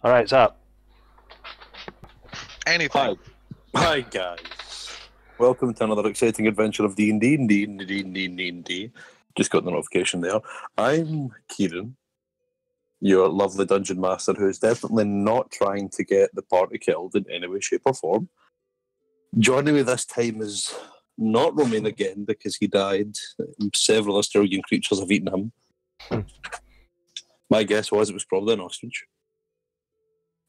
Alright, it's up. Anything. Hi guys. Welcome to another exciting adventure of D&D. Just got the notification there. I'm Kieran, your lovely dungeon master, who's definitely not trying to get the party killed in any way, shape or form. Joining me this time is not Romain again, because he died. Several Australian creatures have eaten him. My guess was it was probably an ostrich.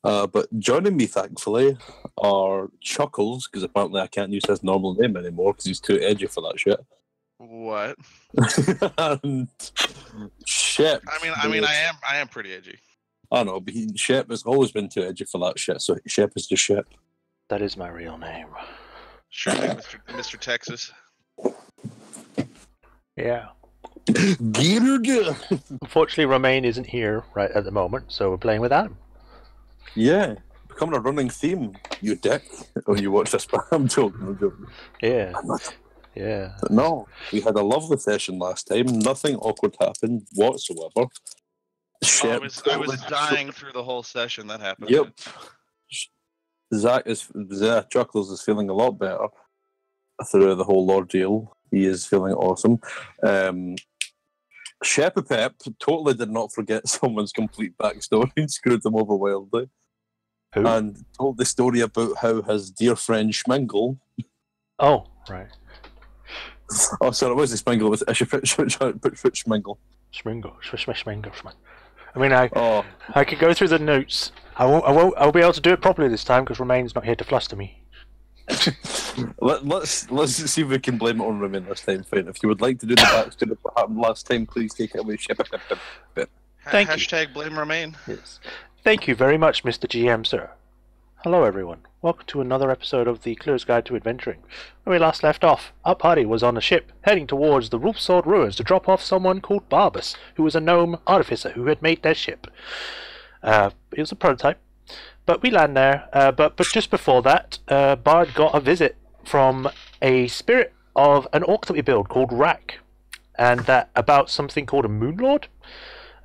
But joining me, thankfully, are Chuckles, because apparently I can't use his normal name anymore because he's too edgy for that shit. What? And Shep. I mean, I am pretty edgy. I know, but Shep has always been too edgy for that shit, so Shep is just Shep. That is my real name. Sure thing, Mr. Texas. Yeah. Gear. Unfortunately, Romain isn't here right at the moment, so we're playing without him. Yeah, becoming a running theme, you dick. When you watch this, I'm joking. Yeah. Yeah. But no, we had a lovely session last time. Nothing awkward happened whatsoever. I was dying through the whole session. That happened. Yep. Chuckles is feeling a lot better through the whole ordeal. He is feeling awesome. Shepapep totally did not forget someone's complete backstory and screwed them over wildly. Who? And told the story about how his dear friend Schmingle. Oh, right. Oh, sorry, it wasn't Schmingle, it was Schmingle. Schmingle. I mean, I could go through the notes. I'll be able to do it properly this time because Romain's not here to fluster me. Let's see if we can blame it on Romain this time. Fine. If you would like to do the backstory of what happened last time, please take it away. Thank you. Hashtag blame Romain. Yes. Thank you very much, Mr. GM, sir. Hello, everyone. Welcome to another episode of the Clear's Guide to Adventuring. When we last left off, our party was on a ship heading towards the Roofsword Ruins to drop off someone called Barbus, who was a gnome artificer who had made their ship. It was a prototype. But we land there, but just before that, Bard got a visit from a spirit of an orc that we build called Rack, and that about something called a Moonlord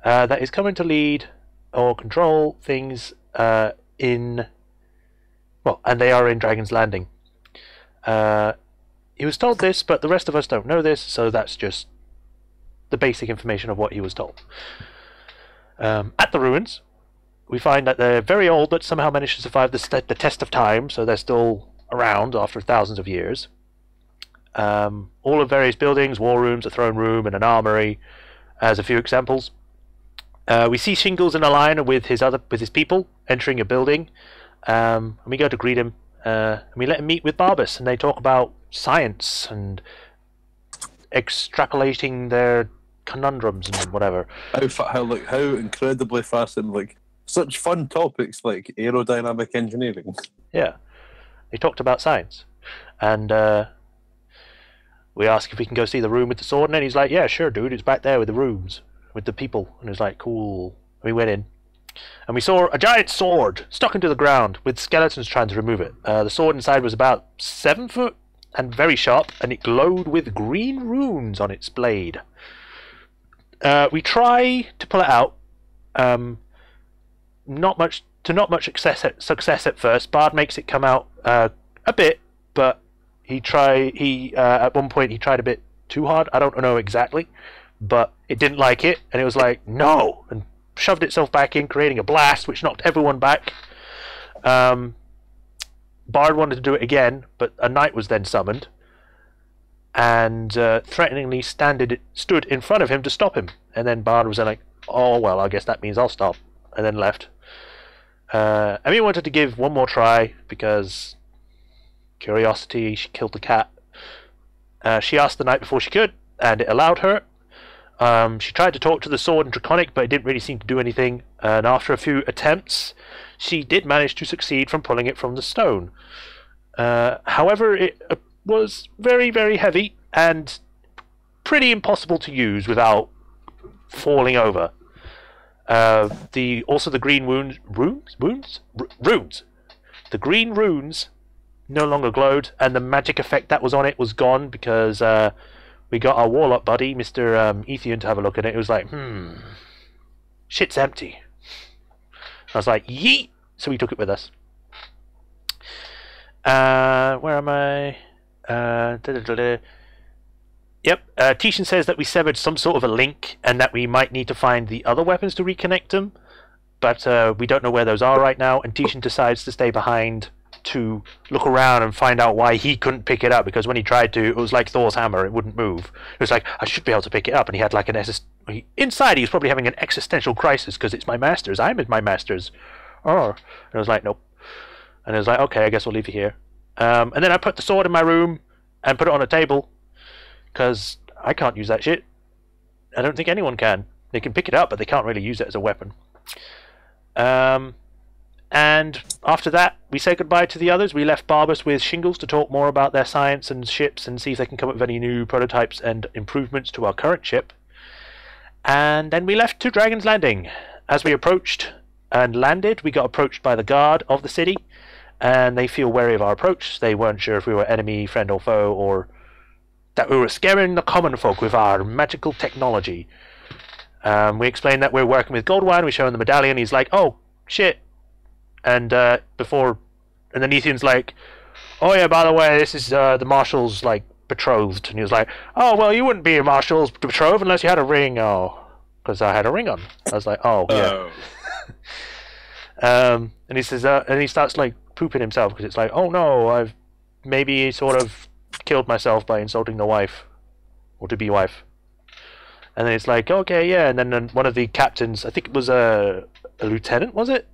that is coming to lead or control things and they are in Dragon's Landing. He was told this, but the rest of us don't know this, so that's just the basic information of what he was told. At the ruins, we find that they're very old, but somehow managed to survive the test of time, so they're still around after thousands of years. All of various buildings, war rooms, a throne room, and an armory, as a few examples. We see Shingles in a line with his people entering a building, and we go to greet him, and we let him meet with Barbus, and they talk about science and extrapolating their conundrums and whatever. How incredibly fascinating! Such fun topics like aerodynamic engineering. Yeah, they talked about science, and we asked if we can go see the room with the sword, and then he's like, "Yeah, sure, dude, it's back there with the rooms, with the people." And it was like, "Cool." We went in, and we saw a giant sword stuck into the ground with skeletons trying to remove it. The sword inside was about 7 foot and very sharp, and it glowed with green runes on its blade. We try to pull it out. Not much success at first. Bard makes it come out a bit, but at one point he tried a bit too hard. I don't know exactly, but it didn't like it, and it was like no, and shoved itself back in, creating a blast which knocked everyone back. Bard wanted to do it again, but a knight was then summoned and threateningly stood in front of him to stop him, and then Bard was like, "Oh well, I guess that means I'll stop," and then left. And we wanted to give one more try because curiosity. She killed the cat. She asked the knight before she could, and it allowed her. She tried to talk to the sword in Draconic, but it didn't really seem to do anything. And after a few attempts, she did manage to succeed from pulling it from the stone. However, it was very, very heavy and pretty impossible to use without falling over. The green runes. The green runes no longer glowed, and the magic effect that was on it was gone because we got our warlock buddy, Mr. Ethian, to have a look at it. It was like, shit's empty. I was like, yeet! So we took it with us. Where am I? Yep, Tishan says that we severed some sort of a link and that we might need to find the other weapons to reconnect them, but we don't know where those are right now, and Tishan decides to stay behind to look around and find out why he couldn't pick it up, because when he tried to, it was like Thor's hammer, it wouldn't move. It was like, I should be able to pick it up, and he had like inside he was probably having an existential crisis, because it's my master's, I'm in my master's. Oh, and I was like, nope. And I was like, okay, I guess we'll leave it here. And then I put the sword in my room and put it on a table, because I can't use that shit. I don't think anyone can. They can pick it up, but they can't really use it as a weapon. And after that, we say goodbye to the others. We left Barbus with Shingles to talk more about their science and ships and see if they can come up with any new prototypes and improvements to our current ship. And then we left to Dragon's Landing. As we approached and landed, we got approached by the guard of the city, and they feel wary of our approach. They weren't sure if we were enemy, friend or foe, or that we were scaring the common folk with our magical technology. We explained that we're working with Goldwine. We show him the medallion. He's like, oh, shit. And then Ethan's like, oh yeah, by the way, this is the Marshal's like betrothed. And he was like, oh well, you wouldn't be a Marshal's betrothed unless you had a ring. Oh, because I had a ring on. I was like, oh yeah. And he says, and he starts like pooping himself, because it's like, oh no, I've maybe sort of killed myself by insulting the wife, or to-be wife. And then it's like, okay, yeah. And then one of the captains, I think it was a lieutenant, was it?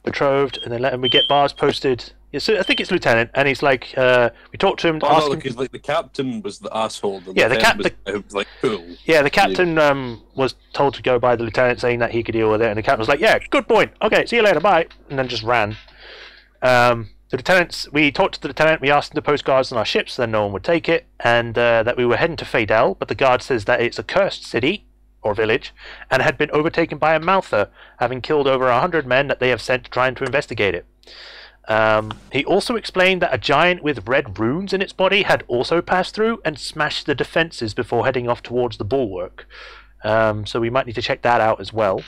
Betrothed, and then we get bars posted. Yeah, so I think it's lieutenant, and he's like, we talked to him. Oh no, because like the captain was the asshole. Yeah, the captain was like cool. Yeah, the captain was told to go by the lieutenant, saying that he could deal with it, and the captain was like, yeah, good point. Okay, see you later, bye, and then just ran. The lieutenants, we talked to the lieutenant. We asked him to post guards on our ships, then no one would take it, and that we were heading to Fadel, but the guard says that it's a cursed city or village, and had been overtaken by a Mouther, having killed over 100 men that they have sent trying to investigate it. He also explained that a giant with red runes in its body had also passed through and smashed the defences before heading off towards the bulwark. So we might need to check that out as well.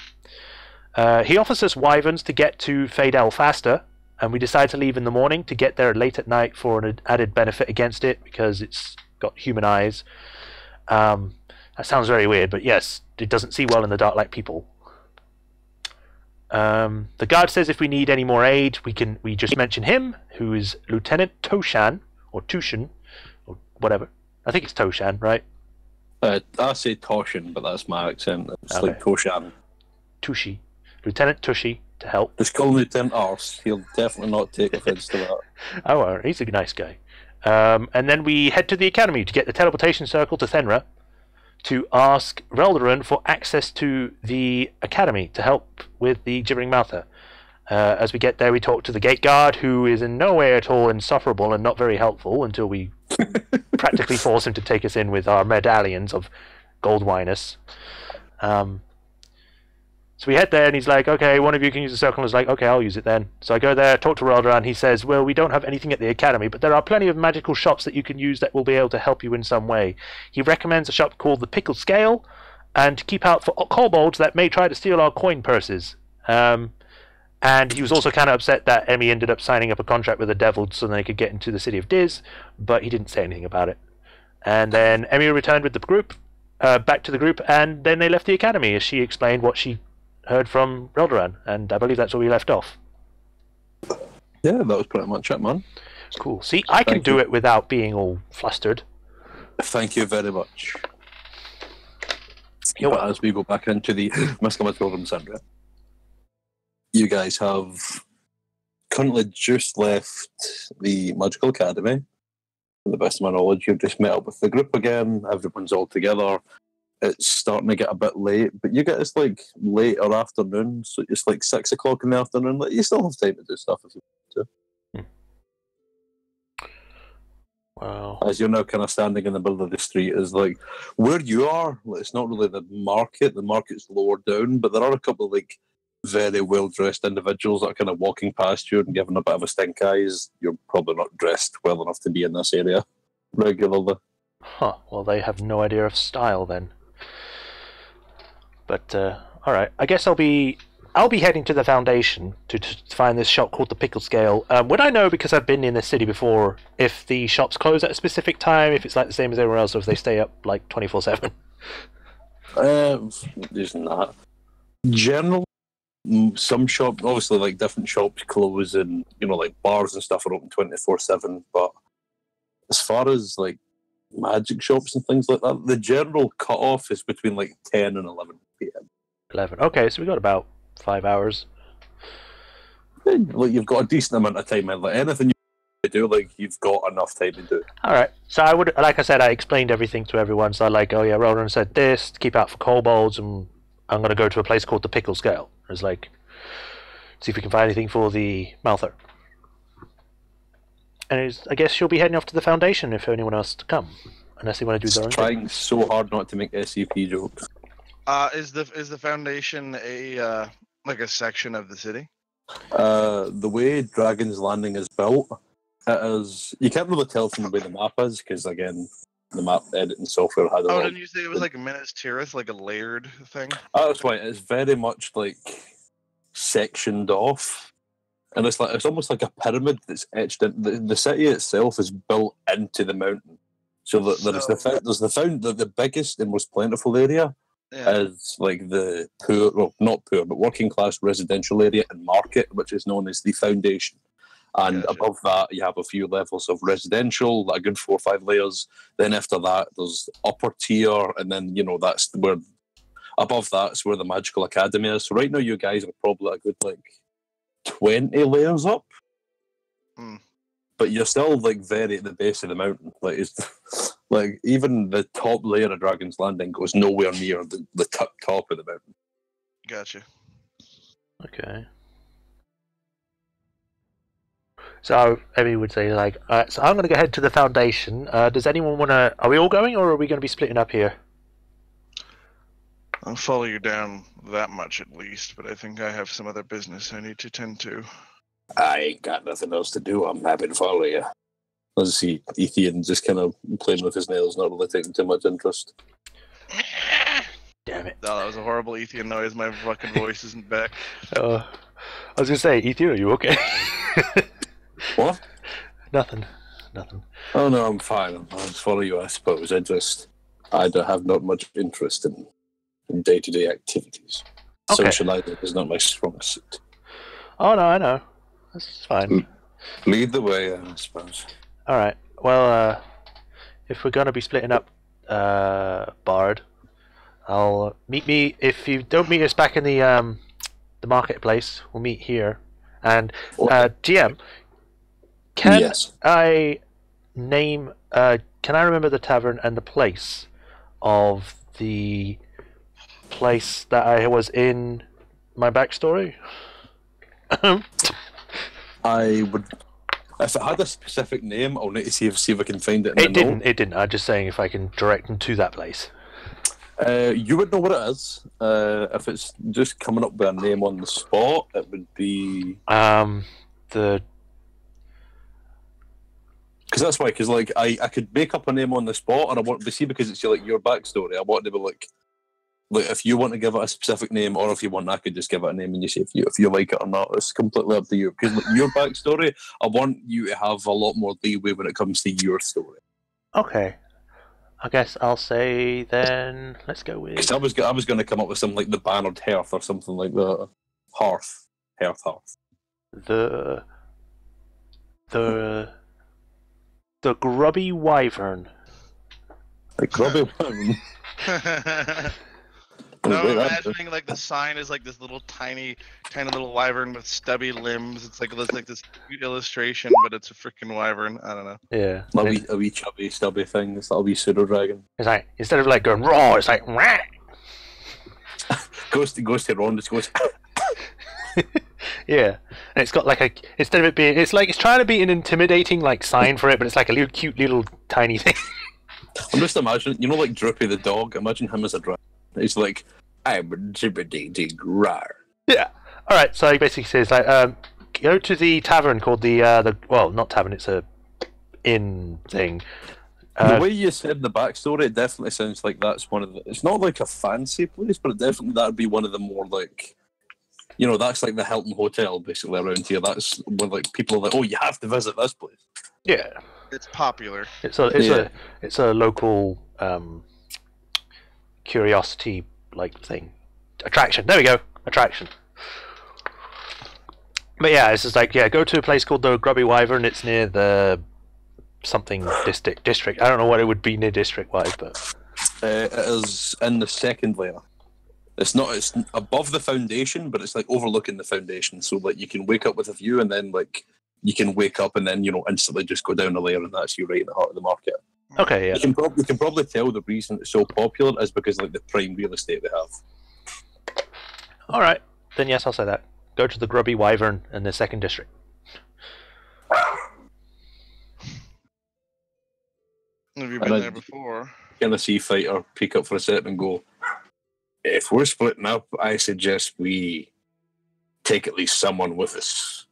He offers us wyverns to get to Fadel faster, and we decide to leave in the morning to get there late at night for an added benefit against it, because it's got human eyes. That sounds very weird, but yes, it doesn't see well in the dark like people. The guard says if we need any more aid, we just mention him, who is Lieutenant Toshan, or Tushan, or whatever. I think it's Toshan, right? I say Toshan, but that's my accent. It's Okay. like Toshan. Tushi. Lieutenant Tushi to help. Just call him Lieutenant Arse. He'll definitely not take offence to that. Oh, well, he's a nice guy. And then we head to the academy to get the teleportation circle to Thenra to ask Reldaran for access to the academy to help with the Gibbering Mouther. As we get there, we talk to the gate guard, who is in no way at all insufferable and not very helpful until we practically force him to take us in with our medallions of Goldwinus. So we head there, and he's like, okay, one of you can use the circle. And I was like, okay, I'll use it then. So I go there, talk to Reldaran. He says, well, we don't have anything at the academy, but there are plenty of magical shops that you can use that will be able to help you in some way. He recommends a shop called the Pickled Scale, and keep out for kobolds that may try to steal our coin purses. And he was also kind of upset that Emmy ended up signing up a contract with the Devil so they could get into the city of Diz, but he didn't say anything about it. And then Emmy returned with the group, back to the group, and then they left the academy as she explained what she heard from Reldaran, and I believe that's where we left off. Yeah, that was pretty much it, man. Cool. See, I can do it without being all flustered. Thank you very much. You're But welcome. as we go back into the Muscamatilrum Sandra, you guys have currently just left the Magical Academy. To the best of my knowledge, you've just met up with the group again. Everyone's all together. It's starting to get a bit late, but you get it's like later afternoon, so it's like 6 o'clock in the afternoon. Like you still have time to do stuff if you want to. Wow. As you're now kind of standing in the middle of the street, is like where you are. Like, it's not really the market. The market's lower down, but there are a couple of like very well dressed individuals that are kind of walking past you and giving a bit of a stink eyes. You're probably not dressed well enough to be in this area regularly. Huh. Well, they have no idea of style then. But all right, I guess I'll be heading to the Foundation to find this shop called the Pickle Scale. Would I know, because I've been in the city before, if the shops close at a specific time, if it's like the same as everywhere else, or if they stay up like 24/7? There's not. General, some shops, obviously, like different shops close, and like bars and stuff are open 24/7. But as far as like magic shops and things like that, the general cutoff is between like 10 and 11 p.m. 11. Okay, so we got about 5 hours. Like you've got a decent amount of time in. Like anything you do, like you've got enough time to do. All right. So I would, like I said, I explained everything to everyone. So oh yeah, Roland said this, keep out for kobolds, and I'm going to go to a place called the Pickle Scale. It's like, see if we can find anything for the Mouther. And I guess she'll be heading off to the Foundation if anyone else to come, unless they want to do their own Trying thing. so hard not to make SCP jokes. Is the Foundation a like a section of the city? The way Dragon's Landing is built, it is. You can't really tell from the way the map is, because again, the map editing software had. Oh, didn't you say it was like Minas Tirith, like a layered thing? That's why it's very much like sectioned off, and it's almost like a pyramid that's etched in. The city itself is built into the mountain, so that there's the biggest and most plentiful area. Yeah. Is like the poor, well, not poor, but working class residential area and market, which is known as the Foundation. And Gotcha. above that, you have a few levels of residential, like a good 4 or 5 layers. Then after that, there's upper tier, and then that's where above that's where the Magical Academy is. So right now, you guys are probably a good like 20 layers up. Hmm. But you're still like very at the base of the mountain. Like it's like even the top layer of Dragon's Landing goes nowhere near the top of the mountain. Gotcha. Okay. So Emmy would say like, so I'm going to go head to the Foundation. Does anyone want to? Are we all going, or are we going to be splitting up here? I'll follow you down that much at least, but I think I have some other business I need to tend to. I ain't got nothing else to do. I'm happy to follow you. Let's see, Ethan just kind of playing with his nails, not really taking too much interest. Damn it! No, that was a horrible Ethian noise. My fucking voice isn't back. I was going to say, Ethan, are you okay? What? Nothing. Oh no, I'm fine. I'll just follow you, I suppose. I don't have not much interest in day-to-day activities. Okay. Socializing is not my strong suit. Oh no, I know. That's fine. Lead the way, I suppose. All right. Well, if we're going to be splitting up, Bard, I'll meet me. If you don't meet us back in the marketplace, we'll meet here. And GM, can Yes. I name? Can I remember the tavern and the place of the place that I was in my backstory? I would. If it had a specific name, I'll need to see if I can find it. It didn't. I'm just saying if I can direct them to that place. You would know what it is. If it's just coming up with a name on the spot, it would be The because that's why. Because like I could make up a name on the spot, and I want to see because it's like your backstory. I want to be like if you want to give it a specific name, or if you want, I could just give it a name and you say if you like it or not. It's completely up to you. Because like, your backstory, I want you to have a lot more leeway when it comes to your story. Okay. I guess I'll say then. Let's go with. Because I was going to come up with something like the Bannered Hearth or something like that. Hearth. The Grubby Wyvern. The Grubby Wyvern. No, I'm imagining like the sign is like this little tiny little wyvern with stubby limbs. It's like this cute illustration, but it's a freaking wyvern. I don't know. Yeah. A wee chubby stubby thing. It's a wee pseudo dragon. It's like instead of like going raw, it's like rah. goes to Ron, just goes. Yeah, and it's got like instead of it being, it's like it's trying to be an intimidating like sign for it, but it's like a little cute little tiny thing. I'm just imagining, like Droopy the dog. Imagine him as a dragon. He's like, I'm intimidating, rar. Yeah. All right. So he basically says like, go to the tavern called the well, not tavern. It's a inn thing. The way you said the backstory, it definitely sounds like that's one of the. It's not like a fancy place, but it definitely that would be one of the more like, that's like the Hilton Hotel basically around here. That's where like people are like, oh, you have to visit this place. Yeah, It's popular. it's a local curiosity like thing, attraction. There we go, attraction. But yeah, it's just like go to a place called the Grubby Wyvern. It's near the something district. I don't know what it would be near district wise, but it is in the second layer. It's above the foundation, but it's like overlooking the foundation. So like you can wake up with a view, and then like you can wake up and then instantly just go down a layer, and that's you right in the heart of the market. Okay, yeah. You can probably tell the reason it's so popular is because like the prime real estate they have. All right, then yes, I'll say that. Go to the Grubby Wyvern in the second district. Have you been there before? Can a sea fighter peek up for a second and go, if we're splitting up, I suggest we take at least someone with us.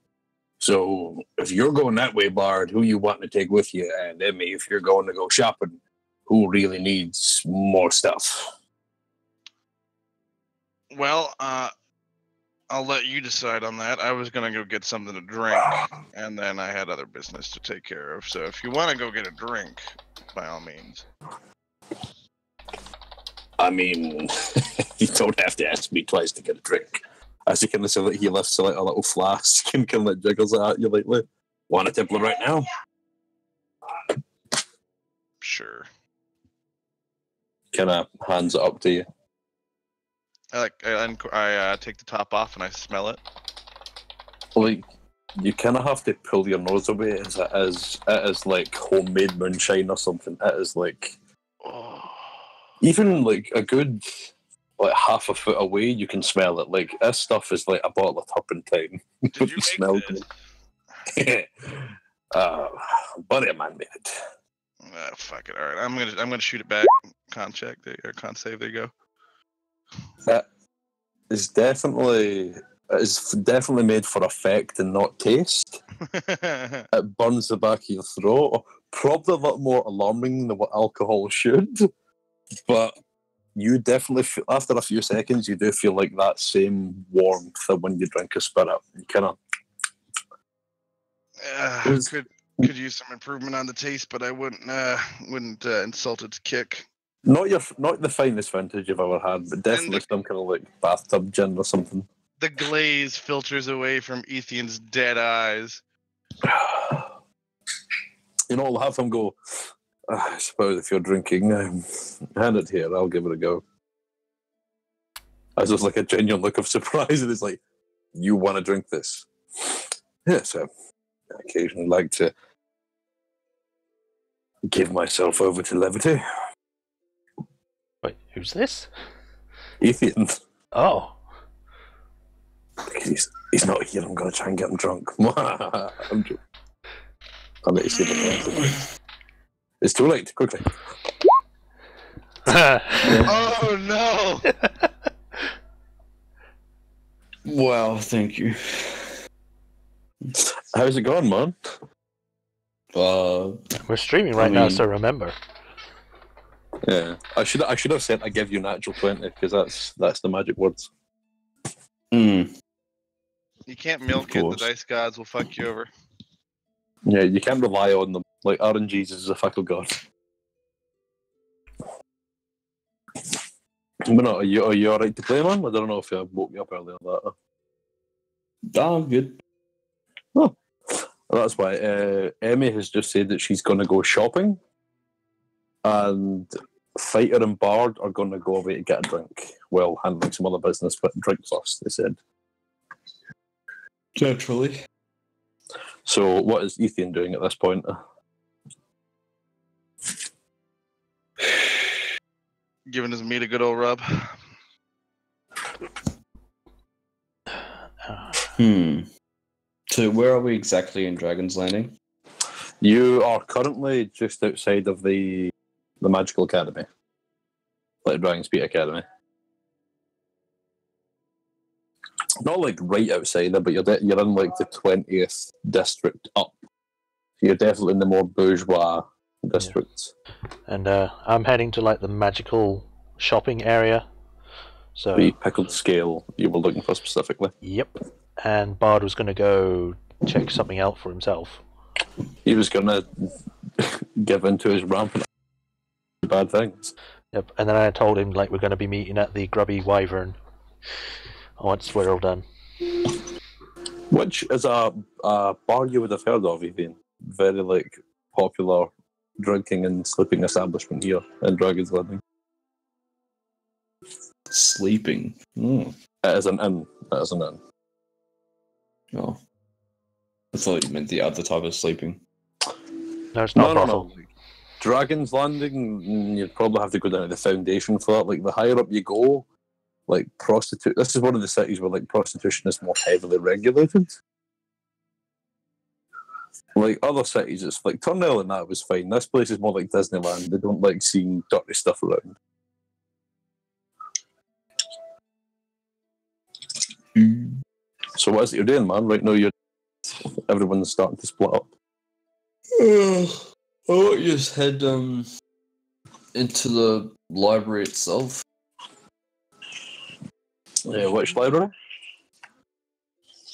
So if you're going that way, Bard, who you want to take with you? And Emmy, if you're going to go shopping, who really needs more stuff? Well, I'll let you decide on that. I was going to go get something to drink, and then I had other business to take care of. So if you want to go get a drink, by all means. I mean, you don't have to ask me twice to get a drink. As you kind of say, like, he lifts like a little flask and kind of like jiggles it at you lightly. Want a Templar right now? Sure. Kind of hands it up to you. I take the top off and I smell it. Like, you kind of have to pull your nose away as it is like homemade moonshine or something. It is like, even like a good like half a foot away, you can smell it. Like, this stuff is like a bottle of turpentine. Did you make this? Buddy of mine made it. Fuck it. All right, I'm gonna shoot it back. Con check there, or con save. There you go. It is definitely made for effect and not taste. It burns the back of your throat. Probably a lot more alarming than what alcohol should. But you definitely feel, after a few seconds, you do feel like that same warmth of when you drink a spirit. You kind of could use some improvement on the taste, but I wouldn't insult its kick. Not the finest vintage you've ever had, but definitely some kind of like bathtub gin or something. The glaze filters away from Ethan's dead eyes. I'll have him go, I suppose if you're drinking, hand it here, I'll give it a go. As there's like a genuine look of surprise, and it's like, you want to drink this? Yes, I occasionally like to give myself over to levity. Wait, who's this? Ethan. Oh. He's not here, I'm going to try and get him drunk. I'm joking. I'll let you see the It's too late, quickly. Oh no! Wow, thank you. How's it going, man? We're streaming right now, so remember. Yeah, I should have said I give you natural 20 because that's the magic words. You can't milk it. The dice gods will fuck you over. Yeah, you can't rely on them. Like RNG's is a fickle god. But no, are you alright to play, man? I don't know if you woke me up earlier or that. I'm good. Oh, that's why. Emmy has just said that she's going to go shopping, and Fighter and Bard are going to go away to get a drink. Well, handling some other business, but drink first, they said. Naturally. So, what is Ethan doing at this point? Giving his meat a good old rub. So, where are we exactly in Dragon's Landing? You are currently just outside of the Magical Academy, like Dragon's Beat Academy. Not like right outside there, but you're in like the 20th district up. You're definitely in the more bourgeois district. And I'm heading to like the magical shopping area. So The pickled scale you were looking for specifically. Yep. And Bard was going to go check something out for himself. He was going to give into his rampant bad things. Yep. And then I told him like we're going to be meeting at the Grubby Wyvern once we're all done. Which is a bar you would have heard of, even. Very like popular drinking and sleeping establishment here in Dragon's Landing. Sleeping. It is an inn. It is an inn. Oh. I thought you meant the other type of sleeping. No, it's not a brothel. No. Dragon's Landing, you'd probably have to go down to the foundation for that. Like, the higher up you go, like, this is one of the cities where, like, prostitution is more heavily regulated. Like, other cities, it's like, Turnell and that was fine. This place is more like Disneyland. They don't like seeing dirty stuff around. So what is it you're doing, man? Right now, everyone's starting to split up. Oh, just head into the library itself. Yeah, which library?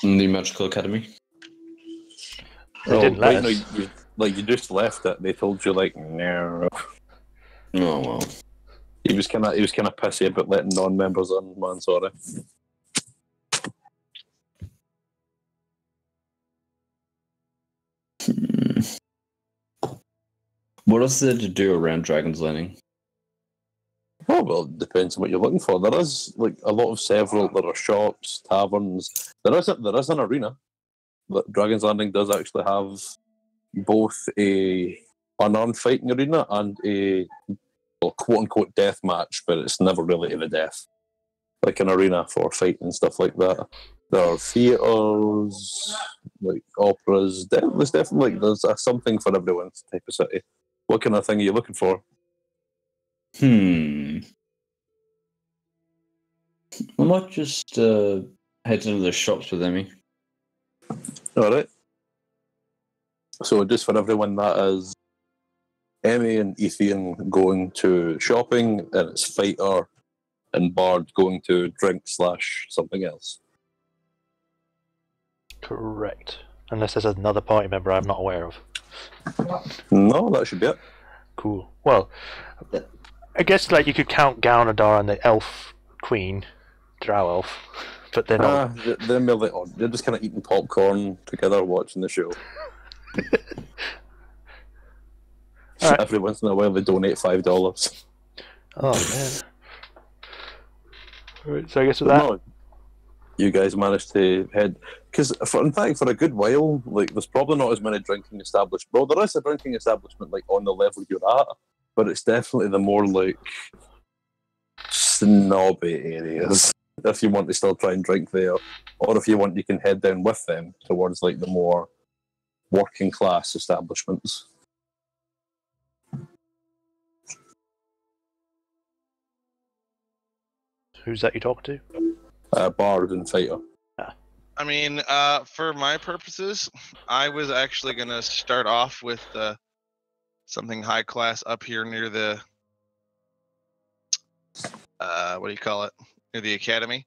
In the Magical Academy. They didn't let us. You just left it. They told you like no. Oh well. He was kind of pissy about letting non-members in. Man, sorry. What else is there to do around Dragon's Landing? Oh, well, it depends on what you're looking for. There is like a lot of there are shops, taverns. There is an arena. But Dragon's Landing does actually have both an unarmed fighting arena and a quote-unquote death match, but it's never really to the death. Like an arena for fighting and stuff like that. There are theatres, like operas. There's definitely there's something for everyone type of city. What kind of thing are you looking for? I might just head into the shops with Emmy. Alright. So just for everyone, that is Emmy and Ethan going to shopping, and it's Fighter and Bard going to drink / something else. Correct. Unless there's another party member I'm not aware of. No, that should be it. Cool. Well, I guess like you could count Gaunadar and the elf queen, drow elf, but they're not. They're merely odd. They're just kind of eating popcorn together, watching the show. Right. Every once in a while, they donate $5. Oh man. Right, so I guess with that. No, you guys managed to head because, in fact, for a good while, like there's probably not as many drinking establishments. Well, there is a drinking establishment like on the level you're at, but it's definitely the more like snobby areas. If you want to still try and drink there, or if you want, you can head down with them towards like the more working class establishments. Who's that you talking to? Bard and Fighter. I mean, for my purposes, I was actually going to start off with something high class up here near the, what do you call it? Near the academy.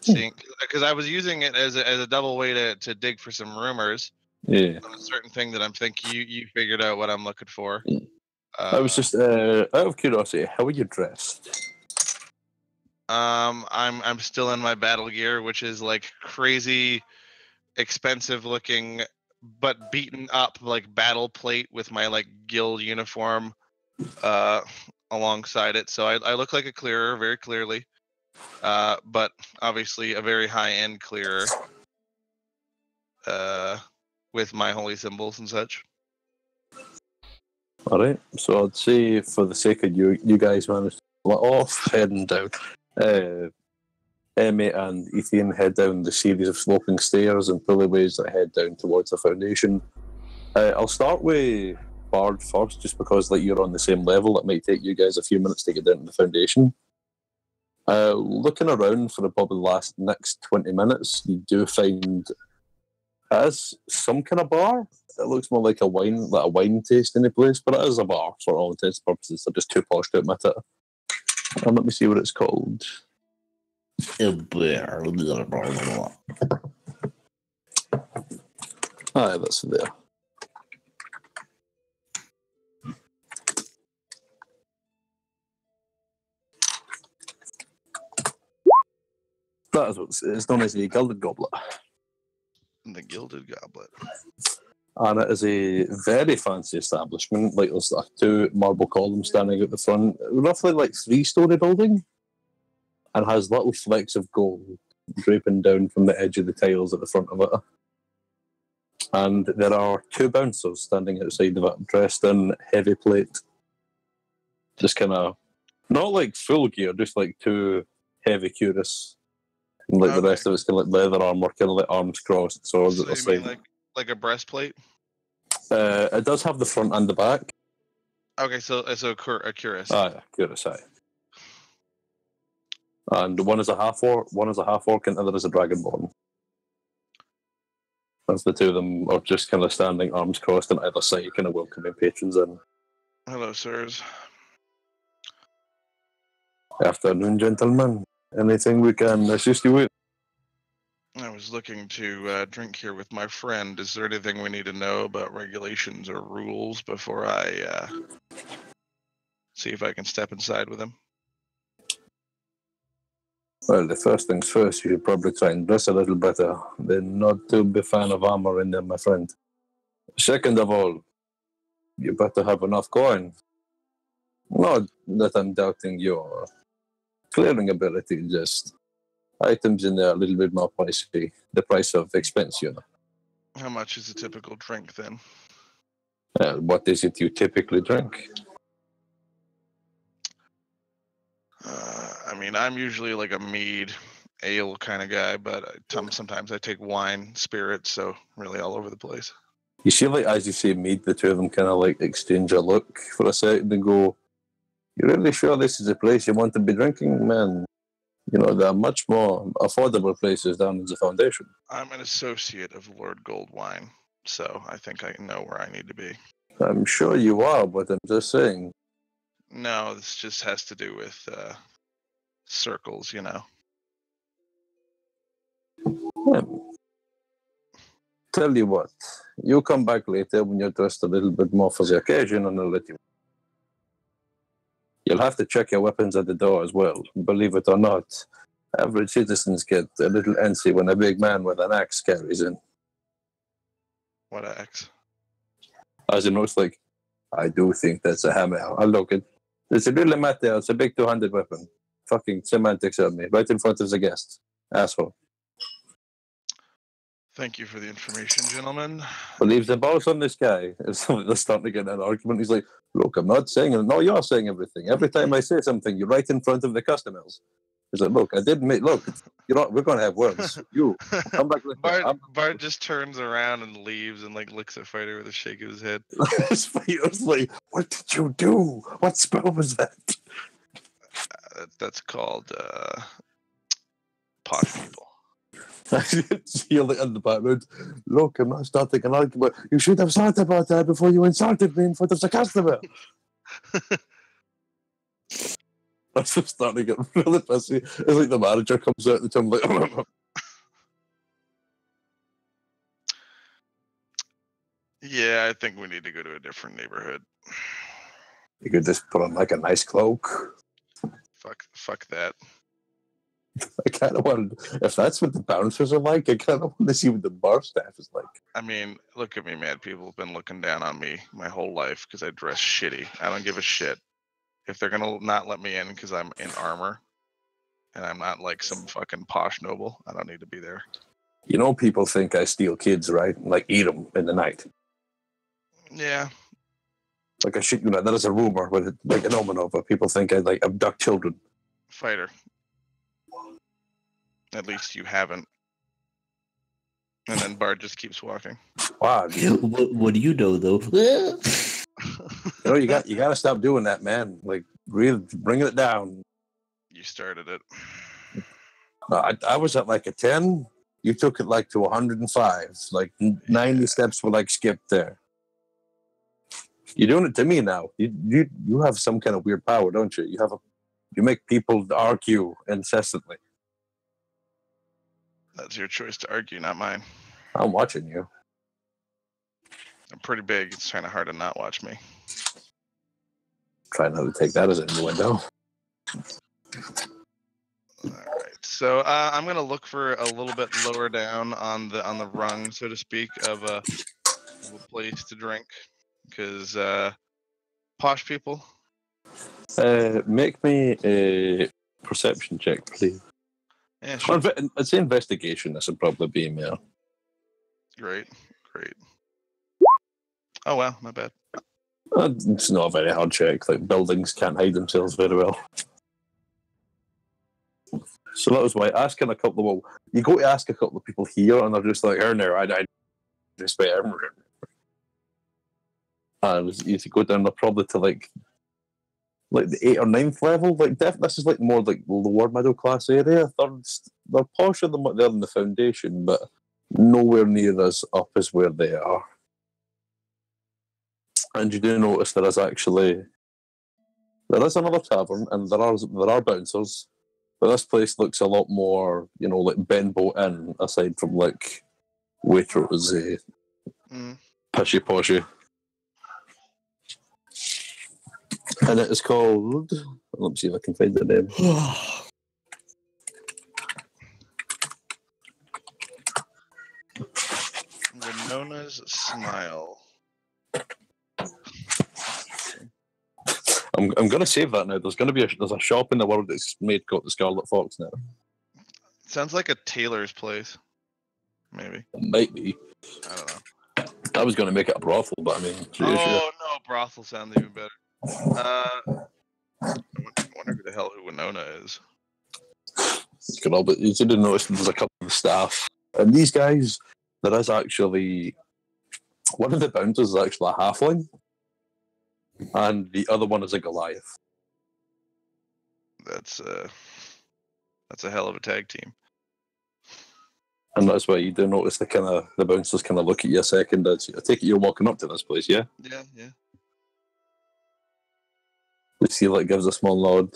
Seeing, because I was using it as a double way to dig for some rumors. Yeah. On a certain thing that I'm thinking you figured out what I'm looking for. I was just out of curiosity, how are you dressed? I'm still in my battle gear, which is like crazy expensive looking, but beaten up like battle plate with my like guild uniform alongside it. So I look like a clearer very clearly, but obviously a very high end clearer with my holy symbols and such. All right, so I'd say for the sake of you guys managed to split off, heading down. Emmy and Ethan head down the series of sloping stairs and pulleys that head down towards the foundation. I'll start with Bard first, just because like you're on the same level. It might take you guys a few minutes to get down to the foundation. Looking around for probably the next 20 minutes, you do find has some kind of bar. It looks more like a wine tasting place, but it is a bar for all intents and purposes. They're just too posh to admit it. And let me see what it's called. Aye, that's there. That is what it's known as, a Gilded Goblet. The Gilded Goblet. And it is a very fancy establishment. Like, there's two marble columns standing at the front, roughly like 3-story building, and has little flecks of gold draping down from the edge of the tiles at the front of it. And there are 2 bouncers standing outside of it, dressed in heavy plate. Just kind of, not like full gear, just like 2 heavy cuirass. And like the rest of it's kind of like leather armor, kind of like arms crossed, swords at the side. Like a breastplate? It does have the front and the back. Okay, so it's a cuirass. Cuirass, aye. And one is a half orc, and the other is a dragonborn. As the 2 of them are just kind of standing, arms crossed on either side, kind of welcoming patrons in. Hello, sirs. Afternoon, gentlemen. Anything we can assist you with? I was looking to drink here with my friend. Is there anything we need to know about regulations or rules before I see if I can step inside with him? Well, the first things first, you should probably try and dress a little better. They're not too big fan of armor in there, my friend. Second of all, you better have enough coin. Not that I'm doubting your clearing ability, just items in there a little bit more pricey. The price of expense, you know. How much is a typical drink then? What is it you typically drink? I mean, I'm usually like a mead, ale kind of guy, but sometimes I take wine, spirits, so really all over the place. You see, like, as you say mead, the 2 of them kind of like exchange a look for a second and go, "You really sure this is a place you want to be drinking, man? You know, there are much more affordable places down in the Foundation." I'm an associate of Lord Goldwine, so I think I know where I need to be. I'm sure you are, but I'm just saying. No, this just has to do with circles, you know. Tell you what, you come back later when you're dressed a little bit more for the occasion, and I'll let you. You'll have to check your weapons at the door as well. Believe it or not, average citizens get a little antsy when a big man with an axe carries in. What axe? As you know, it's like, I do think that's a hammer. I'll look it. It's a really matter. It's a big 200 weapon. Fucking semantics of me. Right in front of the guest. Asshole. Thank you for the information, gentlemen. Believes the balls on this guy. If somebody's starting to get in an argument, he's like, "Look, I'm not saying it. No, you're saying everything. Every time I say something, you're right in front of the customers." He's like, "Look, I did make. Look, we're going to have words. You come back later." Bart just turns around and leaves and like looks at Fighter with a shake of his head. Fighter's like, "What did you do? What spell was that?" That's called posh people. You're like in the background. "Look, I'm not starting an argument. You should have thought about that before you insulted me in front of the customer." That's just starting to get really pissy. It's like the manager comes out at the time like, Yeah, I think we need to go to a different neighborhood. You could just put on like a nice cloak. Fuck that. I kind of want, if that's what the bouncers are like, I kind of want to see what the bar staff is like. I mean, look at me, man. People have been looking down on me my whole life because I dress shitty. I don't give a shit. If they're gonna not let me in because I'm in armor and I'm not like some fucking posh noble, I don't need to be there. You know, people think I steal kids, right? Like eat them in the night. Yeah. Like I shoot, that is a rumor, but like an omen of it. People think I like abduct children. Fighter. At least you haven't. And then Bart just keeps walking. Wow. What do you know, though? You got to stop doing that, man. Like, really bringing it down. You started it. I was at like a 10. You took it like to 105. Like 90 steps were like skipped there. You're doing it to me now. You have some kind of weird power, don't you? You make people argue incessantly. That's your choice to argue, not mine. I'm watching you. I'm pretty big. It's kind of hard to not watch me. Try not to take that as an innuendo. All right. So I'm gonna look for a little bit lower down on the rung, so to speak, of a place to drink, because posh people. Make me a perception check, please. Yeah, sure. I'd say investigation. This would probably be more. Great. Oh wow, not bad. It's not a very hard check. Like buildings can't hide themselves very well. So that was why asking a couple of you go to ask a couple of people here, and they're just like, "Oh no, I just wait." And you go down there probably to like the 8th or 9th level. Like this is like more like lower middle class area. They're posher than what they're in the foundation, but nowhere near as up as where they are. And you do notice there is another tavern, and there are bouncers. But this place looks a lot more, like Benbow Inn, aside from like Waitrose, Pishy Poshy. And it is called. Let me see if I can find the name. Winona's Smile. I'm going to save that now. There's going to be there's a shop in the world that's got the Scarlet Fox now. Sounds like a tailor's place. Maybe. It might be. I don't know. I was going to make it a brothel, but I mean... No, brothel sounds even better. I wonder who the hell Winona is. But you did notice there's a couple of staff. And these guys, there is actually... One of the bouncers is actually a halfling. And the other one is a Goliath. That's a hell of a tag team. And that's why you do notice the bouncers kind of look at you a second. I take it you're walking up to this place, yeah? Yeah. You see, like, gives a small nod.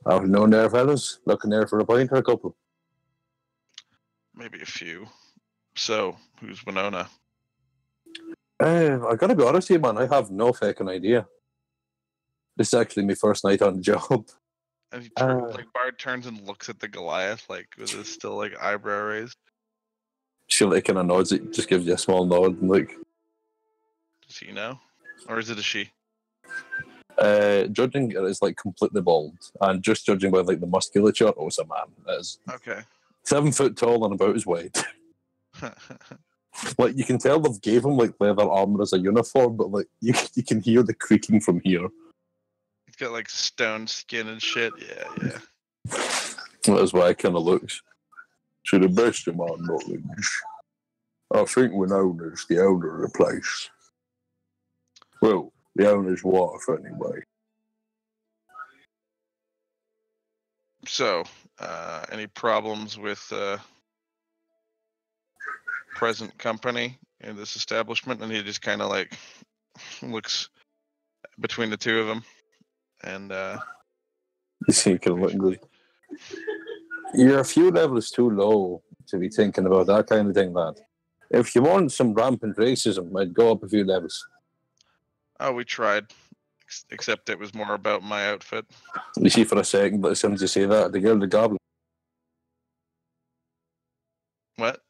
I've known there, fellas. Looking there for a pint or a couple. Maybe a few. So, who's Winona? I gotta be honest with you, man. I have no fucking idea. This is actually my first night on the job. And Bard turns and looks at the Goliath, like, with his still, like, eyebrow raised. She like kind of nods. It just gives you a small nod, and like. Does he know, or is it a she? Judging it is like completely bald, and just judging by like the musculature, it's a man. It is okay. 7 foot tall and about as wide. Like you can tell they've gave him like leather armor as a uniform, but like you can hear the creaking from here. He's got like stone skin and shit. Yeah. That is why it kind of looks. To the best of my knowledge, I think Winona's the owner of the place. Well, the owner's wife, anyway. So, any problems with present company in this establishment? And he just kind of like looks between the two of them, and you see, kind of looking good. You're a few levels too low to be thinking about that kind of thing, lad. If you want some rampant racism, I'd go up a few levels. Oh, we tried. Except it was more about my outfit. You see, for a second, but as soon as you say that, the Gilded Goblet. What?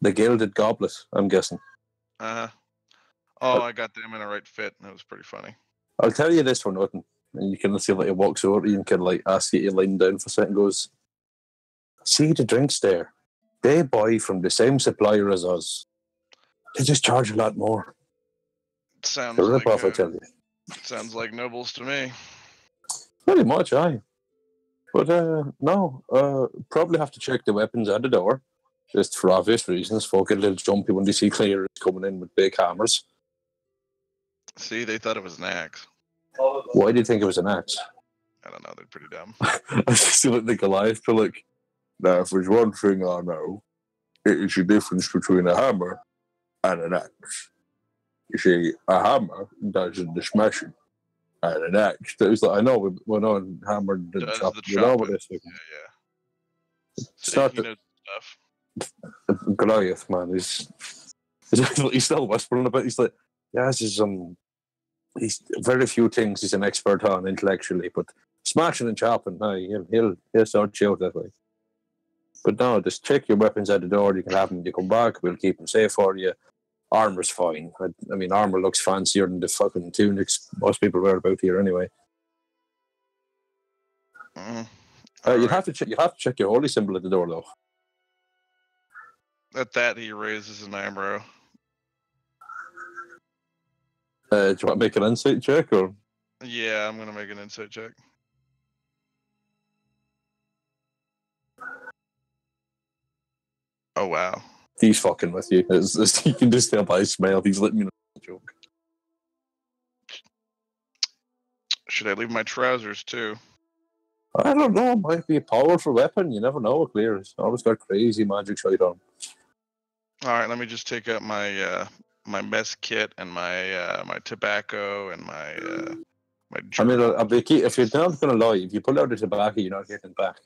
The Gilded Goblet, I'm guessing. Oh, I got them in a right fit. That was pretty funny. I'll tell you this for nothing. And you can see, like, he walks over to you and can, like, ask you to line down for a second and goes, see the drinks there? They buy from the same supplier as us. They just charge a lot more. Sounds a like rip-off, I tell you. Sounds like nobles to me. Pretty much, aye. But, no. Probably have to check the weapons at the door. Just for obvious reasons. Folk get a little jumpy when they see clearers coming in with big hammers. See, they thought it was an axe. Why do you think it was an axe? I don't know. They're pretty dumb. I just see like the Goliath to like, now if there's one thing I know, it is the difference between a hammer and an axe. You see, a hammer does the smashing, and an axe does I know we went on hammered and Does chopped. the You know chopping. what this is. Yeah. It's See, not he the knows stuff. Goliath, man. He's still whispering a bit. He's like, yeah, this is he's very few things he's an expert on intellectually, but smashing and chopping, no, he'll sort you out that way. But no, just check your weapons at the door. You can have them. You come back. We'll keep them safe for you. Armor's fine. I mean, armor looks fancier than the fucking tunics most people wear about here anyway. You'd have to check your holy symbol at the door though. At that, he raises an eyebrow. Do you want to make an insight check or? Yeah, I'm gonna make an insight check. Oh wow. He's fucking with you. You can just tell by his smile. He's letting me know the joke. Should I leave my trousers too? I don't know. It might be a powerful weapon. You never know. Clear. It's always got crazy magic shite on. All right, let me just take out my my mess kit and my my tobacco and my my. I mean, if you're not going to lie, if you pull out the tobacco, you're not getting it back.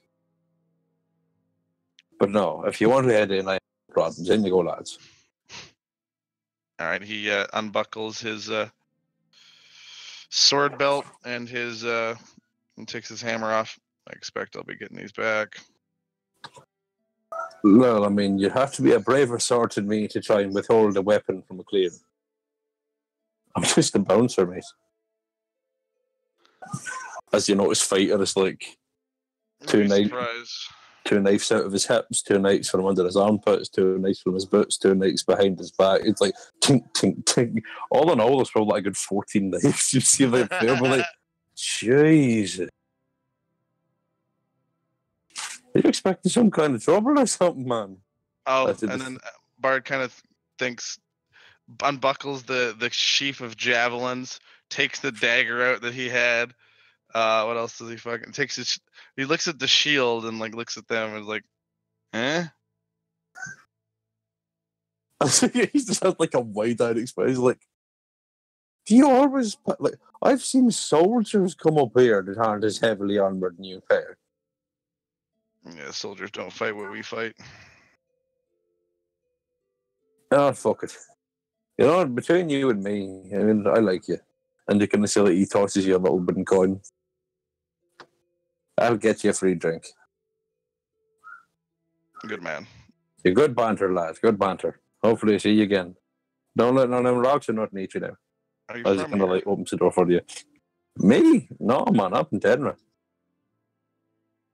But no, if you want to head in, I have problems. In you go, lads. All right, he unbuckles his sword belt and his and takes his hammer off. I expect I'll be getting these back. Well, I mean, you'd have to be a braver sort than me to try and withhold a weapon from a clear. I'm just a bouncer, mate. As you notice, fighter is like two knives out of his hips, 2 knives from under his armpits, 2 knives from his boots, 2 knives behind his back. It's like tink, tink, tink. All in all, there's probably like a good 14 knives. You see them there, but like, Jesus. Are you expecting some kind of trouble or something, man? Oh, and then Bard kind of unbuckles the sheaf of javelins, takes the dagger out that he had. What else does he fucking takes his? He looks at the shield and like looks at them and is like, eh? He just has like a wide-eyed expression. Like, do you always like? I've seen soldiers come up here that aren't as heavily armored than you pair. Yeah, soldiers don't fight what we fight. Oh, fuck it. You know, between you and me, I mean, I like you. And you can say that he tosses you a little bit in coin. I'll get you a free drink. Good man. You're good banter, lad. Good banter. Hopefully I see you again. Don't let none of them rocks or nothing eat you now. Are you I was from going to here? like open the door for you. Me? No, man. Up in Tenerife.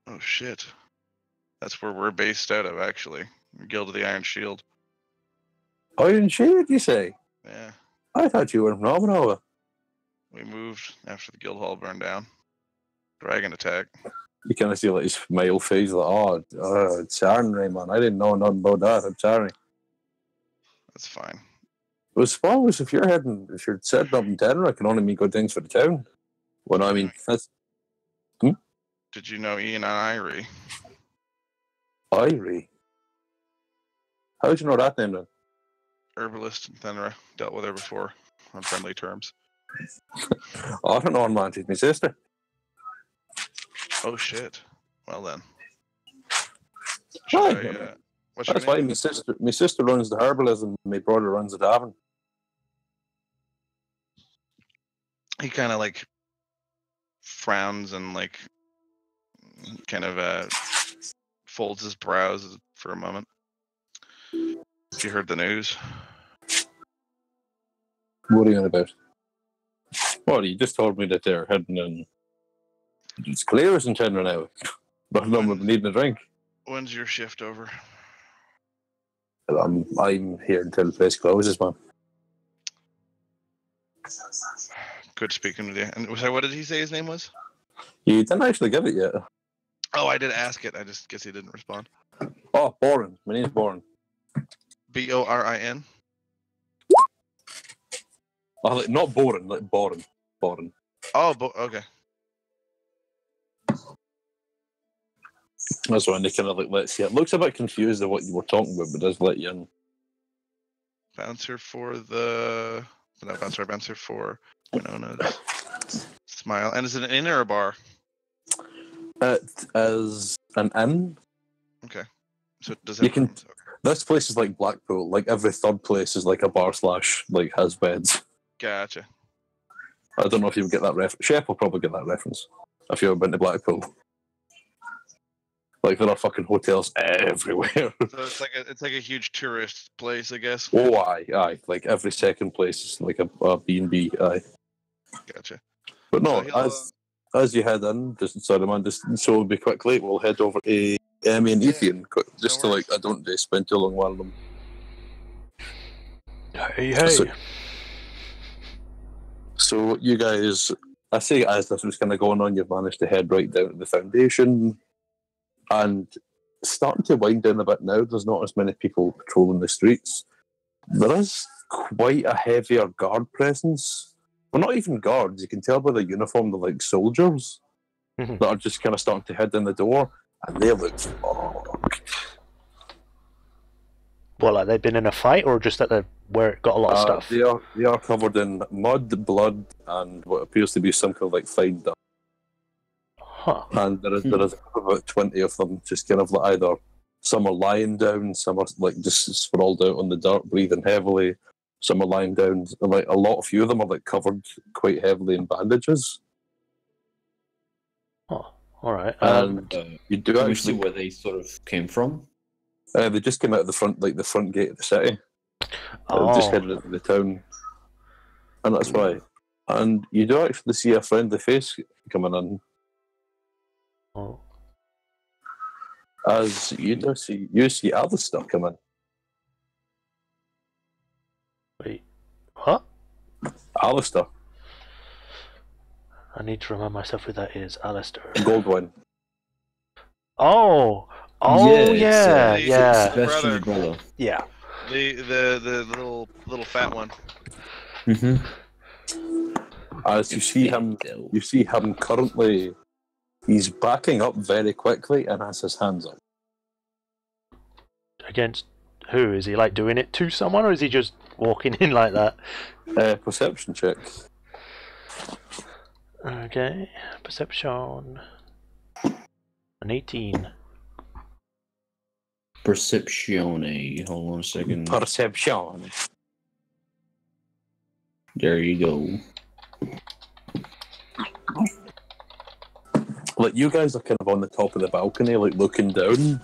Oh shit. That's where we're based out of, actually. Guild of the Iron Shield. Iron Shield, you say? Yeah. I thought you were from Romanova. We moved after the guild hall burned down. Dragon attack. You kind of see like his male face, like, sorry, man. I didn't know nothing about that. I'm sorry. That's fine. But I suppose if you're setting up in Tenerife, it can only mean good things for the town. Well, I mean, that's. Did you know Ian and Irie? Irie? How'd you know that name then? Herbalist in Thenra. Dealt with her before on friendly terms. I don't know, man. She's my sister. Oh shit. Well then. Right. What's your That's why name? my sister runs the herbalism, my brother runs the tavern. He kind of like frowns and like kind of folds his brows for a moment. Have you heard the news? What are you on about? Well, you just told me that they're heading in. It's clear as in Tenerife now. But no one needing a drink. When's your shift over? I'm here until the place closes, man. Good speaking with you. And sorry, what did he say his name was? You didn't actually give it yet. Oh, I did ask it. I just guess he didn't respond. Oh, Boren. My name's Boren. Borin. Oh, like, not Boren, like Boren. Boren. Oh, okay. That's when they kind of like lets you. It looks a bit confused of what you were talking about, but does let you in. Bouncer for the. No, bouncer for Winona's smile. And is it an inn or a bar? It is an inn. Okay. So it does You have can- rooms. Okay. This place is like Blackpool. Like every third place is like a bar slash like has beds. Gotcha. I don't know if you would get that reference. Shep will probably get that reference if you've ever been to Blackpool. Like there are fucking hotels everywhere. So it's like a huge tourist place, I guess. Oh, aye. Like every second place is like a B&B, aye. Gotcha. But no, So he'll, as you head in, just sorry man, just so it'll be quickly, we'll head over to Emmy and Yeah, Ethan, just no to worries. like I don't spend too long with them. Hey. So you guys, I say as this was kind of going on, you've managed to head right down to the foundation, and starting to wind down a bit now. There's not as many people patrolling the streets. There is quite a heavier guard presence. Well, not even guards. You can tell by the uniform they're like soldiers Mhm. that are just kind of starting to head in the door, and they look fucked. Well, like they've been in a fight, or just that where it got a lot of stuff? They are covered in mud, blood, and what appears to be some kind of like fine dust. Huh. And there is about 20 of them, just kind of like either some are lying down, some are like just sprawled out on the dirt, breathing heavily. Some are lying down. Like a few of them are like covered quite heavily in bandages. Oh, all right. And you do Can we see actually. where they sort of came from? They just came out of the front, like the front gate of the city. Just Oh, headed into the town, and that's why. And you do actually see a friendly face coming in. oh. As you see Alistair come in. Wait. What? Alistair, I need to remind myself who that is. Alistair. Goldwyn. Oh. Oh yeah. it's, Yeah. Sebastian's brother. Yeah. The little fat one. Mm-hmm. As you see him currently, he's backing up very quickly and has his hands up. Against who? Is he like doing it to someone, or is he just walking in like that? Perception check. Okay. Perception. An 18. Perceptione. Hold on a second. Perception. There you go. Like you guys are kind of on the top of the balcony, like looking down.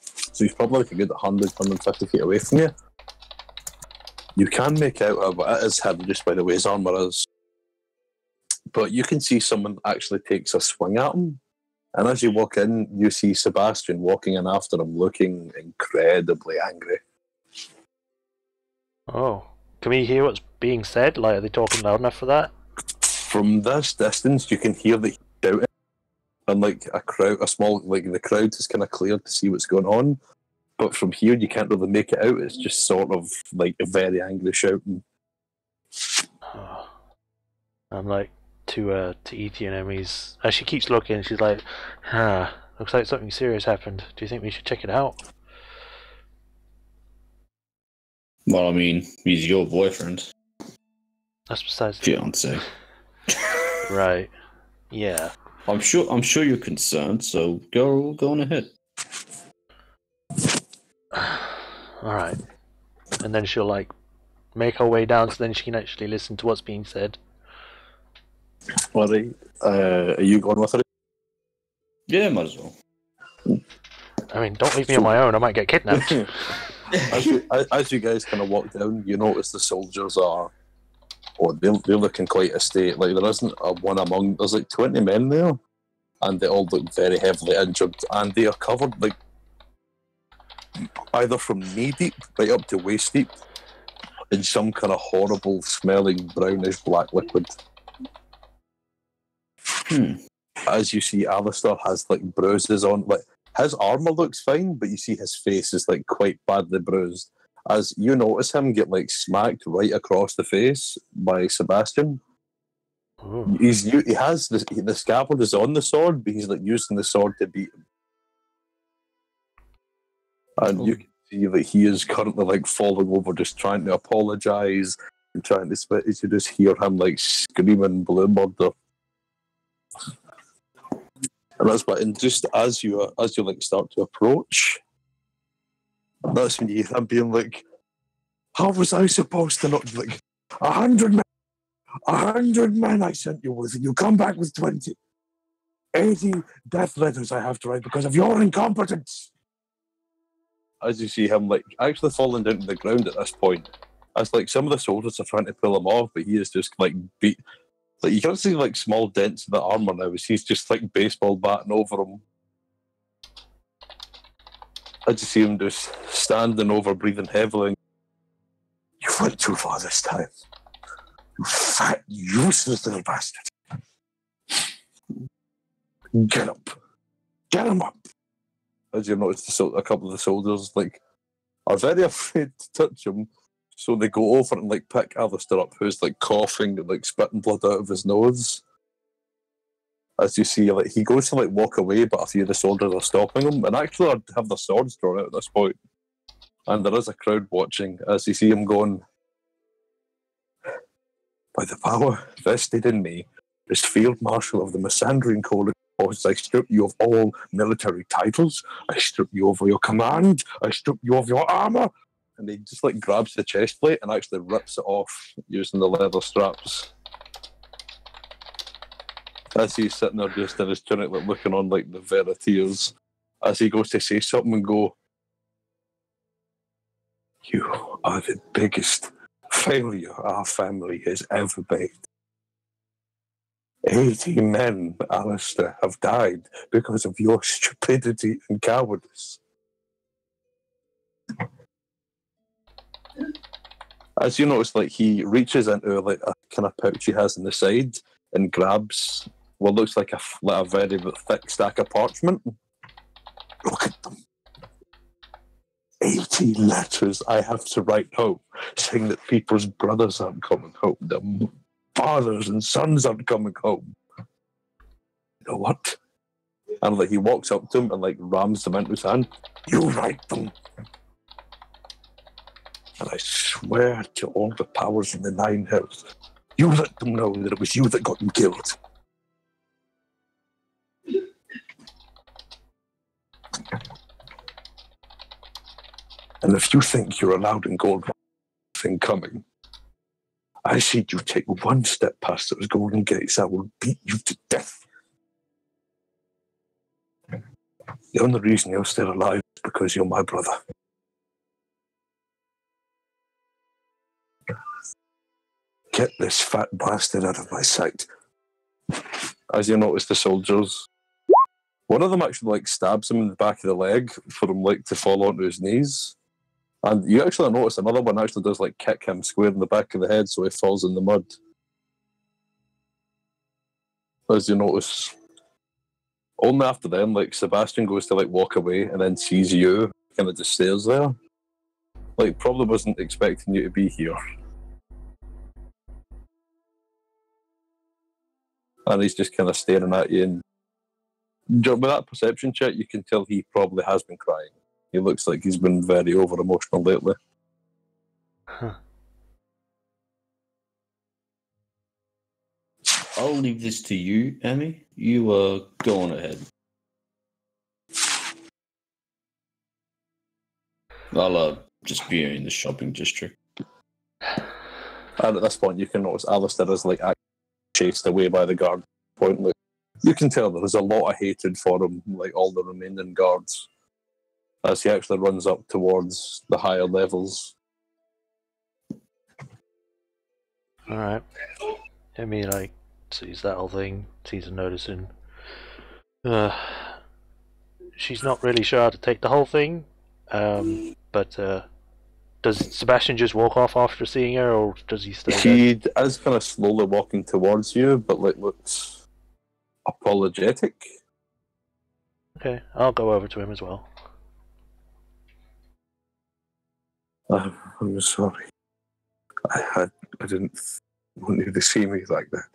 So he's probably like a good 100, 150 feet away from you. You can make out, but it is hidden just by the way his armour is. But you can see someone actually takes a swing at him. And as you walk in, you see Sebastian walking in after him, looking incredibly angry. Oh. Can we hear what's being said? Like, are they talking loud enough for that? From this distance, you can hear that he's shouting. And like the crowd is kind of cleared to see what's going on. But from here, you can't really make it out. It's just sort of like a very angry shouting. Oh. I'm like to Ethan, and as she keeps looking, she's like, looks like something serious happened. Do you think we should check it out? Well, I mean, he's your boyfriend. That's besides Fiance. Right. Yeah. I'm sure you're concerned, so go on ahead. Alright. And then she'll like make her way down so then she can actually listen to what's being said. Alright. Are you going with her? Yeah, might as well. I mean, don't leave me on my own, I might get kidnapped. As you guys kind of walk down, you notice the soldiers are, they're looking quite a state. Like there isn't there's like 20 men there, and they all look very heavily injured, and they are covered like either from knee deep right up to waist deep in some kind of horrible smelling brownish black liquid. As you see, Alistair has like bruises on, like his armor looks fine, but you see his face is like quite badly bruised. As you notice him get like smacked right across the face by Sebastian. Ooh. He has the scaffold is on the sword, but he's like using the sword to beat him. And you can see that he is currently like falling over, just trying to apologise and trying to spit. You just hear him like screaming blue murder. And that's what. And just as you like start to approach, that's when you hear him being like, "How was I supposed to not like 100 men? 100 men I sent you with, and you come back with 20. 80 death letters I have to write because of your incompetence." As you see him like actually falling down to the ground at this point, as like some of the soldiers are trying to pull him off, but he is just like beat. Like you can't see like small dents in the armor now, as he's just like baseball batting over him. I just see him just standing over, breathing heavily. "You went too far this time. You fat, useless little bastard. Get up. Get him up." As you notice, a couple of the soldiers like are very afraid to touch him, so they go over and like pick Alistair up, who's like coughing and like spitting blood out of his nose. As you see, like he goes to like walk away, but a few of the soldiers are stopping him, and actually have their swords drawn out at this point. And there is a crowd watching as you see him going, "By the power vested in me, as Field Marshal of the Missandrian Coalition, I strip you of all military titles. I strip you of your command. I strip you of your armor." And he just like grabs the chest plate and actually rips it off using the leather straps. As he's sitting there just in his tunic, like looking on like the vera tears, as he goes to say something and go, "You are the biggest failure our family has ever made. 80 men, Alistair, have died because of your stupidity and cowardice." As you notice, like he reaches into like a kind of pouch he has on the side and grabs what looks like a very thick stack of parchment. "Look at them. 80 letters I have to write home, saying that people's brothers aren't coming home, their fathers and sons aren't coming home. You know what?" And like he walks up to him and like rams them into his hand. "You write them. And I swear to all the powers in the Nine Hells, you let them know that it was you that got them killed." And if you think you're allowed in Gold thing coming, I see you take one step past those golden gates, I will beat you to death. The only reason you're still alive is because you're my brother. Get this fat bastard out of my sight." As you notice the soldiers, one of them actually like stabs him in the back of the leg for him like to fall onto his knees. And you actually notice another one actually does like kick him square in the back of the head so he falls in the mud. As you notice, only after then, like Sebastian goes to like walk away and then sees you kind of just stares there. Like probably wasn't expecting you to be here. And he's just kind of staring at you. And with that perception check, you can tell he probably has been crying. He looks like he's been very over-emotional lately. Huh. I'll leave this to you, Amy. You go on ahead. I'll just be in the shopping district. And at this point, you can notice Alistair is like chased away by the guard. Point, like, you can tell there's a lot of hatred for him, like all the remaining guards, as he actually runs up towards the higher levels. Alright. I mean, like, sees that whole thing, sees her noticing. She's not really sure how to take the whole thing, but does Sebastian just walk off after seeing her, or does he stay there? He is kind of slowly walking towards you, but like looks apologetic. Okay, I'll go over to him as well. I'm sorry. I didn't want you to see me like that.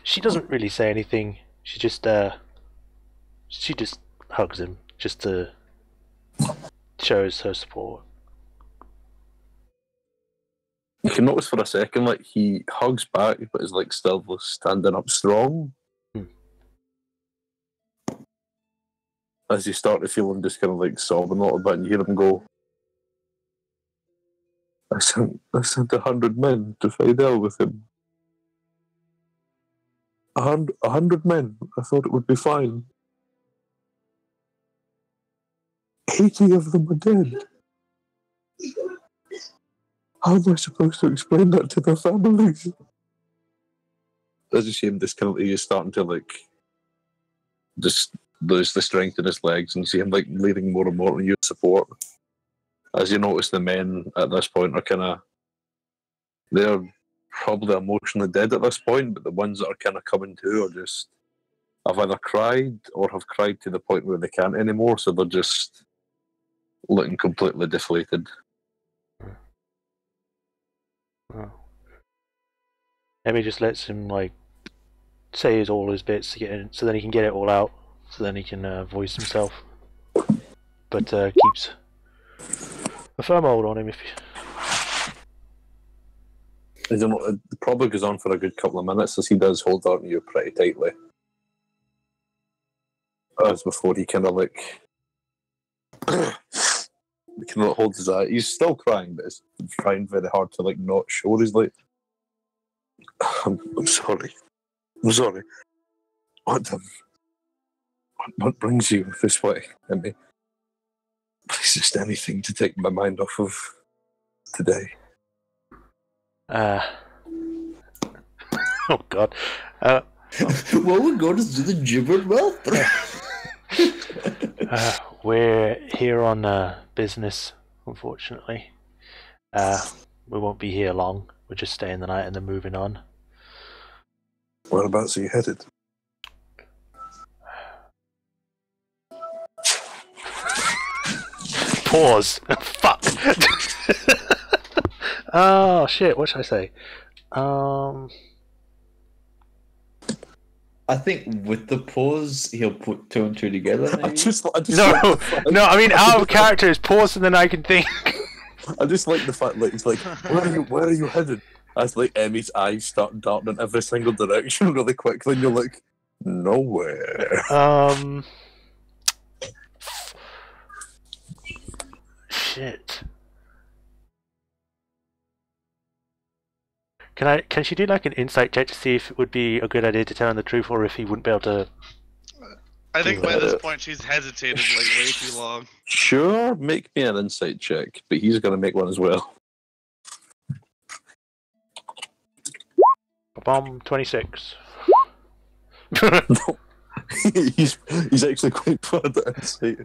She doesn't really say anything. She just she just hugs him just to shows her support. You can notice for a second, like, he hugs back, but is, like, still standing up strong. As you start to feel him just kind of, like, sobbing a little bit, and you hear him go, I sent 100 men to Fidel with him. 100 men. I thought it would be fine. 80 of them are dead. How am I supposed to explain that to their families? As you see him, this kind of, he is starting to, like, just lose the strength in his legs, and see him, like, leaning more and more on your support. As you notice, the men at this point are kind of, they're probably emotionally dead at this point, but the ones that are kind of coming to are just, have either cried or have cried to the point where they can't anymore, so they're just looking completely deflated. Oh. Maybe just lets him, like, say all his bits to get in, so then he can get it all out, so then he can voice himself. But keeps a firm hold on him if I don't know, it probably goes on for a good couple of minutes, as he does hold on to you pretty tightly. As before he kind of, like, he cannot hold his eye. He's still crying, but he's trying very hard to, like, not show. He's like, I'm sorry. I'm sorry. What brings you this way? I mean, it's just anything to take my mind off of today. oh god. Well, we're going to do the gibber mouth. We're here on business, unfortunately. We won't be here long. We're just staying the night and then moving on. Whereabouts are you headed? Pause. Fuck. Oh shit, what should I say? I think with the pause, he'll put two and two together. Maybe? I just No, I mean out of character is pause and then I can think. I just like the fact that he's like, where are you headed? As like Emmy's eyes start darting in every single direction really quickly, and you're like, nowhere. Shit. Can she do like an insight check to see if it would be a good idea to tell him the truth, or if he wouldn't be able to? I think by this point she's hesitated like way too long. Sure, make me an insight check, but he's going to make one as well. Bomb 26. No, he's actually quite bad at insight.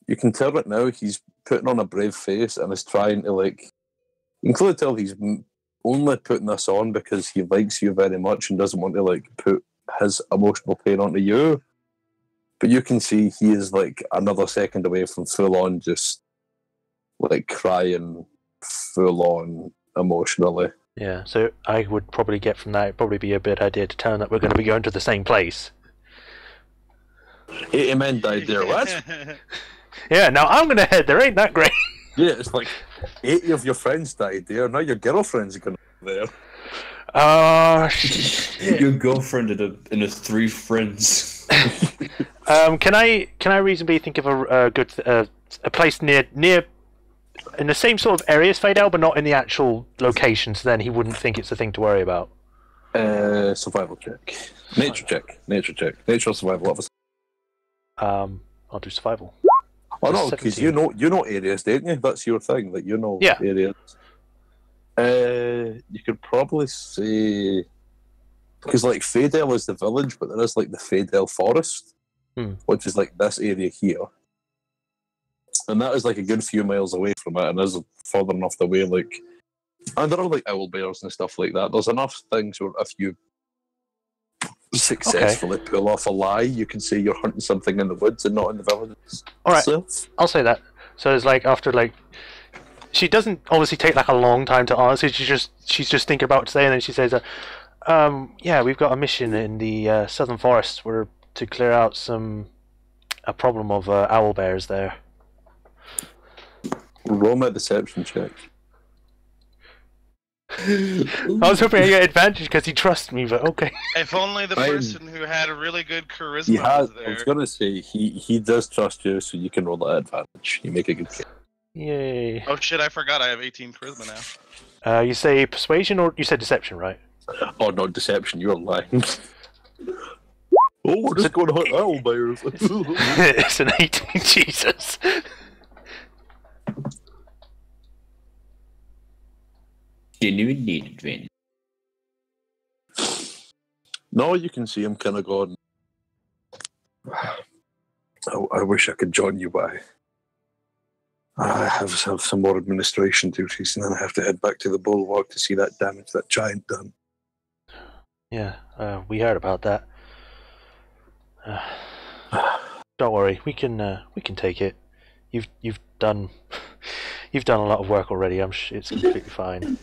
You can tell right now he's putting on a brave face and is trying to, like, you can clearly tell he's only putting this on because he likes you very much and doesn't want to, like, put his emotional pain onto you. But you can see he is, like, another second away from full on just, like, crying full on emotionally. Yeah, so I would probably get from that, it'd probably be a good idea to tell him that we're going to be going to the same place. 80 men died there, what? Yeah, now I'm going to head there, ain't that great? Yeah, it's like 80 of your friends died there, now your girlfriend's going there. Shit. Your girlfriend and her three friends. Can I reasonably think of a good a place near in the same sort of area as Fadel, but not in the actual location, so then he wouldn't think it's a thing to worry about? Survival check. Nature check. Nature or survival, obviously. I'll do survival. Oh no, because you know areas, don't you? That's your thing, that you know areas. You could probably say, because like Fadel is the village, but there is like the Fadel forest, which is like this area here, and that is like a good few miles away from it, and is further enough away. Like, and there are like owl bears and stuff like that. There's enough things where if you successfully pull off a lie, you can say you're hunting something in the woods and not in the village. Alright, I'll say that. So it's like after like she doesn't obviously take like a long time to answer, she's just thinking about what to say, and then she says Yeah, we've got a mission in the southern forest. We're to clear out a problem of owl bears there. Roll my deception check. I was hoping I get advantage because he trusts me, but okay. If only the Fine. person who had a really good charisma He has. was I was there. gonna say he does trust you, so you can roll that advantage. You make a good case. Yay. Oh shit, I forgot I have 18 charisma now. You say persuasion or you said deception, right? Oh, no, deception. You're lying. Oh, we're just going to hunt owl bears. It's an 18, Jesus. Genuine need advantage. No, you can see him kind of going. I wish I could join you, but I have some more administration duties, and then I have to head back to the bulwark to see that damage that giant done. Yeah, we heard about that. Don't worry, we can take it. You've done a lot of work already. It's completely fine.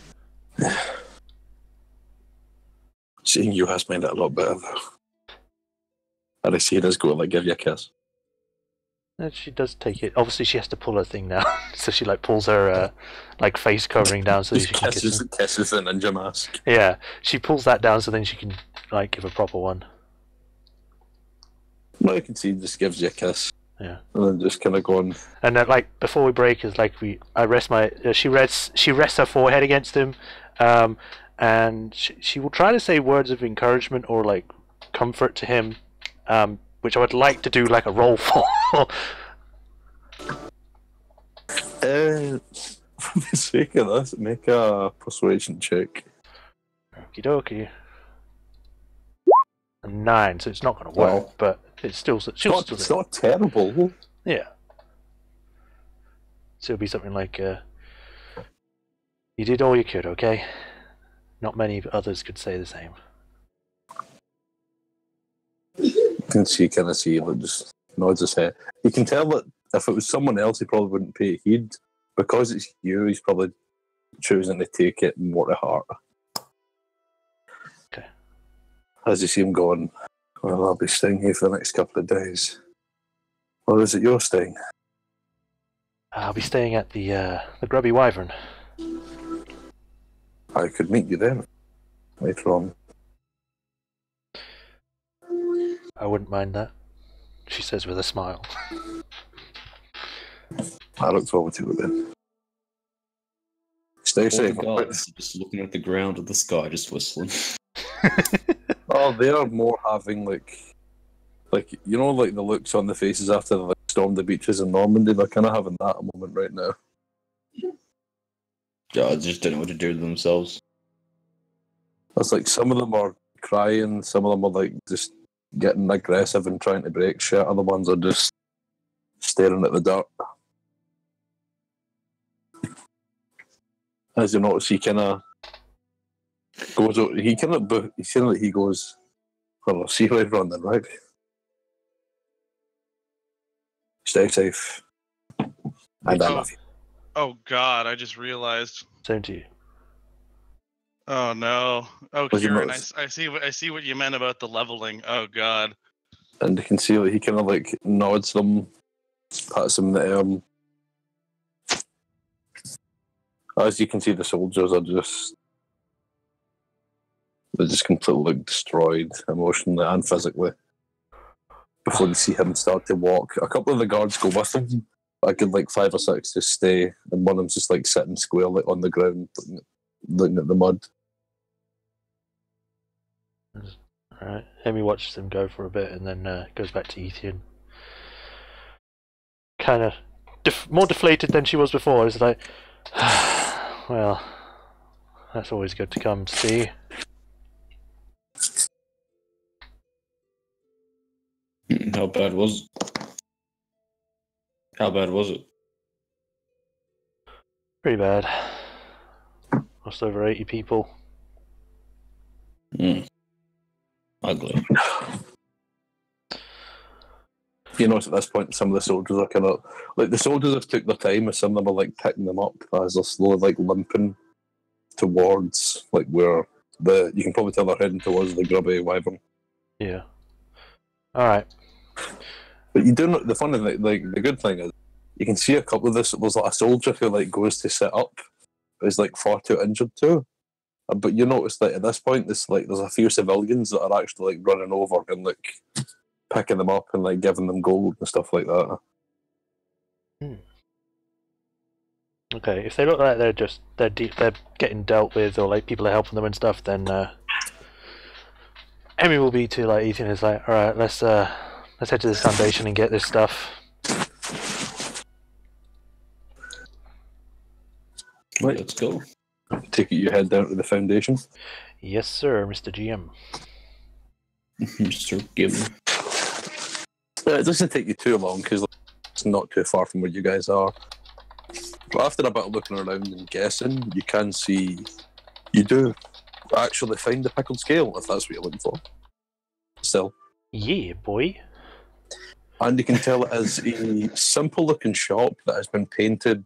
Seeing you has made that a lot better, though. And I see it as go like give you a kiss. She does take it. Obviously, she has to pull her thing now, so she like pulls her like face covering down so that she can kiss him. Kisses the ninja mask. Yeah, she pulls that down so then she can like give a proper one. No, you can see just gives you a kiss. Yeah, and then just kind of going. And then, like before we break, is like I rest my. She rests her forehead against him, and she will try to say words of encouragement or like comfort to him, which I would like to do like a roll for. For the sake of this, make a persuasion check. Okie dokie. A 9, so it's not going to work, but it's still. It's not terrible. Yeah. So it'll be something like, "You did all you could, okay? Not many others could say the same." You can see, like, just nods his head. You can tell that if it was someone else, he probably wouldn't pay heed. Because it's you, he's probably choosing to take it more to heart. Okay. As you see him going, well, I'll be staying here for the next couple of days. Or is it you're staying? I'll be staying at the Grubby Wyvern. I could meet you there later on. I wouldn't mind that, she says with a smile. I look forward to it then. Stay safe. Just looking at the ground and the sky, just whistling. Oh, they are more having like you know, like the looks on the faces after they stormed the beaches in Normandy. They're kind of having that moment right now. Yeah, I just don't know what to do with themselves. It's like some of them are crying, some of them are like just getting aggressive and trying to break shit. Other ones are just staring at the dirt. As you notice, he kind of goes. He goes. Well, I'll see you later on then, right? Stay safe. And I love you. Oh God! I just realized. Same to you. Oh no! Oh, What you Kieran, notice? I see what you meant about the leveling. Oh God! And you can see that he kind of like nods them, pats them in the arm. As you can see, the soldiers are they're just completely like destroyed emotionally and physically. Before you see him start to walk, a couple of the guards go with him. A good like 5 or 6 just stay, and one of them's just like sitting squarely on the ground, looking at the mud. Alright, Amy watches them go for a bit and then goes back to Ethan. Kind of more deflated than she was before. It's like, well, that's always good to come see. How bad was it? Pretty bad. Lost over 80 people. Ugly. You notice at this point some of the soldiers are kind of like the soldiers have took their time, and some of them are like picking them up as they're slowly like limping towards like where You can probably tell they're heading towards the grubby wyvern. Yeah. All right. But you do know the funny thing, like the good thing is, you can see a couple of this. There's like a soldier who like goes to sit up, but is like far too injured too. But you notice that at this point, there's a few civilians that are actually like running over and like picking them up and like giving them gold and stuff like that. Okay, if they look like they're getting dealt with, or like people are helping them and stuff, then Emmy will be too like Ethan is like, all right, let's head to this foundation and get this stuff. Right, let's go. Take it you head down to the foundation. Yes, sir, Mr. GM. Mr. Gibbon. It doesn't take you too long because it's not too far from where you guys are. But after a bit of looking around and guessing, you can see you do actually find the pickled scale if that's what you're looking for. Still. Yeah, boy. And you can tell it is a simple looking shop that has been painted,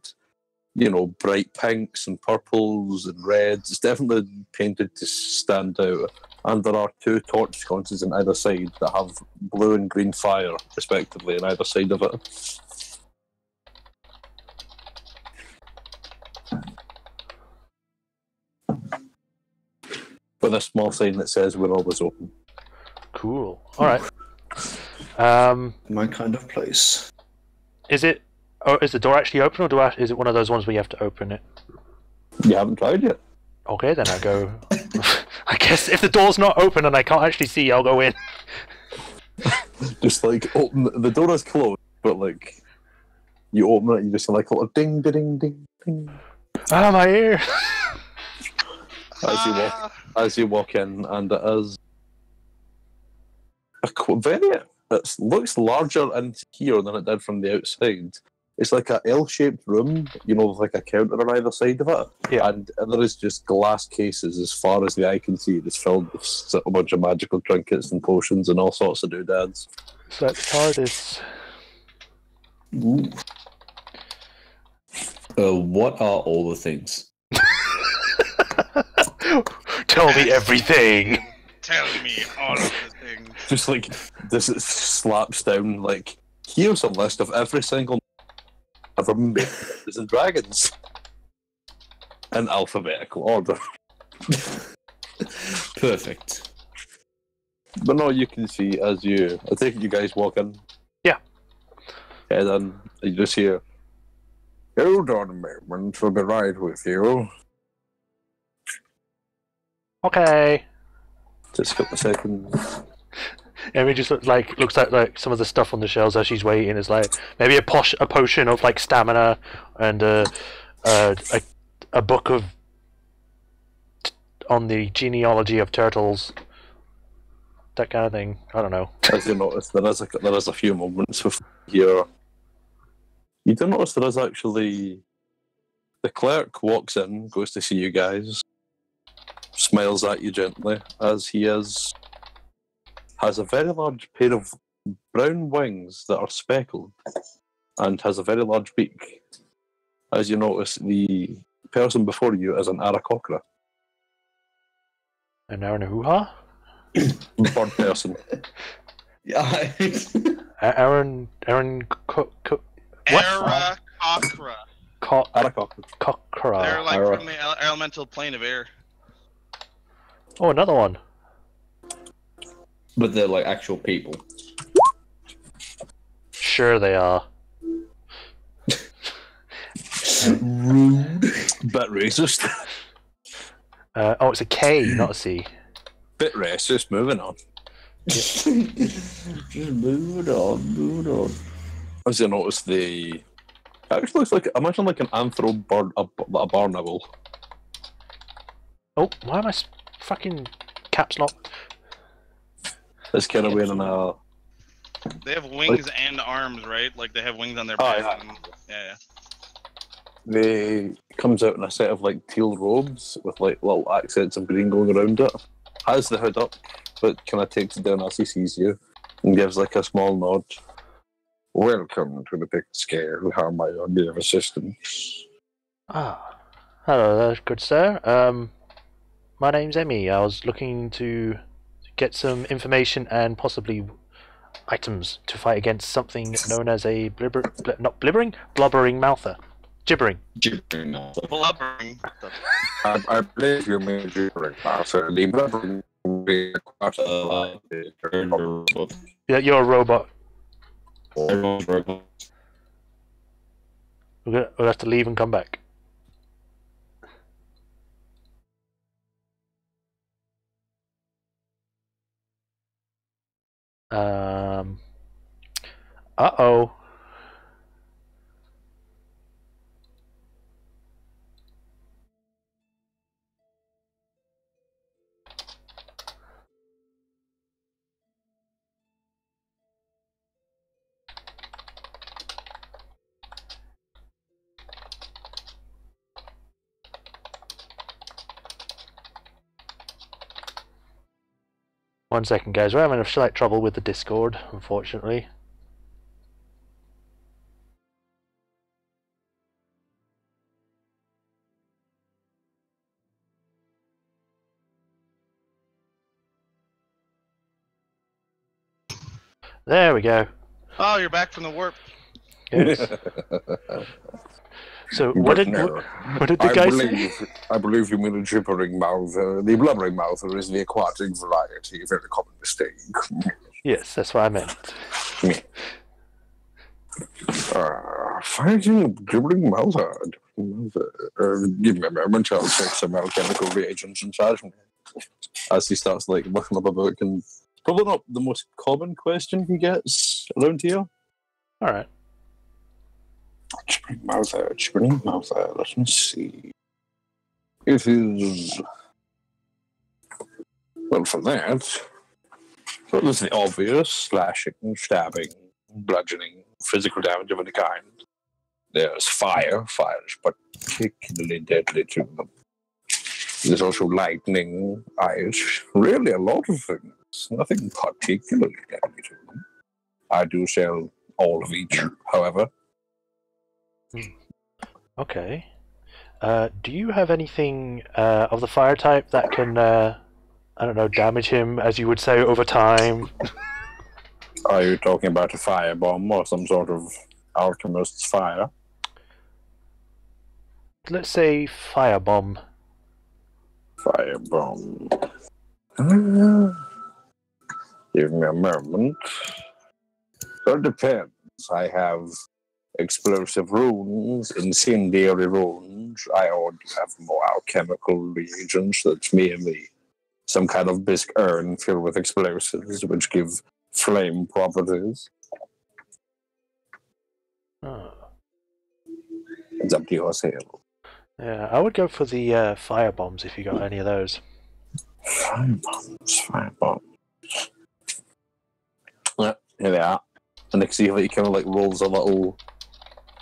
you know, bright pinks and purples and reds. It's definitely painted to stand out. And there are two torch sconces on either side that have blue and green fire, respectively, on either side of it. With a small sign that says we're always open. Cool. All right. My kind of place. Is it? Oh, is the door actually open, or is it one of those ones where you have to open it? You haven't tried yet. Okay, then I go. I guess if the door's not open and I can't actually see, I'll go in. Just like open the door is closed, but like you open it, you just like a little ding, ding, ding, ding. Ah, my ear. As you walk in, and it is it looks larger in here than it did from the outside. It's like a L-shaped room, you know, with like a counter on either side of it. Yeah. And there is just glass cases as far as the eye can see. It's filled with a bunch of magical trinkets and potions and all sorts of doodads. So that's TARDIS. Ooh. What are all the things? Tell me everything. Tell me all of the things. Just like this slaps down like, here's a list of every single ever made Dungeons and Dragons in alphabetical order. Perfect. But no, you can see as I take it you guys walk in. Yeah. And then you just hear, hold on a moment, we'll be right with you. Okay. Just a couple of seconds. Emmy just looks at like some of the stuff on the shelves as she's waiting. Is like maybe a potion of like stamina and a book of on the genealogy of turtles. That kind of thing. I don't know. As you notice, there is a few moments here. You do notice there is actually the clerk walks in, goes to see you guys, smiles at you gently as he has a very large pair of brown wings that are speckled and has a very large beak. As you notice, the person before you is an Aarakocra. An Aaron-a-hoo-ha? Bird person. Yeah. Aaron Aarakocra. Aarakocra. They're like from the elemental plane of air. Oh, another one. But they're like actual people. Sure they are. Rude. Bit racist. Oh, it's a K, not a C. Bit racist, moving on. Just moving on. As you notice, it actually looks like, imagine like an anthro bird, a barnacle. Oh, why am I fucking caps lock? It's kind of wearing a... They have wings and arms, right? Like they have wings on their back. yeah. And, yeah. They comes out in a set of like teal robes with like little accents of green going around it. Has the hood up, but kind of takes it down as he sees you and gives like a small nod. Welcome to the big scare. How may I be of assistance? Ah, hello there, good sir. my name's Emmy. I was looking to get some information and possibly items to fight against something known as a blubbering mouther. Gibbering. Gibbering mouther. Blubbering. I believe you mean gibbering mouther. The blubbering Yeah, you're a robot. Everyone's robot. We'll have to leave and come back. Uh-oh. One second, guys. We're having a slight trouble with the Discord, unfortunately. There we go. Oh, you're back from the warp. Yes. So what did the guy say? I believe you mean a gibbering mouther. The blubbering mouther is the aquatic variety, a very common mistake. Yes, that's what I meant. Fighting a gibbering mouther. Give me a moment, I'll check some alchemical reagents inside me. As he starts like looking up a book, and probably not the most common question he gets around here. All right. Gibbering mouther, let me see. It is... Well, for that, so there's the obvious slashing, stabbing, bludgeoning, physical damage of any kind. There's fire. Fire is particularly deadly to them. There's also lightning, ice, really a lot of things. Nothing particularly deadly to them. I do sell all of each, however. Okay. Do you have anything of the fire type that can, I don't know, damage him, as you would say, over time? Are you talking about a firebomb or some sort of alchemist's fire? Let's say firebomb. Firebomb. Give me a moment. It depends. I have explosive runes, incendiary runes. I already have more alchemical reagents. That's merely some kind of bisque urn filled with explosives, which give flame properties. Oh. It's up to your sale. Yeah, I would go for the fire bombs if you got any of those. Firebombs. Yeah, here they are. And you can see how he kind of like rolls a little,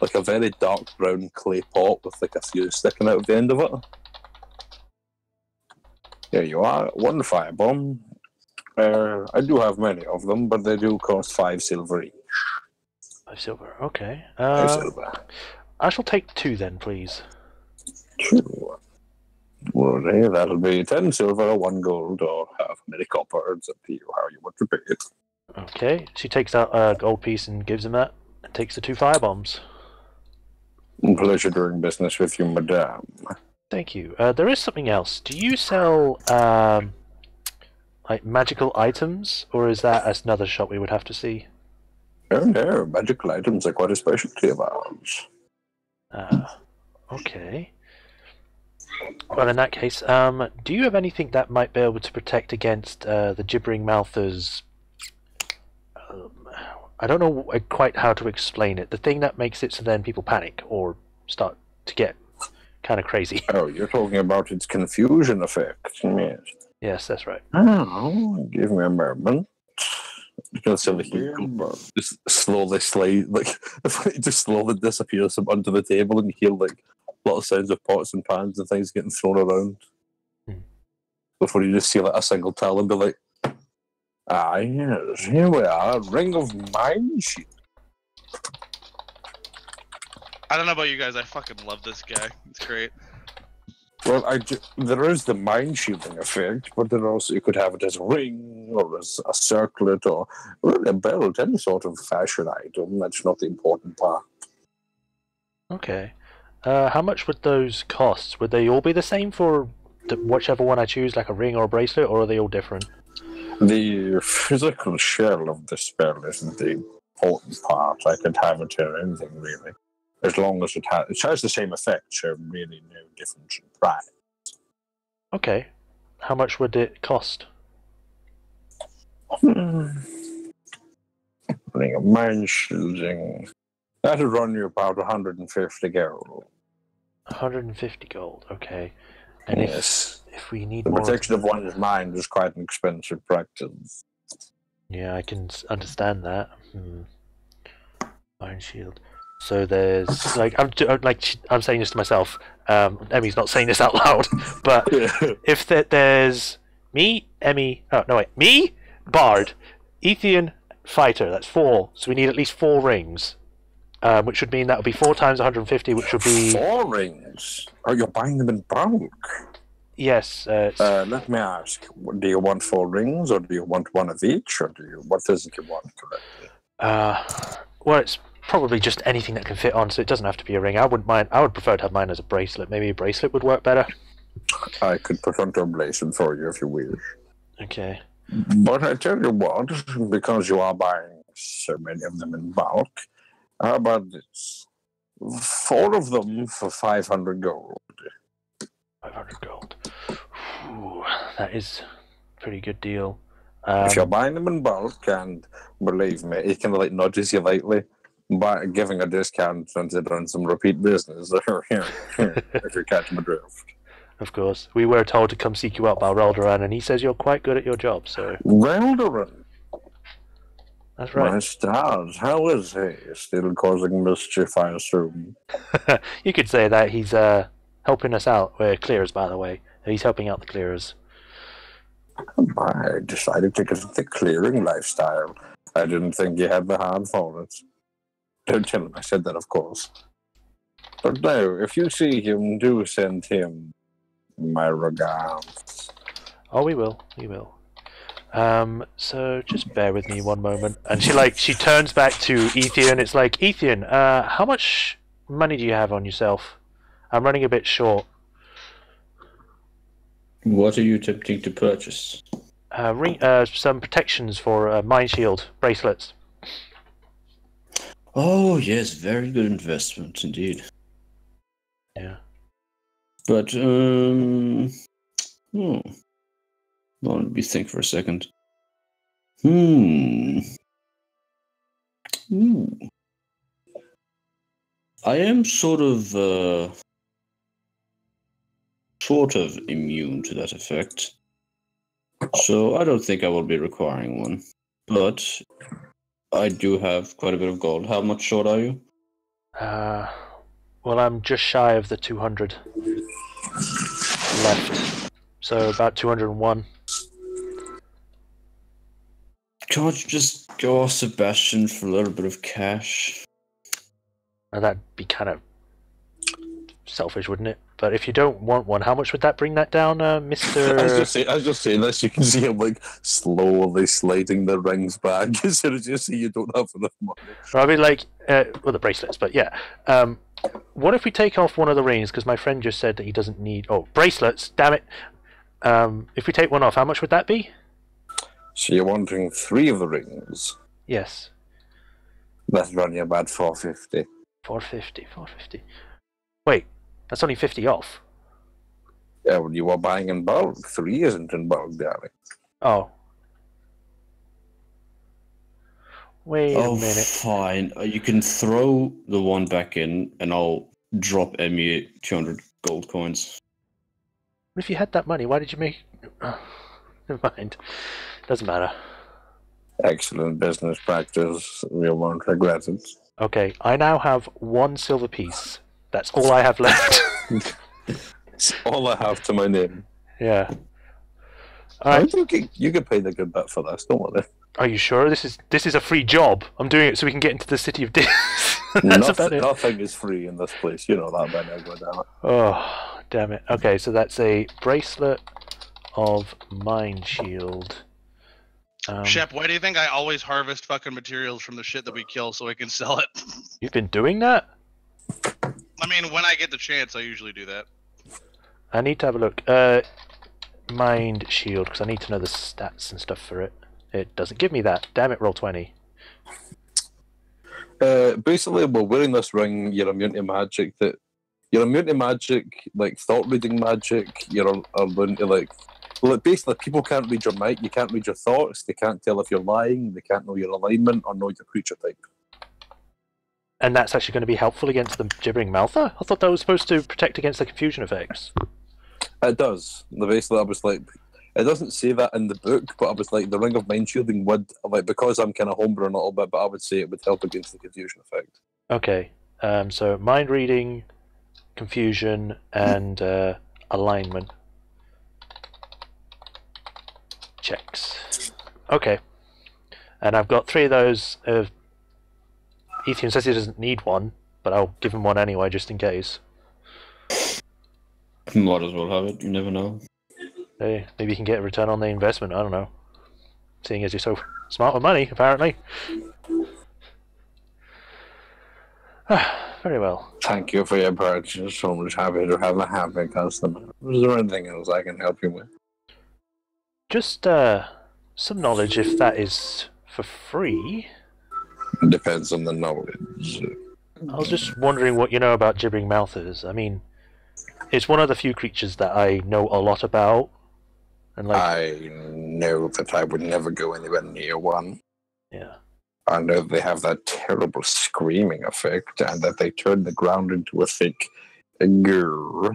like a very dark brown clay pot with like a fuse sticking out of the end of it. There you are, one firebomb. I do have many of them, but they do cost 5 silver each. 5 silver, okay. 5 silver. I shall take 2 then, please. 2. Well, that'll be 10 silver, 1 gold, or half many copper. It's up to you how you want to pay it. Okay, she takes out a gold piece and gives him that, and takes the 2 firebombs. Pleasure doing business with you, madame. Thank you. There is something else. Do you sell like magical items, or is that another shop we would have to see? No, magical items are quite a specialty of ours. Okay. Well, in that case, do you have anything that might be able to protect against the gibbering mouthers? I don't know quite how to explain it. The thing that makes it so then people panic or start to get kind of crazy. Oh, you're talking about its confusion effect. Yes. Yes, that's right. Oh, give me a moment. Just slowly slide, like it just slowly disappears from under the table, and you hear like a lot of sounds of pots and pans and things getting thrown around. Before you just see like a single towel and be like, "Ah, yes, here we are, ring of mine sheet." I don't know about you guys, I fucking love this guy. It's great. Well, there is the mind shielding effect, but then also you could have it as a ring or as a circlet or a belt, any sort of fashion item. That's not the important part. Okay. How much would those cost? Would they all be the same for whichever one I choose, like a ring or a bracelet, or are they all different? The physical shell of the spell isn't the important part. I could have it in anything, really. As long as it has the same effect, so really no difference in price. Okay. How much would it cost? Ring of mind shielding. That'll run you about 150 gold. 150 gold, okay. And Yes. if we need The more... protection of one's mind is quite an expensive practice. Yeah, I can understand that. Iron shield. So there's I'm saying this to myself. Emmy's not saying this out loud, but if there's me, Emmy. Oh no, wait, me, Bard, Ethian, Fighter. That's 4. So we need at least 4 rings, which would mean that would be 4 times 150, which would be 4 rings. Oh, you're buying them in bulk. Yes. Let me ask: do you want 4 rings, or do you want one of each, or what is it you want correctly? Well, it's probably just anything that can fit on, so it doesn't have to be a ring. I wouldn't mind. I would prefer to have mine as a bracelet. Maybe a bracelet would work better. I could put on a bracelet for you if you wish. Okay. But I tell you what, because you are buying so many of them in bulk, how about this? 4 of them for 500 gold. 500 gold. Ooh, that is a pretty good deal. If you're buying them in bulk, and believe me, he can nudges you lightly by giving a discount considering some repeat business. If you catch my drift. Of course. We were told to come seek you out by Reldoran, and he says you're quite good at your job, so... Reldoran? That's right. My stars, how is he? Still causing mischief, I assume. You could say that. He's helping us out. We're clearers, by the way. He's helping out the clearers. I decided to get into the clearing lifestyle. I didn't think you had the heart for it. Don't tell him I said that, of course. But no, if you see him, do send him my regards. Oh, we will. We will. So just bear with me one moment. And she turns back to Ethian. It's like, Ethian, how much money do you have on yourself? I'm running a bit short. What are you attempting to purchase? Some protections for Mind Shield bracelets. Oh, yes, very good investment indeed. Yeah. But, well, let me think for a second. I am sort of immune to that effect. So I don't think I will be requiring one. But I do have quite a bit of gold. How much short are you? Well, I'm just shy of the 200 left. So about 201. Can't you just go off Sebastian for a little bit of cash? Now, that'd be kind of selfish, wouldn't it? But if you don't want one, how much would that bring that down, Mr. I was just saying this. You can see him slowly sliding the rings back as soon as you see you don't have enough money. I mean, the bracelets, but yeah. What if we take off one of the rings? Because my friend just said that he doesn't need... Oh, bracelets, damn it. If we take one off, how much would that be? So you're wanting 3 of the rings? Yes. That's running about 450. 450. Wait, that's only 50 off. Yeah, well, you are buying in bulk. 3 isn't in bulk, darling. Oh. Wait a minute. Fine. You can throw the one back in, and I'll drop Emmy 200 gold coins. What if you had that money? Why did you make... Oh, never mind. Doesn't matter. Excellent business practice. We won't regret it. Okay, I now have 1 silver piece. That's all I have left. It's all I have to my name. Yeah. All right. I think you could pay the good bit for this, don't worry. Are you sure? This is a free job. I'm doing it so we can get into the city of Dis. That's about it. Nothing is free in this place. You know that by now, goddammit. Oh, Damn it. Okay, so that's a bracelet of mind shield. Shep, why do you think I always harvest fucking materials from the shit that we kill so I can sell it? You've been doing that? I mean, when I get the chance, I usually do that. I need to have a look. Mind shield, because I need to know the stats and stuff for it. It doesn't give me that. Damn it, roll 20. Basically, while wearing this ring, you're immune to magic. You're immune to magic, like thought reading magic. You're immune to well, basically, people can't read your mind. You can't read your thoughts. They can't tell if you're lying. They can't know your alignment or know your creature type. And that's actually going to be helpful against the gibbering mouther? I thought that was supposed to protect against the confusion effects. It does. Basically, I was like, it doesn't say that in the book, but I was like, the ring of mind shielding would, like, because I'm kind of homebrewing a little bit, but I would say it would help against the confusion effect. Okay, so mind reading, confusion, and alignment checks. Okay, and I've got 3 of those. Ethan says he doesn't need one, but I'll give him one anyway, just in case. Might as well have it, you never know. Hey, maybe you can get a return on the investment, I don't know. Seeing as you're so smart with money, apparently. Very well. Thank you for your purchase. So much happy to have a happy customer. Is there anything else I can help you with? Just some knowledge, if that is for free. It depends on the knowledge. I was just wondering what you know about gibbering mouthers. I mean, it's one of the few creatures that I know a lot about. And I know that I would never go anywhere near one. Yeah. I know they have that terrible screaming effect and that they turn the ground into a thick grrr.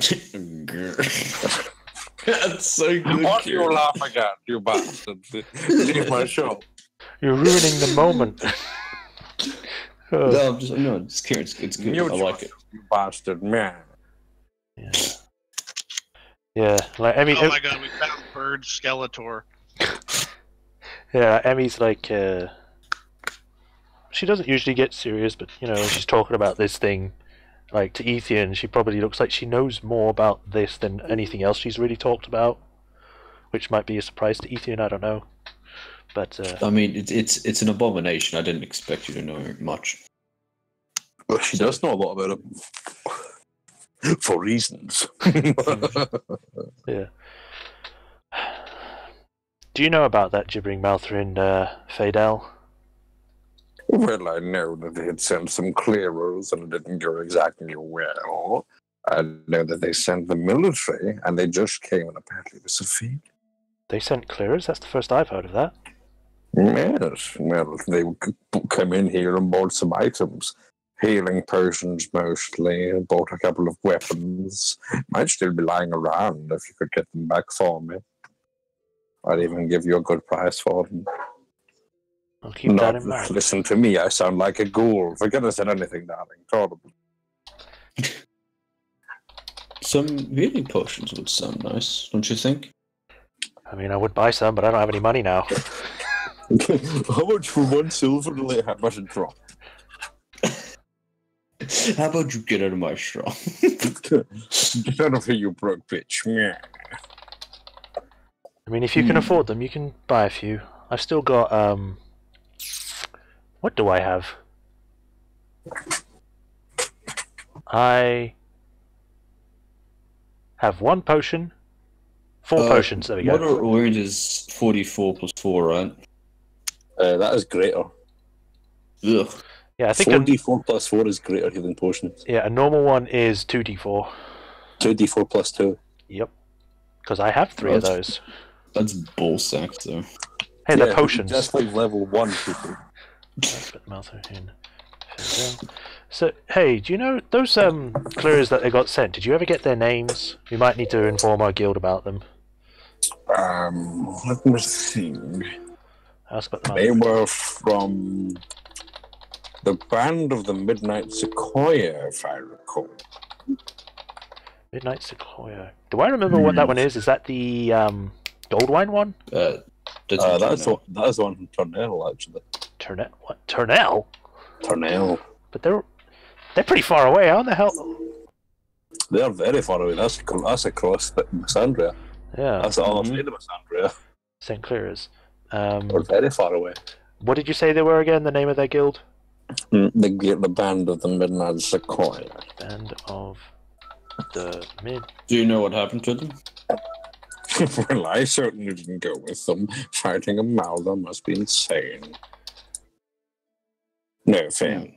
Grrr. That's so good. What are you laughing at, you bastard? Leave my show. You're ruining the moment. No, I'm just curious. It's good. I like it. You bastard, man. Yeah. Yeah, like Emmy. Oh my god, we found bird Skeletor. Yeah, Emmy's like, she doesn't usually get serious, but you know, when she's talking about this thing, like to Ethan, she probably looks like she knows more about this than anything else she's really talked about, which might be a surprise to Ethan. I don't know, but I mean, it's an abomination. I didn't expect you to know much. Well, she does know a lot about it. For reasons. Yeah. Do you know about that gibbering mouther in Fadel? Well, I know that they had sent some clearers and it didn't go exactly well. I know that they sent the military and they just came and apparently it was a feat. They sent clearers? That's the first I've heard of that. Yes, well, they come in here and bought some items. Healing potions mostly, and bought a couple of weapons. Might still be lying around if you could get them back for me. I'd even give you a good price for them. I'll keep that in mind. Listen to me, I sound like a ghoul. Forget I said anything, darling. Horrible. Some healing potions would sound nice, don't you think? I mean, I would buy some, but I don't have any money now. How much for 1 silver to let have much drop? How about you get out of my straw? Get out of here, you broke bitch. Yeah. I mean, if you can afford them, you can buy a few. I've still got, what do I have? I have 1 potion, 4 potions, there we go. Moderate wound is 44 plus 4, right? That is greater. Ugh. Yeah, I think 4d4 plus 4 is greater healing potions. yeah, a normal one is 2d4. 2d4 plus 2. Yep. Because I have 3 of those. That's bullsack, though. Hey, they're potions. Just like level 1 people. Let's put the mouther in. So, hey, do you know those clearers that they got sent? Did you ever get their names? We might need to inform our guild about them. Let me think. Ask about the They mouther. were from the Band of the Midnight Sequoia, if I recall. Midnight Sequoia. Do I remember what that one is? Is that the gold wine one? That is the one from Turnell, actually. Turnell? What? Turnell? Turnell. But they're pretty far away. How in the hell? They are very far away. That's across Alexandria. Yeah, That's the other side of Alexandria. St. Clair's. They're very far away. What did you say they were again? The name of their guild? The Band of the Midnight Sequoia. Band of the Mid. Do you know what happened to them? Well, I certainly didn't go with them. Fighting a Malda must be insane. No, fam.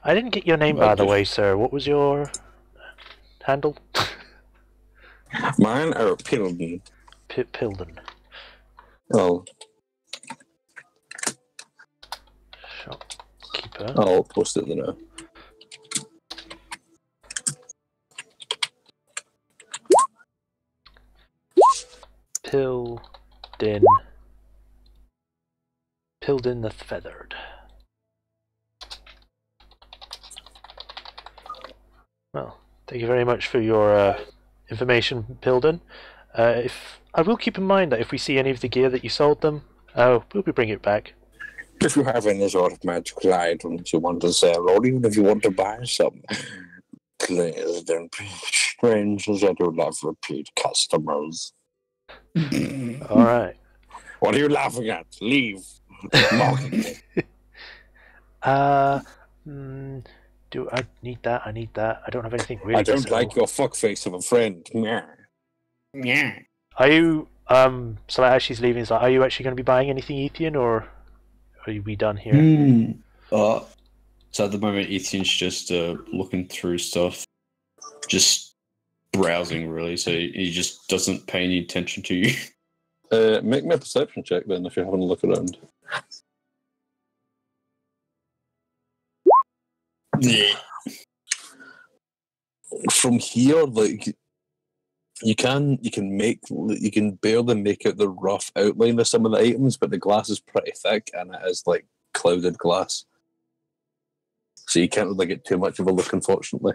I didn't get your name, by the way, sir. What was your handle? Mine are Pilden. Pilden. Oh, Shopkeeper. I'll post it there now. Pilden the Feathered. Well, thank you very much for your information, Pilden. If I will keep in mind that if we see any of the gear that you sold them, we'll be bringing it back. If you have any sort of magical items you want to sell, or even if you want to buy some, please don't be strangers. I do love repeat customers. All right. What are you laughing at? Leave. Mockingly. Do I need that? I need that. I don't have anything really. I don't like your fuckface of a friend. Yeah. Are you so like, as she's leaving, it's like, are you actually going to be buying anything, Ethan, or are we done here? So at the moment, Ethan's just looking through stuff, just browsing really. So he just doesn't pay any attention to you. Make me a perception check then if you're having a look around. From here, like you can barely make out the rough outline of some of the items, but the glass is pretty thick and it is like clouded glass, so you can't really get too much of a look, unfortunately.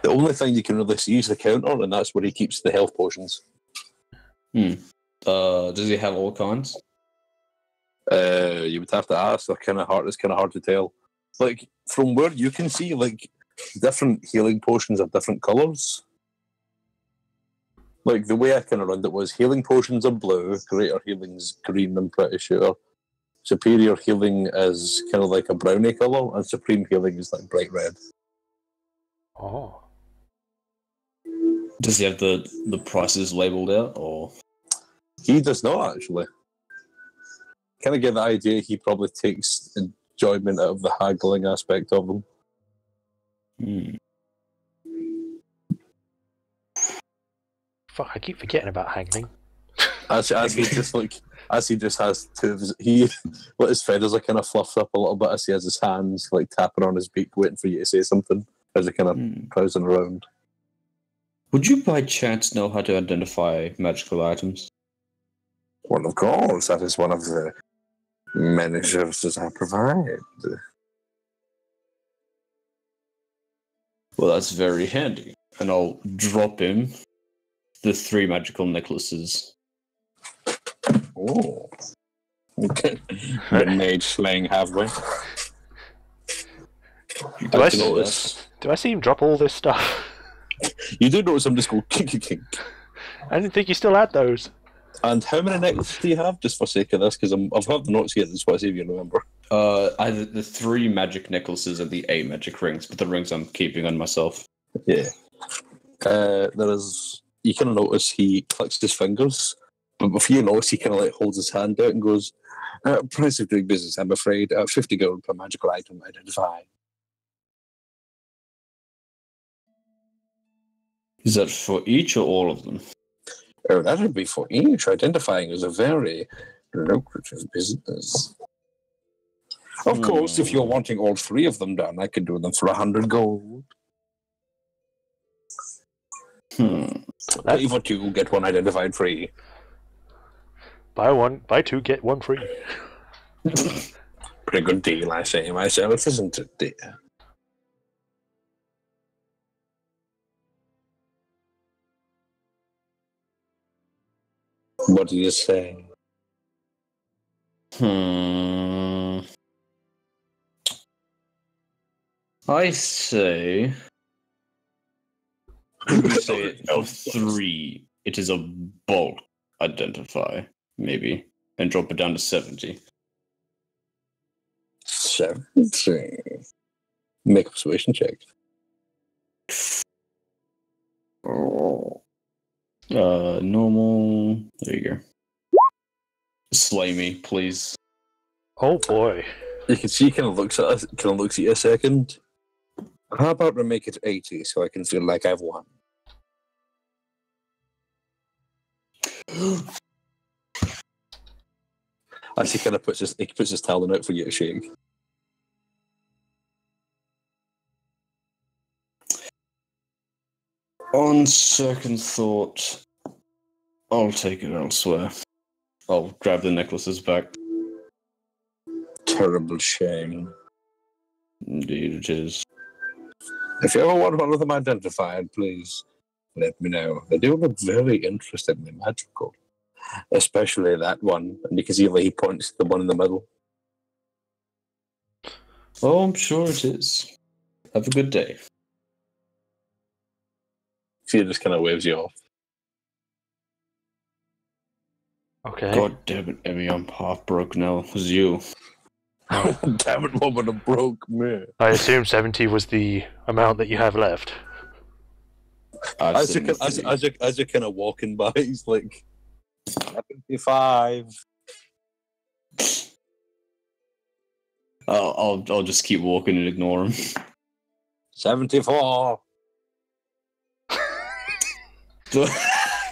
The only thing you can really see is the counter, and that's where he keeps the health potions. Does he have all kinds? You would have to ask. They're kind of hard. It's kind of hard to tell. Like from where you can see, like different healing potions of different colors. Like the way I kind of run it was healing potions are blue, greater healing's green. I'm pretty sure. Superior healing is kind of like a brownie color, and supreme healing is like bright red. Oh. Does he have the prices labelled out, or? He does not actually. Kind of get the idea he probably takes enjoyment out of the haggling aspect of them. Fuck! I keep forgetting about haggling. As he just has two of his, his feathers are kind of fluffed up a little bit as he has his hands like tapping on his beak, waiting for you to say something as he kind of browsing around. Would you by chance know how to identify magical items? Well, of course, that is one of the many services I provide. Well, that's very handy. And I'll drop him the 3 magical necklaces. Oh. Okay. The mage slaying halfway. Do I see him drop all this stuff? You do notice him just go kink. I didn't think you still had those. And how many necklaces do you have, just for sake of this? Because I've had the notes here, that's what I see if you remember. Either the 3 magic necklaces and the 8 magic rings, but the rings I'm keeping on myself. Yeah. You kind of notice he clicks his fingers, but before you notice, he kind of like holds his hand out and goes, price of doing business, I'm afraid, 50 gold per magical item identify. Is that for each or all of them? Oh, that would be for each. Identifying is a very lucrative business. Of course, if you're wanting all 3 of them done, I could do them for 100 gold. Pay for 2, get 1 identified free. Buy 2, get 1 free. Pretty good deal, I say myself, isn't it, dear? What do you say? I say... Would you say it for 3? It is a bulk identify, maybe, and drop it down to 70. 70. Make a persuasion check. Normal. There you go. Slimy, please. Oh boy. You can see he kind of looks at us, kind of looks at you a second. How about we make it 80 so I can feel like I've won? As he kind of puts his talon out for you to shake. On second thought, I'll take it elsewhere. I'll grab the necklaces back. Terrible shame. Indeed it is. If you ever want one of them identified, please let me know. They do look very interestingly magical. Especially that one. And you can see like he points to the one in the middle. Oh, I'm sure it is. Have a good day. She just kind of waves you off. Okay. God damn it, Emmy, I'm half broke now. It was you. Damn it, woman, I'm broke, man. I assume 70 was the amount that you have left. As you're kind of walking by, he's like, 75. I'll just keep walking and ignore him. 74.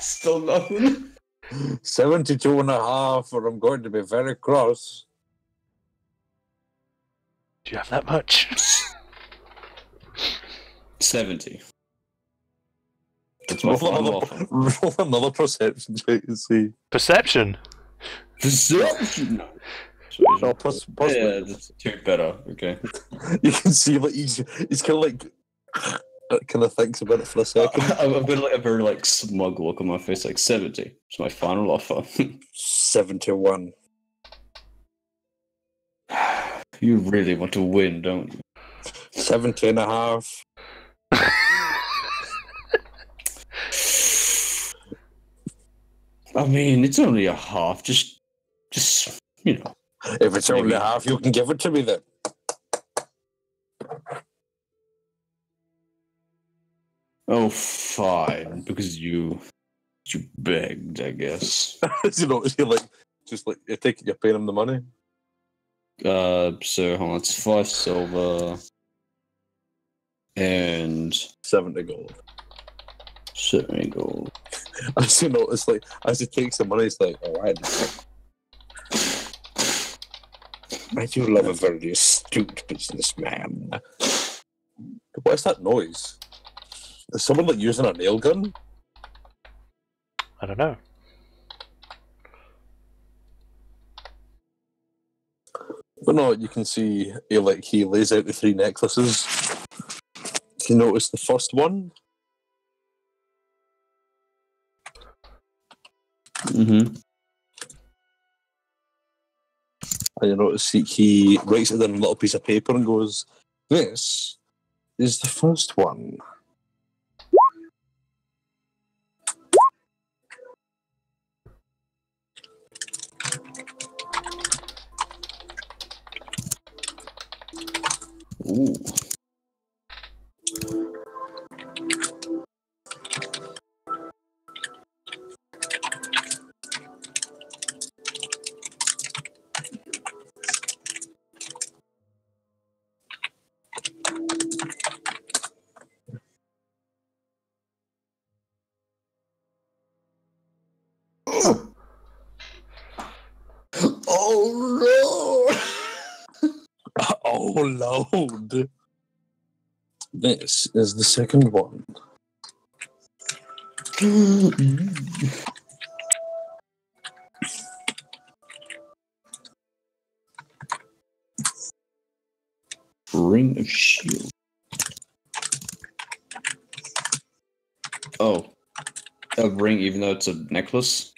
Still nothing. 72 and a half, or I'm going to be very cross. Do you have that much? 70. That's my final offer. Roll another perception check to see. Perception? Perception? No, possibly. Yeah, that's 2 better. Okay. You can see like he's kind of like kind of thinks about it for a second. I've got like a very like smug look on my face, like 70. It's my final offer. 71. You really want to win, don't you? 70 and a half. I mean, it's only a half. Just you know. If it's only a half, you can give it to me then. Oh, fine. Because you begged, I guess. You know, you're like, just like you're paying him the money. So hold on, it's 5 silver and 70 gold. 70 gold. As you know, it's like as he takes the money, it's like, all right. I do love a very astute businessman. What's that noise? Is someone like using a nail gun? I don't know. But no, you can see he lays out the 3 necklaces. You notice the first one? Mm-hmm. And you notice he writes it on a little piece of paper and goes, "This is the first one." Ooh. Oh no! Oh Lord! This is the second one. Ring of Shield. Oh. A ring even though it's a necklace?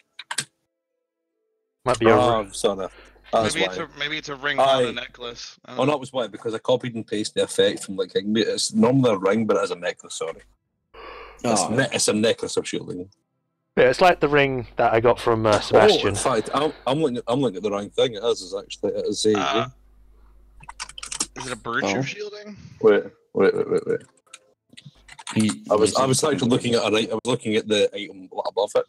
Might be a Sorry. That's Maybe it's a ring on a necklace. Oh, that was why, because I copied and pasted the effect from like it's normally a ring, but it has a necklace. Sorry, it's a necklace of shielding. Yeah, it's like the ring that I got from Sebastian. Oh, in fact, I'm looking at the wrong thing. It is actually is a. Is it a brooch of shielding? Wait. I was actually looking at the item above it.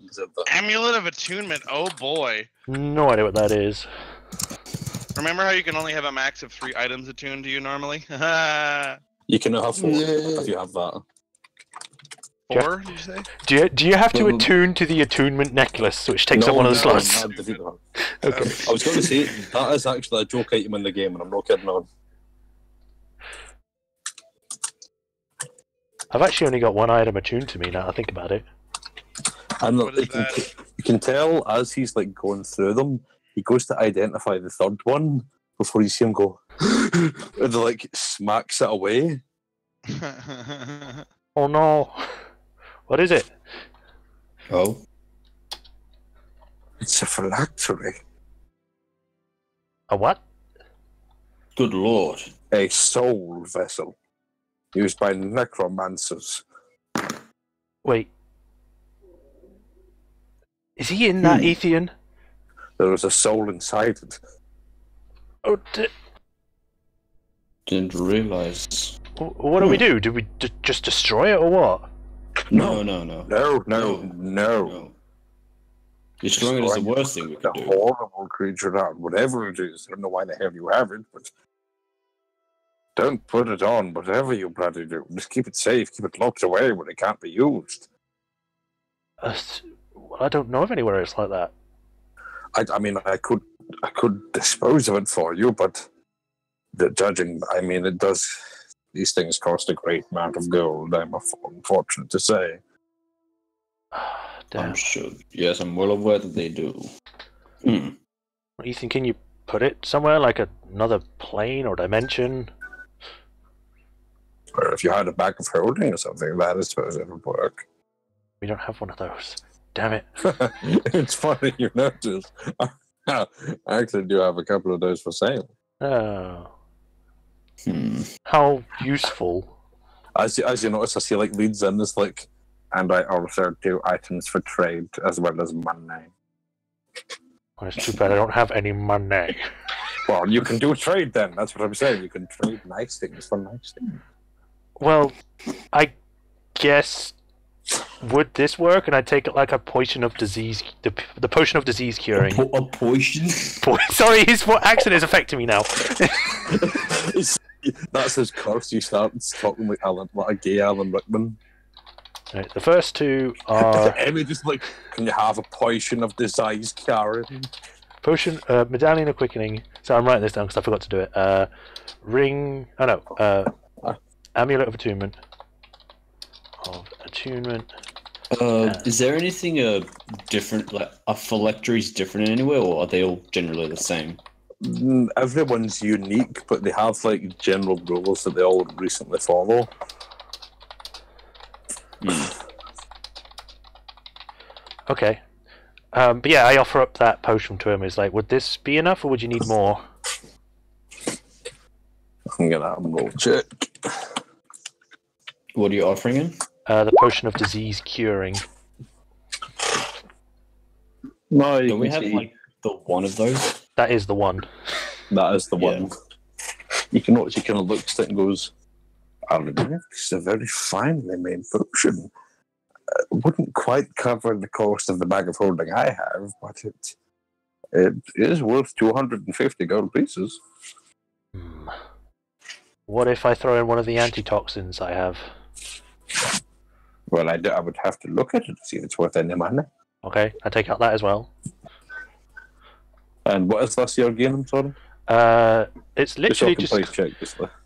Amulet of Attunement. Oh boy. No idea what that is. Remember how you can only have a max of 3 items attuned to you normally? You can have 4 if you have that. 4? Did you say? Do you have to attune to the attunement necklace, which takes up one of the slots? Okay. Okay. I was going to say that is actually a joke item in the game, and I'm not kidding on. I've actually only got 1 item attuned to me now. I think about it. And you can tell as he's like going through them, he goes to identify the third one before you see him go, and like smacks it away. Oh no! What is it? Oh, it's a phylactery. A what? good lord! A soul vessel used by necromancers. Wait. Is he in that Ethian? There was a soul inside it. Oh, Didn't realize. what do we do? Do we just destroy it or what? No. No. Destroying it is the worst thing we The could do. horrible creature that, whatever it is. I don't know why the hell you have it, but don't put it on, whatever you bloody do. Just keep it safe, keep it locked away where it can't be used. Well, I don't know of anywhere else like that. I mean, I could dispose of it for you, but judging, I mean, it does. These things cost a great amount of gold. I'm unfortunate to say. Damn. I'm sure. Yes, I'm well aware that they do. Ethan, can you put it somewhere, like another plane or dimension? Or if you had a bag of holding or something, that I suppose it would work. We don't have one of those. Damn it. It's funny you noticed. I actually do have a couple of those for sale. Oh. How useful. As you notice, I see like leads in this like, and I also do items for trade as well as money. Well, it's too bad I don't have any money. Well, you can do trade then. That's what I'm saying. You can trade nice things for nice things. Well, I guess would this work? And I take it like a potion of disease, the potion of disease curing. A potion? Sorry, his accent is affecting me now. That's his curse. You start talking like a gay Alan Rickman. Right, the first 2 are Emmy just like, can you have a potion of disease curing? potion, medallion of quickening. So I'm writing this down because I forgot to do it. Ring. Oh no. Amulet of attunement. Is there anything different? Like are phylacteries different in any way, or are they all generally the same? Everyone's unique, but they have like general rules that they all recently follow. Okay. But yeah, I offer up that potion to him. Is like, would this be enough, or would you need more? I'm gonna have a roll check. What are you offering him? The potion of disease curing. No, Do we have like the one of those? That is the one. That is the one. You can notice he kind of looks at it and goes, "I'll admit, it's a very finely made potion. Wouldn't quite cover the cost of the bag of holding I have, but it is worth 250 gold pieces." What if I throw in one of the antitoxins I have? Well, I would have to look at it to see if it's worth any money. Okay, I take out that as well. And what is this you're gaining, sorry? It's literally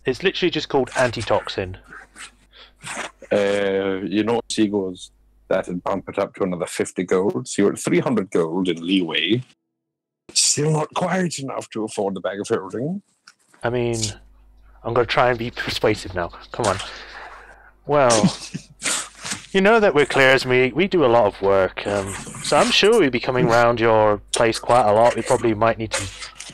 It's literally just called antitoxin. You notice he goes, that'd bump it up to another 50 gold. So you're at 300 gold in leeway. Still not quite enough to afford the bag of holding. I mean, I'm going to try and be persuasive now. Come on. Well, you know that we're clears. We do a lot of work, so I'm sure we'll be coming round your place quite a lot. We probably might need to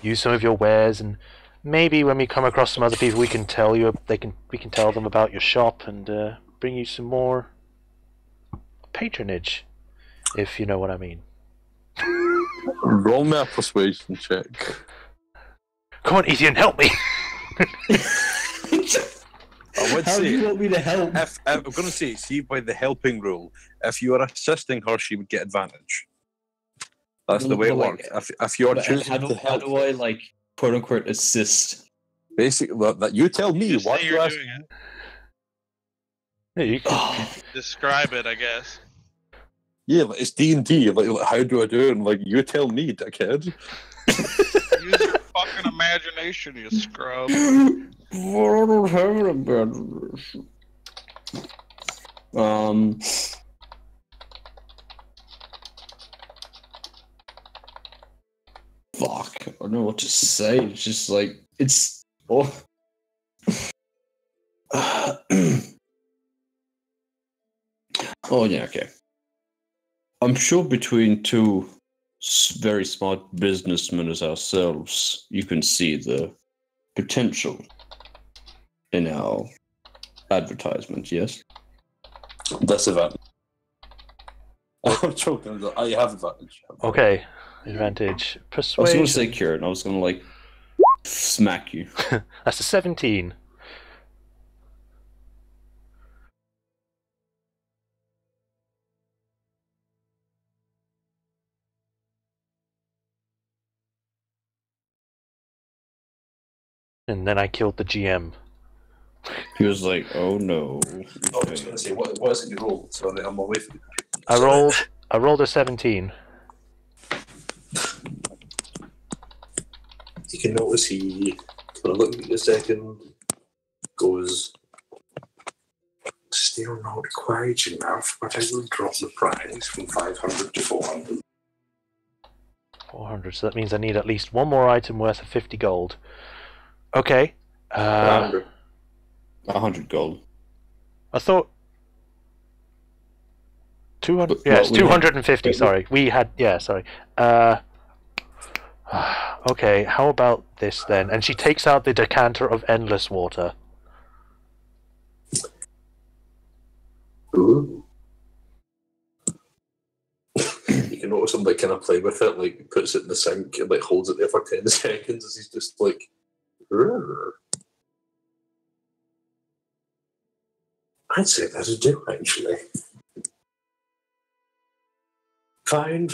use some of your wares, and maybe when we come across some other people, we can tell them about your shop and bring you some more patronage, if you know what I mean. Roll me a persuasion check. Come on, Ethan, help me! I would How say, do you want me to help? I'm going to say, see, by the helping rule, if you are assisting her, she would get advantage. That's the way it Like, works. If you are choosing to how help, do I, like, quote unquote, assist? basically, that you tell me. Just Why say you you're ask? doing it. Yeah, you can, Describe it, I guess. Yeah, like, it's D&D. Like, how do I do it? And like, you tell me, dickhead. Use your fucking imagination, you scrub. I don't have an imagination. Fuck. I don't know what to say. It's just like it's. Oh. Oh yeah. Okay. I'm sure between two very smart businessmen as ourselves, you can see the potential in our advertisement. Yes. Disadvantage. I'm joking. I have advantage. okay, advantage. I was Persuasion. going to say Kieran. I was going to like smack you. That's a 17. And then I killed the GM. He was like, "Oh no." I was going to say, what is it you rolled? So I'm away from it. I rolled a 17. You can notice he, when I look at you a second, goes, still not quite enough, but I will drop the price from 500 to 400. 400, so that means I need at least one more item worth of 50 gold. Okay. 100. 100 gold. I thought 200. But- Yeah, it's well, we 250. Sorry, we had. Yeah, sorry. Okay, how about this then? And she takes out the decanter of endless water. Ooh. You can notice him like kind of play with it, like puts it in the sink and like holds it there for 10 seconds as he's just like, "Rrr." I'd say that'll do, actually. Fine.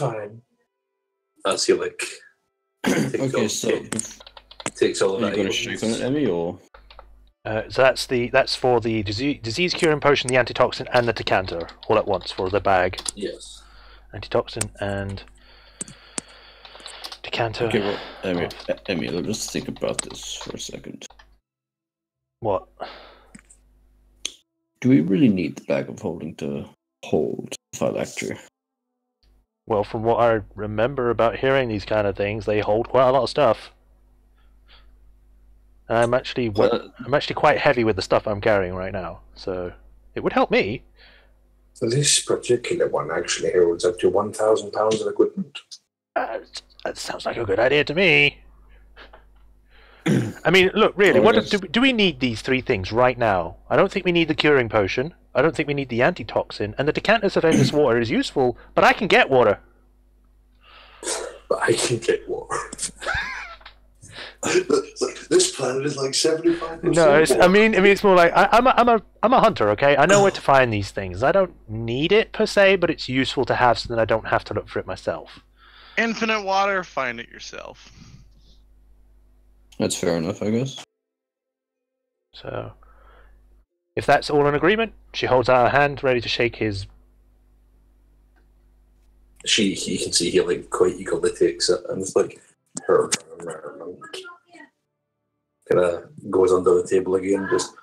As he like Okay, so takes all of are you that. going to shake on it, Emmy, or So that's for the disease curing potion, the antitoxin, and the decanter all at once for the bag. Yes. Antitoxin and decanter. okay? Well, Emmy, let's think about this for a second. What? Do we really need the bag of holding to hold phylactery? Well, from what I remember about hearing these kind of things, they hold quite a lot of stuff. And I'm actually quite heavy with the stuff I'm carrying right now, so it would help me. This particular one actually holds up to £1,000 of equipment. That sounds like a good idea to me. I mean, look, really, do we need these three things right now? I don't think we need the curing potion. I don't think we need the antitoxin. And the decanters of endless water is useful, but I can get water. But I can get water. This planet is like 75%. No, I mean, it's more like I'm a hunter. Okay, I know where to find these things. I don't need it per se, but it's useful to have, so that I don't have to look for it myself. Infinite water, find it yourself. That's fair enough, I guess. So, if that's all in agreement, she holds out her hand, ready to shake his. You can see he like quite eagerly takes it, and it's like her kind of goes under the table again, just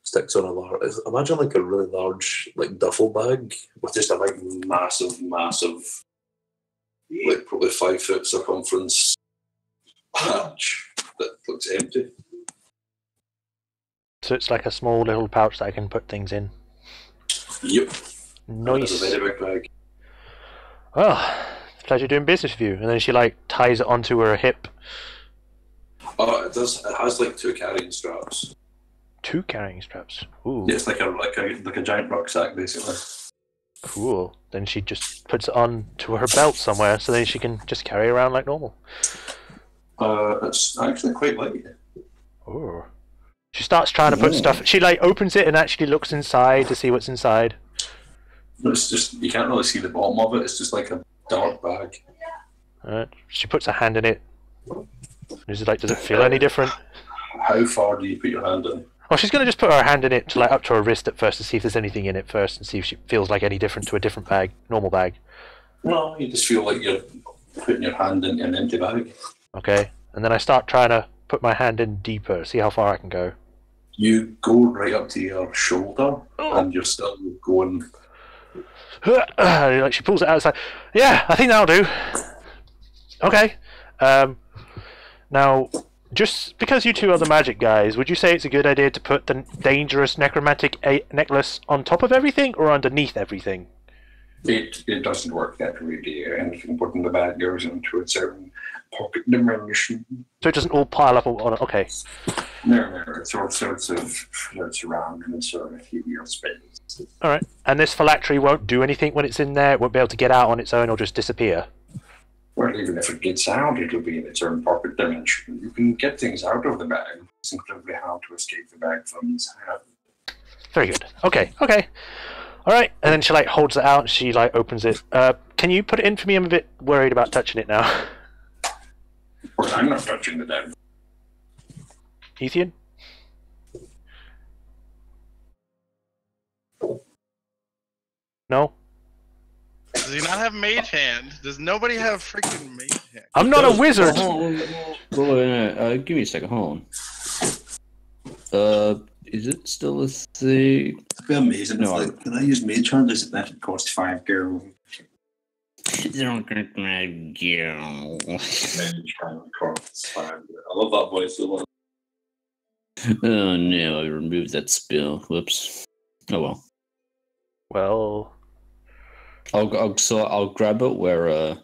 sticks on a large. Imagine like a really large like duffel bag with just a like massive, like probably 5 foot circumference patch that looks empty. So it's like a small little pouch that I can put things in. Yep. Nice. It's a very big bag. Well, pleasure doing business with you. And then she like ties it onto her hip. Oh, it does. It has like 2 carrying straps. 2 carrying straps. Ooh. Yeah, it's like a giant rucksack, basically. Cool. Then she just puts it on to her belt somewhere, so then she can just carry it around like normal. It's actually quite light. Ooh. She starts trying to put stuff. She like opens it and actually looks inside to see what's inside. It's just you can't really see the bottom of it. It's just like a dark bag. She puts her hand in it. Does it feel any different? How far do you put your hand in? Well, she's gonna just put her hand in it to like up to her wrist at first to see if there's anything in it first, and see if she feels like any different to a different bag, normal bag. No, you just feel like you're putting your hand into an empty bag. Okay, and then I start trying to put my hand in deeper, see how far I can go. You go right up to your shoulder, and you're still going. Like she pulls it outside. Yeah, I think that'll do. Okay. Now, just because you two are the magic guys, would you say it's a good idea to put the dangerous necromantic necklace on top of everything or underneath everything? It doesn't work that way, dear. Anything put in the bag goes into a certain pocket dimension. So it doesn't all pile up on it. Okay. No, it's all sorts of floats around in a sort of ethereal space. Alright. And this phylactery won't do anything when it's in there? It won't be able to get out on its own or just disappear? Well, even if it gets out, it'll be in its own pocket dimension. You can get things out of the bag. It's incredibly hard to escape the bag from inside. Very good. Okay. Alright. And then she like holds it out and she like opens it. Can you put it in for me? I'm a bit worried about touching it now. Well, I'm not touching the bag. Ethan? No? Does he not have mage hand? Does nobody have freaking mage hand? I'm not a wizard! Wait, give me a second, hold on. Is it still a thing? It'd be amazing. No, Can I use mage hand? Does it that cost 5 gold? Don't get my girl. Mage hand costs 5 gold. I love that voice so much. Oh no, I removed that spell. Whoops. Oh well. Well... I'll grab it where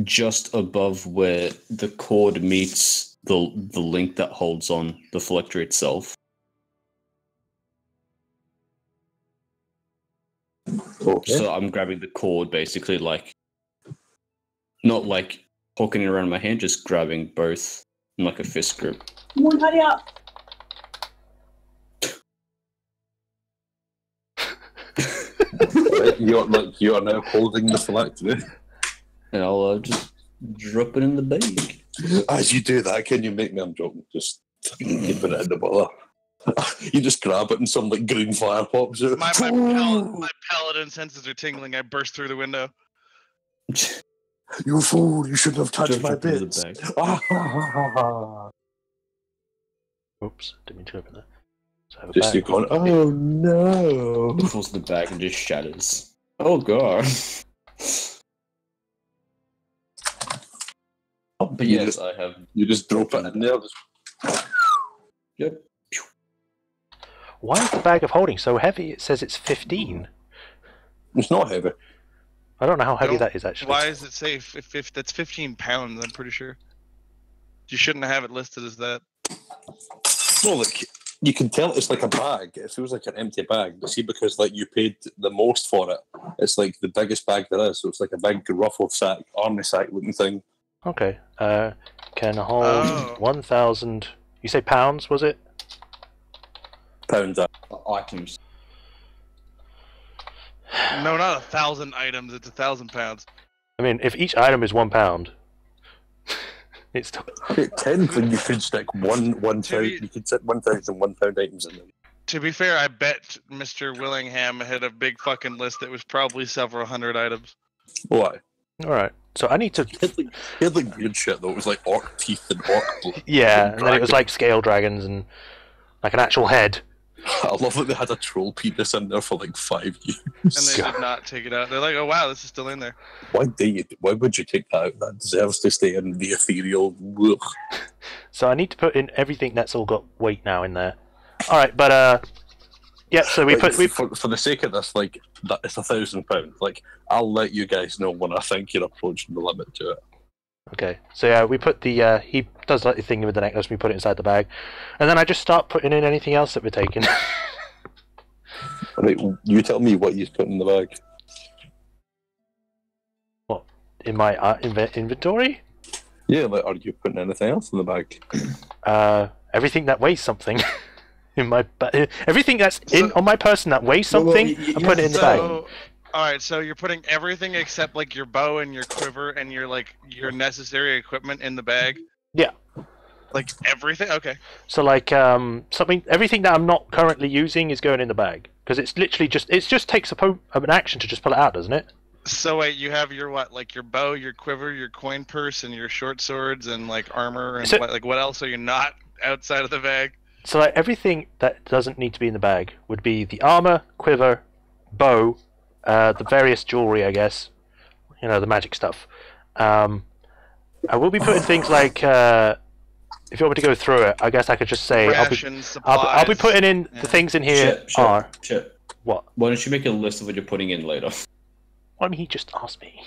just above where the cord meets the link that holds on the phylactery itself. Okay. So I'm grabbing the cord basically, like not like hooking it around my hand, just grabbing both in like a fist grip. Come on, hurry up. You are now holding the phylactery. And I'll just drop it in the bag. As you do that, can you make me? I'm joking. Just keep it in the bottle. You just grab it and some like green fire pops out. My paladin senses are tingling. I burst through the window. You fool! You shouldn't have touched my bits. Oops, didn't mean to open that. So I have a Just bag. you going, oh no! Pulls the bag and just shatters. Oh god. But yes, I have. You just drop it in there. Yep. Why is the bag of holding so heavy? It says it's 15. It's not heavy. I don't know how heavy that is actually. Why does it say if that's 15 pounds? I'm pretty sure. You shouldn't have it listed as that. No, like you can tell it's like a bag. It feels like an empty bag. But see, because like you paid the most for it, it's like the biggest bag there is. So it's like a big ruffled sack, army sack looking thing. Okay. Can hold 1,000. You say pounds? Was it? Pounds. Items. No, not 1,000 items. It's 1,000 pounds. I mean, if each item is £1, it's still... Technically, you could stick one thousand. You could set 1,000 £1 items in there. To be fair, I bet Mr. Willingham had a big fucking list that was probably several hundred items. Why? All right. So I need to. He had like weird shit though. It was like orc teeth and orc. Yeah, and then it was like scale dragons and like an actual head. I love that they had a troll penis in there for like 5 years. And they did not take it out. They're like, oh wow, this is still in there. Why would you take that out? That deserves to stay in the ethereal. Ugh. So I need to put in everything that's all got weight now in there. All right, but Yeah, so we Like, put for the sake of this, like that, it's £1,000. Like, I'll let you guys know when I think you're approaching the limit to it. Okay, so yeah, we put the he does like the thing with the necklace. We put it inside the bag, and then I just start putting in anything else that we're taking. Right, you tell me what you put in the bag. What in my inventory? Yeah, like, are you putting anything else in the bag? Everything that weighs something. In my everything that's on my person that weighs something, I put it in the bag. All right, so you're putting everything except like your bow and your quiver and your like your necessary equipment in the bag. Yeah. Like everything. Okay. So like everything that I'm not currently using is going in the bag because it's literally just takes an action to just pull it out, doesn't it? So wait, you have your what? Like your bow, your quiver, your coin purse, and your short swords, and like armor, and what else are you not outside of the bag? So like everything that doesn't need to be in the bag would be the armor, quiver, bow, the various jewelry, I guess. You know, the magic stuff. I will be putting things like if you want me to go through it, I guess I could just say I'll be putting in the things in here are what? Why don't you make a list of what you're putting in later? Why don't he just ask me?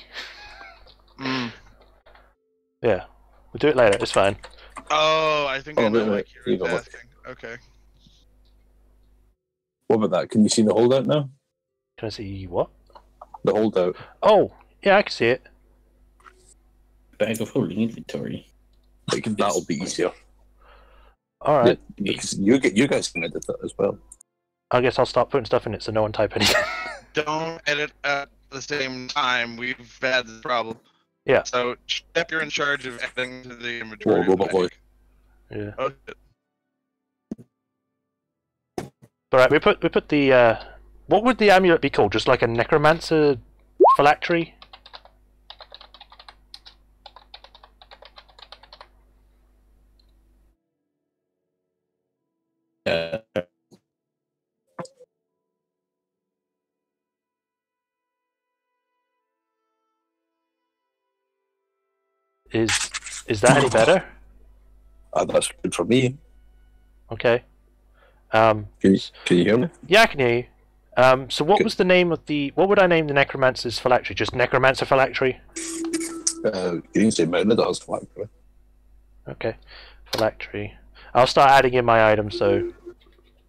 Yeah, we'll do it later. It's fine. Oh, I think I know what you're asking. Okay. What about that? Can you see the holdout now? Can I see what? The holdout. Oh, yeah, I can see it. Bag of holding inventory. Like, that'll be easier. All right. Yeah, because you guys can edit that as well. I guess I'll start putting stuff in it so no one type anything. Don't edit at the same time. We've had this problem. Yeah. So, Shep, you're in charge of adding to the inventory. Whoa, robot boy. Yeah. Okay. All right, we put the what would the amulet be called? Just like a necromancer phylactery? Is that any better? That's good for me. Okay. Can you hear me? Yeah, I can hear you. So what was the name of what would I name the necromancer's phylactery? Just necromancer phylactery? You can say mounted as phylactery. Okay. Phylactery. I'll start adding in my items so,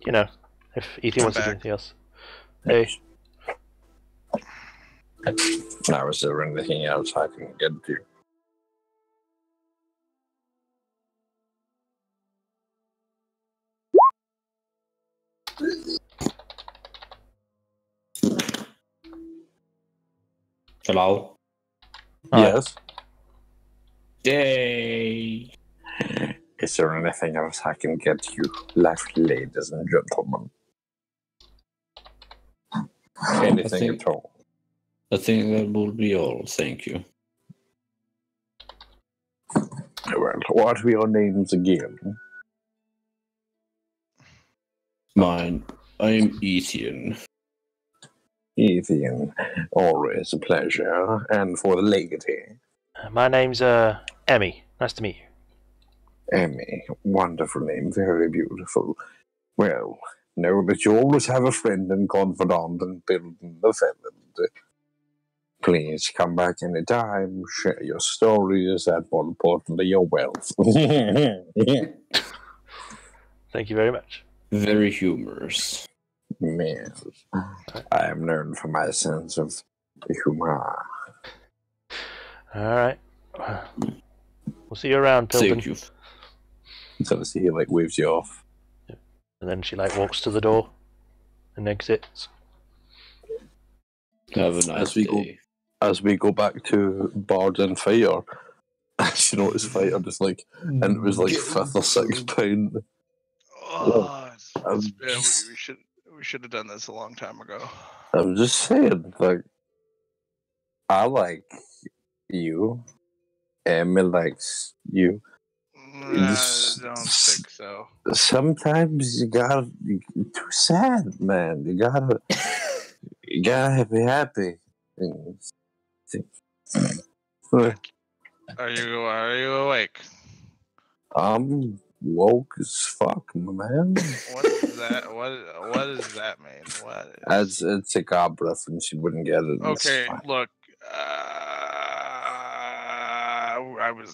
you know, if Ethan wants to do anything else. Hey. Now, is there anything else I can get to? Hello? Yes? Yay! Is there anything else I can get you, ladies and gentlemen? Anything at all? I think that will be all, thank you. Well, what are your names again? Mine. I'm Ethan. Ethan, always a pleasure. And for the lady? My name's Emmy. Nice to meet you. Emmy, wonderful name, very beautiful. Well, know that you always have a friend and confidant and building the family. Please come back anytime, share your stories, and more importantly, your wealth. Thank you very much. Very humorous. Yes, I am known for my sense of humor. Alright. We'll see you around, Pilgrim. Thank you. So he like waves you off. And then she like walks to the door and exits. Have a nice day. As we go back to Bard and Fire, you notice Fire just like, and it was like £5 or £6. Oh, we should have done this a long time ago. I'm just saying, like, I like you. Emmy likes you. Nah, I don't think so. Sometimes you gotta too sad, man. You gotta be happy. Are you awake? woke as fuck, my man. What is that? What does that mean? What is... It's a gob reference. You wouldn't get it. It's Okay, fine. look.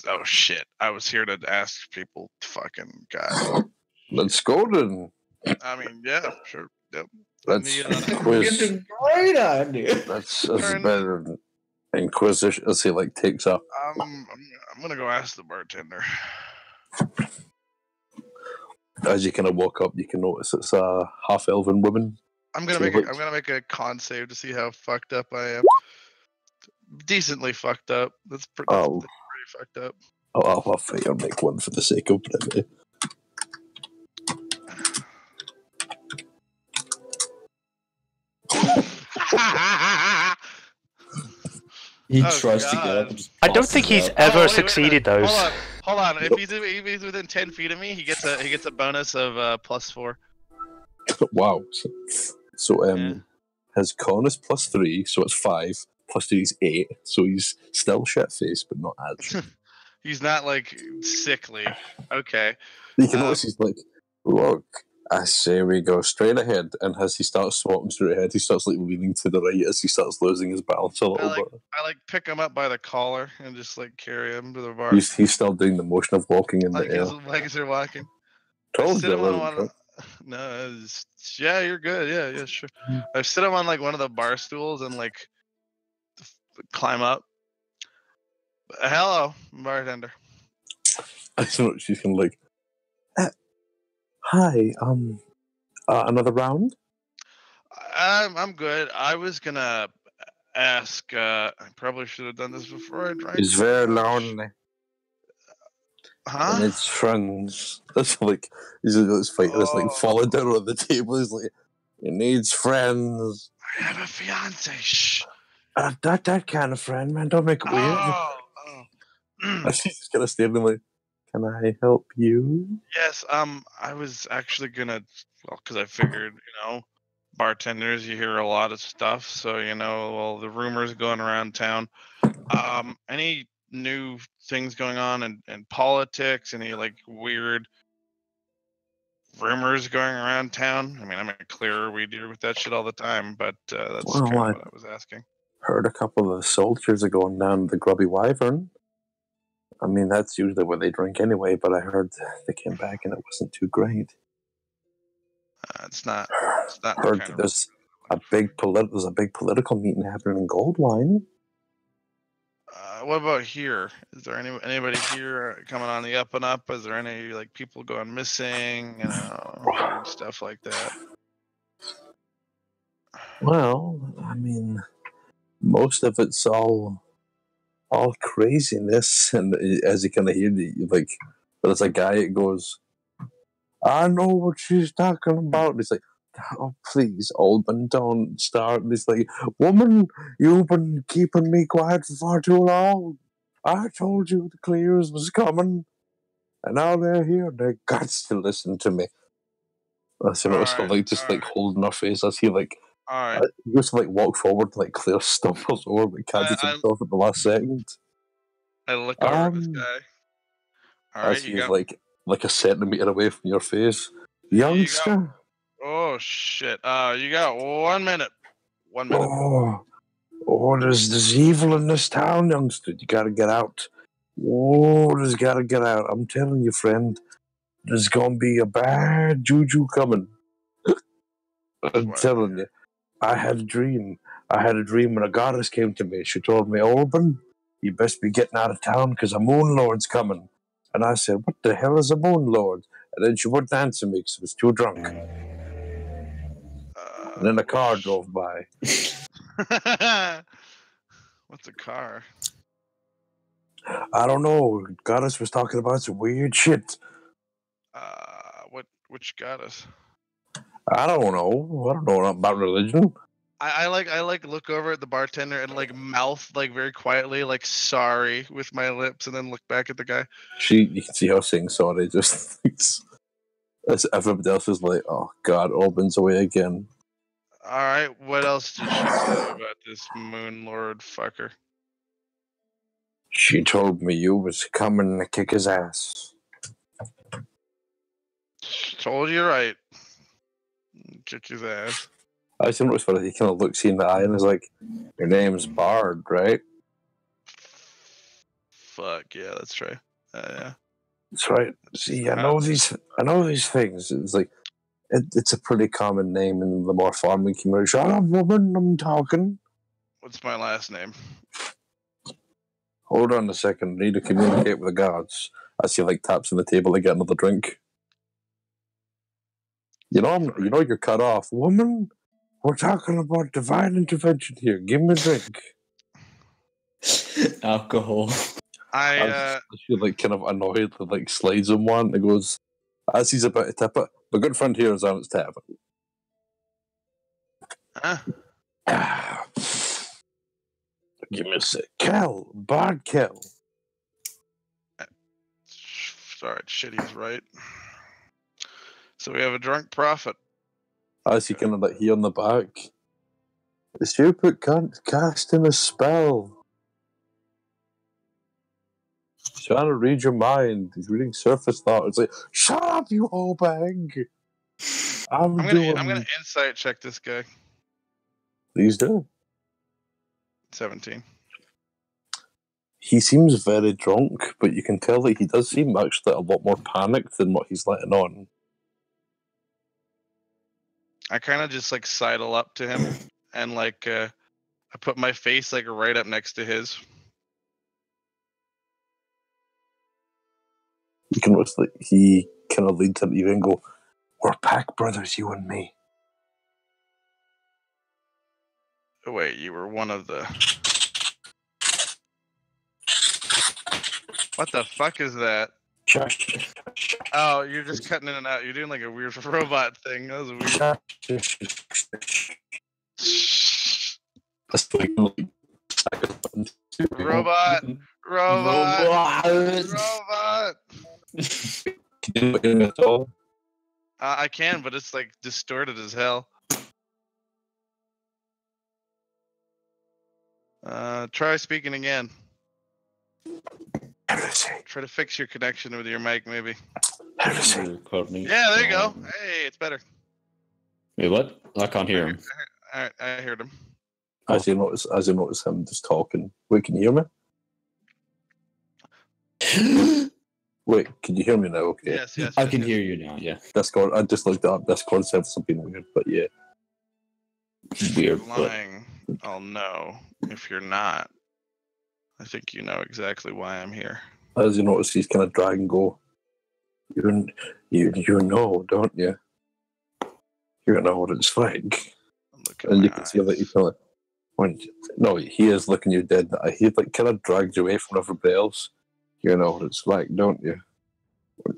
Oh shit! I was here to ask people. Fucking God. Let's go then. I mean, yeah, sure. Yep. Let's And quiz. It's a great idea. That's Turn- better than Inquisition. As he like takes up. I'm gonna go ask the bartender. As you kind of walk up, you can notice it's a half elven woman. I'm gonna make a con save to see how fucked up I am. Decently fucked up. That's pretty fucked up. I'll figure make one for the sake of brevity. He Oh, tries to get God. up and just I don't think passes he's out. ever wait a succeeded minute. those. Hold on. If he's within 10 feet of me, he gets a bonus of +4. Wow. So Yeah. his con is +3, so it's 5. +3 is 8, so he's still shit faced, but not as. He's not like sickly. Okay. You can notice he's like, look, I say we go straight ahead, and as he starts swapping straight ahead, he starts like leaning to the right as he starts losing his balance a little bit. I like pick him up by the collar and just like carry him to the bar. He's still doing the motion of walking in Like the air. his legs are walking. Told you I wasn't on drunk. No, yeah, you're good. Yeah, sure. I sit him on like one of the bar stools and like climb up. Hello, bartender. I don't know, she's kind of like, hi, another round? I'm good. I was gonna ask. I probably should have done this before I drank. He's very lonely. Huh? And it's friends. That's like, this fighter is like falling down on the table. He's like, he needs friends. I have a fiance. Shh. Not that kind of friend, man. Don't make it weird. Oh. She's just kind of standing like, can I help you? Yes. I was actually gonna. Well, because I figured, bartenders, you hear a lot of stuff. So all the rumors going around town. Any new things going on in politics? Any like weird rumors going around town? I mean, I'm clear we deal with that shit all the time, but that's Well, kind of what I was asking. Heard a couple of the soldiers are going down the Grubby Wyvern. I mean, that's usually where they drink anyway, but I heard they came back and it wasn't too great. It's not. Heard that there's a big political meeting happening in Goldwine. What about here? Is there anybody here coming on the up and up? Is there any like people going missing? Weird stuff like that. Well, I mean, most of it's all craziness, and as you kind of hear, like, there's a guy that goes, "I know what she's talking about." And he's like, "Oh, please, Alban, don't start." And he's like, "Woman, you've been keeping me quiet for far too long. I told you the clears was coming, and now they're here. They got to listen to me." So like holding her face as he like. All right. He goes to like walk forward, like Claire stumbles over, but catches himself at the last second. I look over at this guy. All right, as he's like a centimeter away from your face, youngster. Oh shit! You got 1 minute. 1 minute. Oh, there's evil in this town, youngster. You gotta get out. Oh, there's gotta get out. I'm telling you, friend. There's gonna be a bad juju coming. I'm telling you. I had a dream. When a goddess came to me. She told me, Alban, you best be getting out of town because a moon lord's coming. And I said, what the hell is a moon lord? And then she wouldn't answer me because I was too drunk. And then a car drove by. What's a car? I don't know. Goddess was talking about some weird shit. Which goddess? I don't know about religion. I look over at the bartender and like mouth like very quietly like sorry with my lips and then look back at the guy. You can see her saying sorry just as everybody else is like, oh god, Alban's away again. Alright, what else did she say about this moon lord fucker? She told me you was coming to kick his ass. Told you right. Kick his ass. I just noticed when he kind of looks you in the eye and is like, "Your name's Bard, right?" Fuck yeah, let's try. Yeah. That's right. See, I know these things. It's like it's a pretty common name in the more farming community. Shut up, woman! I'm talking. What's my last name? Hold on a second. I need to communicate with the gods. As he like taps on the table to get another drink. You know you're cut off, woman. We're talking about divine intervention here. Give me a drink. Alcohol. I feel like kind of annoyed that like slides him one and goes as he's about to tip it. My good friend here is on its tab. Give me a sec. Kel, Bard Kel. Sorry, Shitty's right. So we have a drunk prophet. As he kind of like he on the back. The stupid cunt casting a spell. He's trying to read your mind. He's reading surface thought. It's like, shut up, you whole bag. I'm gonna insight check this guy. Please do. 17. He seems very drunk, but you can tell that he does seem actually a lot more panicked than what he's letting on. I kind of just like sidle up to him and like I put my face like right up next to his. You can notice that he kind of leads into you and go, "We're pack brothers, you and me." Oh, wait, you were one of the. What the fuck is that? Shush. Oh, you're just cutting in and out. You're doing like a weird robot thing. That was weird. That's like Robot. Can you hear me at all? I can, but it's like distorted as hell. Try speaking again. Try to fix your connection with your mic, maybe. Yeah, there you go. Hey, it's better. Wait, what? I can't hear him. Alright, I heard him. As you notice him just talking. Wait, can you hear me? Wait, can you hear me now? Okay. Yes. I can hear you now, yeah. Discord, I just looked up. Discord said something weird, but yeah. Weird. If you're lying, I'll know. If you're not, I think you know exactly why I'm here. As you notice, he's kind of drag and go. You know, don't you? You know what it's like. And you can see that he kind of he is looking you dead. He like kind of drags you away from everybody else. You know what it's like, don't you?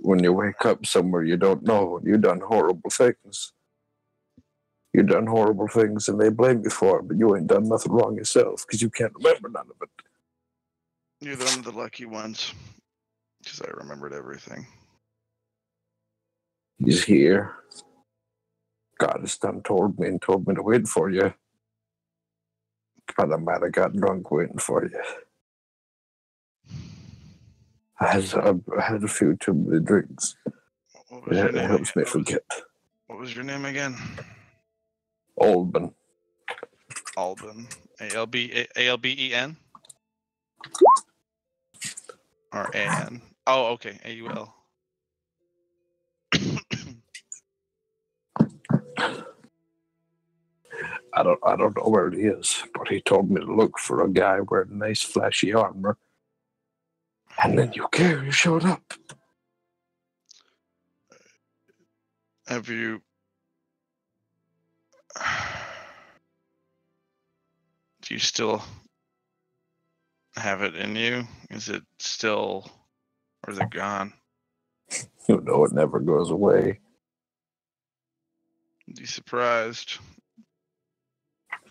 When you wake up somewhere you don't know, you've done horrible things. You've done horrible things, and they blame you for it, but you ain't done nothing wrong yourself because you can't remember none of it. You're one of the lucky ones, because I remembered everything. He's here. God has done told me to wait for you. God, I might have got drunk waiting for you. I had a few too many drinks. It helps me forget. What was your name again? Alban. A-L-B-E-N? Or A-N? Oh, okay. A-U-L. I don't know where he is, but he told me to look for a guy wearing nice flashy armor. And then you showed up. Have you... Do you still have it in you? Is it still... Or is it gone? You know it never goes away. Be surprised.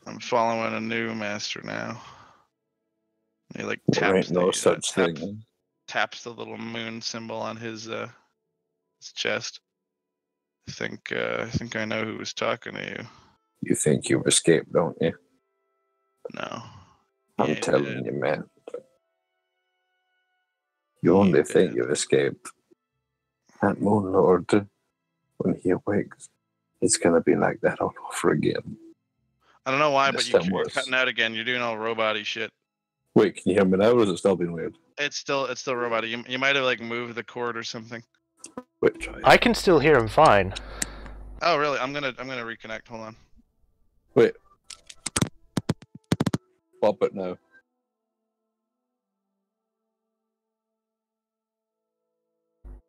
I'm following a new master now. He like There ain't no such thing. Taps the little moon symbol on his chest. I think I know who was talking to you. You think you've escaped, don't you? No. I'm telling you, man. You only think you've escaped. That Moon Lord, when he awakes, it's going to be like that all over again. I don't know why, but This you're time worse. cutting out again. You're doing all robot-y shit. Wait, can you hear me now, or is it still being weird? It's still robot-y. You might have like moved the cord or something. Wait, try. I can still hear him fine. Oh really? I'm gonna reconnect. Hold on. Wait. Pop it now.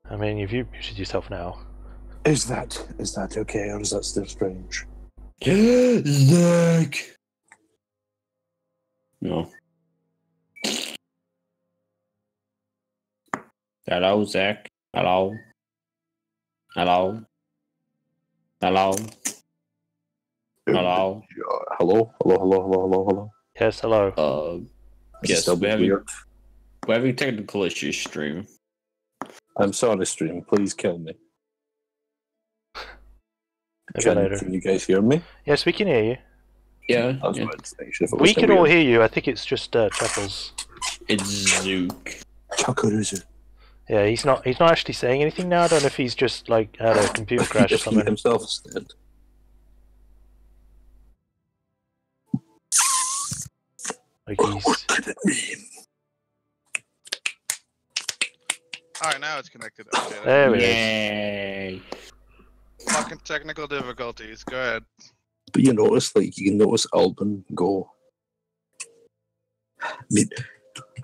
I mean, you've muted yourself now. Is that okay, or is that still strange? Zach! No. Hello, Zach. Hello. Hello. Hello. Hello. Hello. Yes, hello. Yes, we're having technical issues, stream. I'm sorry, stream. Please kill me. Can you guys hear me? Yes, we can hear you. Yeah. I was Yeah. about to make sure if it We was can weird. all hear you. I think it's just Chuckles. It's Zook. Chuckles. Yeah, he's not actually saying anything now. I don't know if he's just like had a computer crash or If he something. himself is dead. Like he's. What could it mean? All right, now it's connected. Okay. There we go. Yay. Fucking technical difficulties. Go ahead. But you notice, like, you can notice Alban go.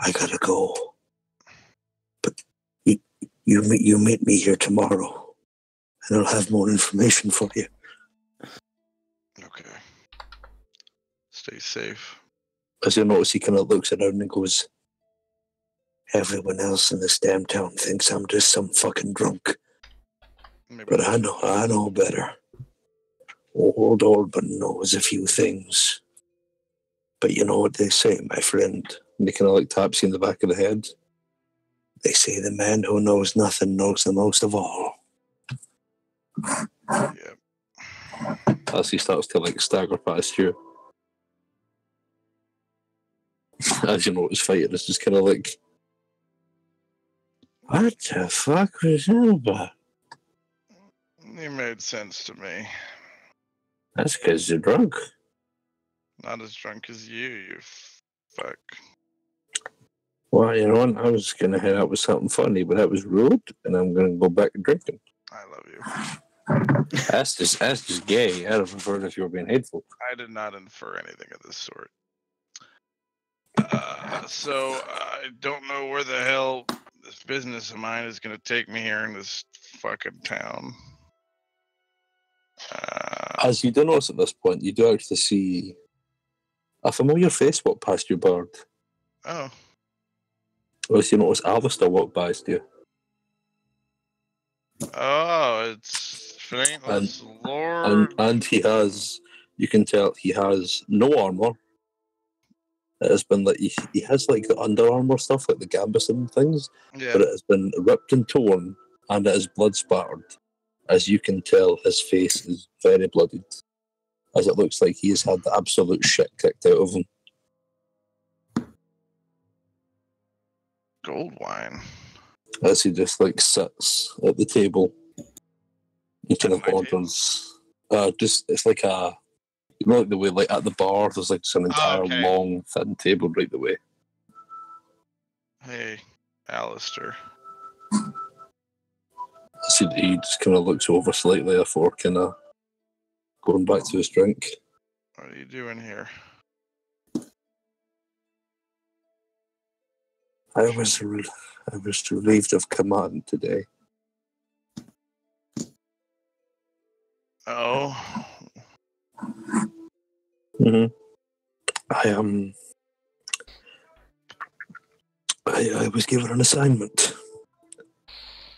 I gotta go. But you meet me here tomorrow, and I'll have more information for you. Okay. Stay safe. As you notice, he kind of looks around and goes, everyone else in this damn town thinks I'm just some fucking drunk. Maybe But I know better. Old Alban knows a few things. But you know what they say, my friend? And he kind of like taps you in the back of the head. They say the man who knows nothing knows the most of all. Yeah. As he starts to like stagger past you. As you know, his fighter is just kind of like, what the fuck was that about? You made sense to me. That's because you're drunk. Not as drunk as you fuck. Well, you know what? I was going to head out with something funny, but that was rude, and I'm going to go back to drinking. I love you. That's just gay. I'd have preferred if you were being hateful. I did not infer anything of this sort. So I don't know where the hell this business of mine is going to take me here in this fucking town. As you do notice at this point, you do actually see a familiar face walk past your bird. Oh. As you notice Alistair walk past you. Oh, it's Faintless Lord. And he has, you can tell he has no armor. It has been like, he has like the Under Armour stuff, like the gambeson things, Yeah. but it has been ripped and torn, and it is blood spattered. As you can tell, his face is very bloodied, as it looks like he has had the absolute shit kicked out of him. Gold wine. As he just like sits at the table, he kind of My table? orders. It's like a, you know, like the way like at the bar, there's like some entire okay. long thin table right the way. Hey, Alistair. He just kind of looks over slightly before kind of going back to his drink. What are you doing here? I was relieved of command today. Oh. Mm-hmm. I was given an assignment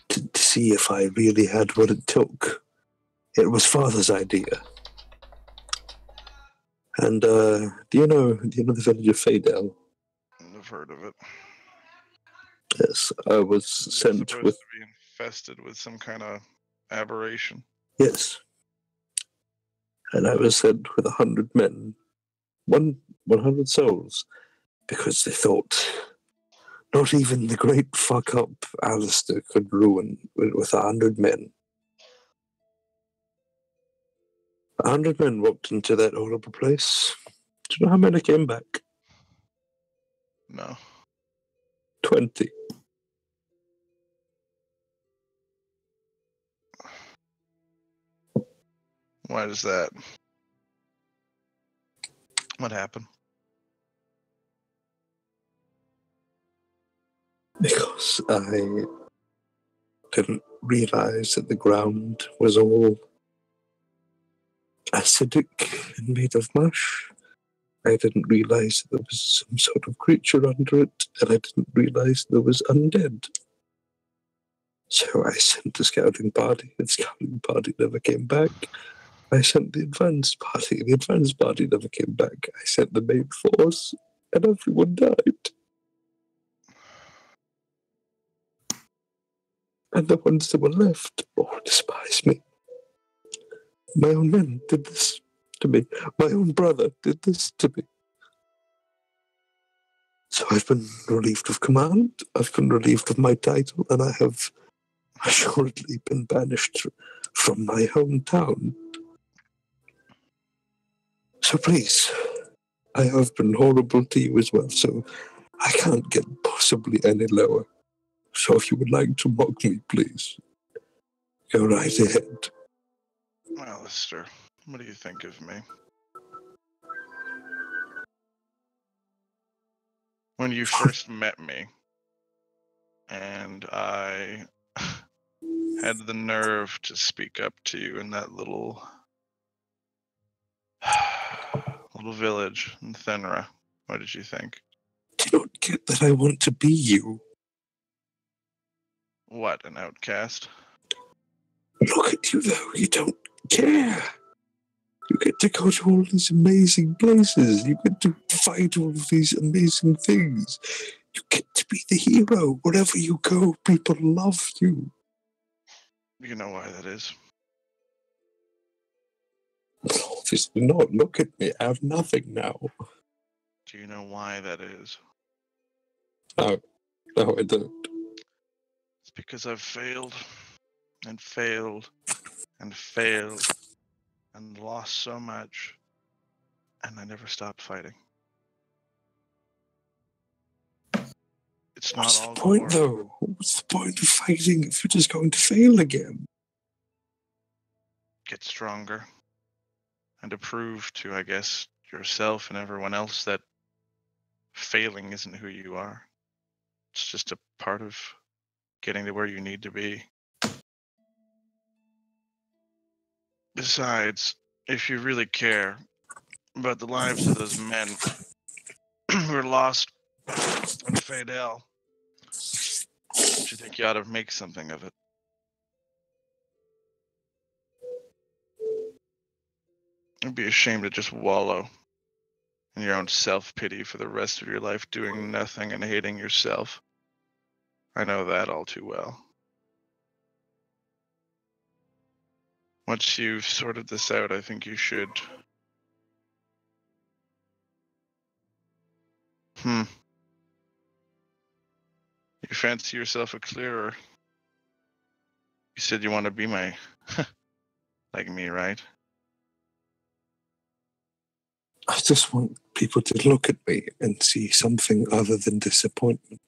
to see if I really had what it took. It was Father's idea. And do you know the village of Fadel? I've heard of it. Yes, I was It's sent supposed with. to be infested with some kind of aberration. Yes. And I was sent with 100 men, 100 souls, because they thought not even the great fuck up Alistair could ruin with 100 men. 100 men walked into that horrible place. Do you know how many came back? No. 20. Why does that? What happened? Because I didn't realize that the ground was all acidic and made of mush. I didn't realize there was some sort of creature under it, and I didn't realize there was undead. So I sent the scouting party. The scouting party never came back. I sent the advanced party. The advanced party never came back. I sent the main force, and everyone died. And the ones that were left all despise me. My own men did this to me. My own brother did this to me. So I've been relieved of command, I've been relieved of my title, and I have assuredly been banished from my hometown. So please, I have been horrible to you as well, so I can't get possibly any lower. So if you would like to mock me, please, go right ahead. Alistair, what do you think of me? When you first met me, and I had the nerve to speak up to you in that little village in Thenra, what did you think? Do you not get that I want to be you? What, an outcast? Look at you, though. You don't care. You get to go to all these amazing places. You get to fight all of these amazing things. You get to be the hero. Wherever you go, people love you. You know why that is? Obviously not. Look at me. I have nothing now. Do you know why that is? No, I don't. It's because I've failed and failed and failed and lost so much, and I never stopped fighting. It's not What's all the point, glory. though? What's the point of fighting if you're just going to fail again? Get stronger and to prove to, I guess, yourself and everyone else that failing isn't who you are. It's just a part of getting to where you need to be. Besides, if you really care about the lives of those men who are lost in Fadel, don't you think you ought to make something of it? It'd be a shame to just wallow in your own self-pity for the rest of your life, doing nothing and hating yourself. I know that all too well. Once you've sorted this out, I think you should. You fancy yourself a clearer? You said you want to be my... like me, right? I just want people to look at me and see something other than disappointment.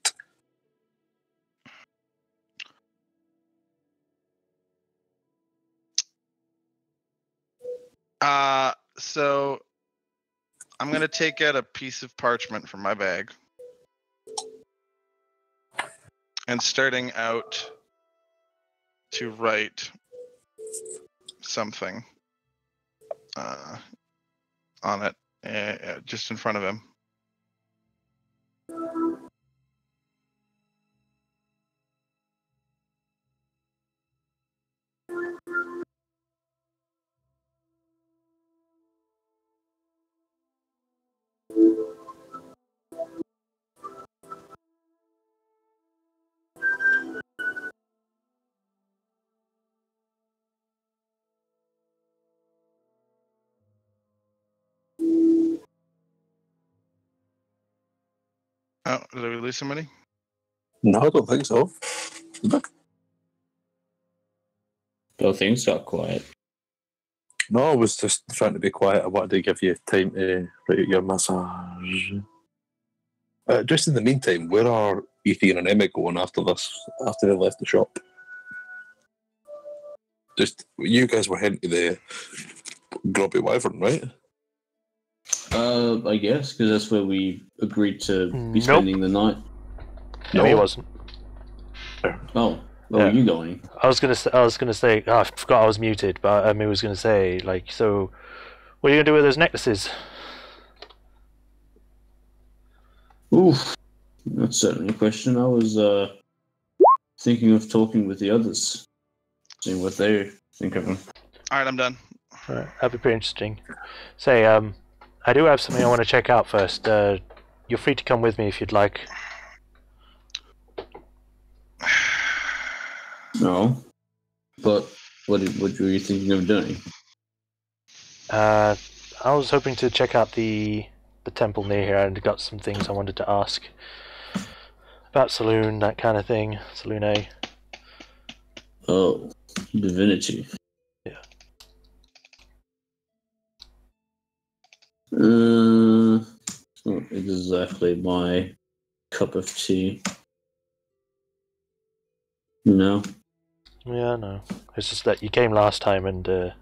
So I'm going to take out a piece of parchment from my bag. And starting out to write something on it, just in front of him. Oh, did I release somebody? No, I don't think so. So things got quiet. No, I was just trying to be quiet. I wanted to give you time to write out your massage. Just in the meantime, where are Ethan and Emma going after this? After they left the shop? Just you guys were heading to the Grubby Wyvern, right? I guess, because that's where we agreed to be Nope. spending the night. No, he wasn't. Oh, where were you going? I was gonna say. Oh, I forgot I was muted, but Emmy was gonna say, like, so, what are you gonna do with those necklaces? Oof, that's certainly a question. I was thinking of talking with the others, seeing what they think of them. All right, I'm done. Right, that'd be pretty interesting. Say, I do have something I want to check out first. You're free to come with me if you'd like. No, but what were you thinking of doing? I was hoping to check out the temple near here, and got some things I wanted to ask about Saloon, that kind of thing. Saloon A. Oh, divinity. Yeah. Not exactly my cup of tea. No. Yeah, no. It's just that you came last time, and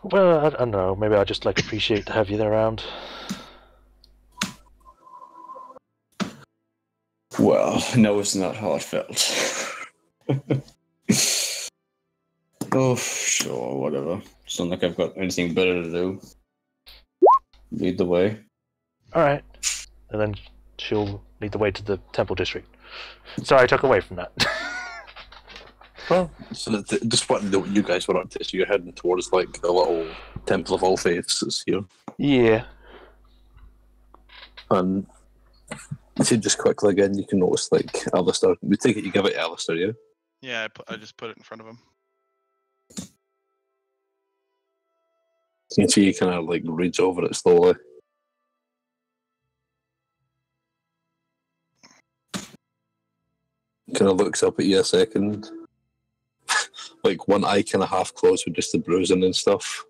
well, I don't know. Maybe I just like appreciate to have you around. Well, no, it's not how it felt. Oh, sure, whatever. It's not like I've got anything better to do. Lead the way. All right, and then she'll lead the way to the temple district. Sorry, I took away from that. Well, so just wanted to know what you guys were up to. So you're heading towards like the little Temple of All Faiths is here. Yeah. And see, just quickly again, you can notice like Alistair. We take it you give it to Alistair, yeah? Yeah, I just put it in front of him. You can see he kind of like reads over it slowly. Kind of looks up at you a second. Like one eye kind of half closed with just the bruising and stuff.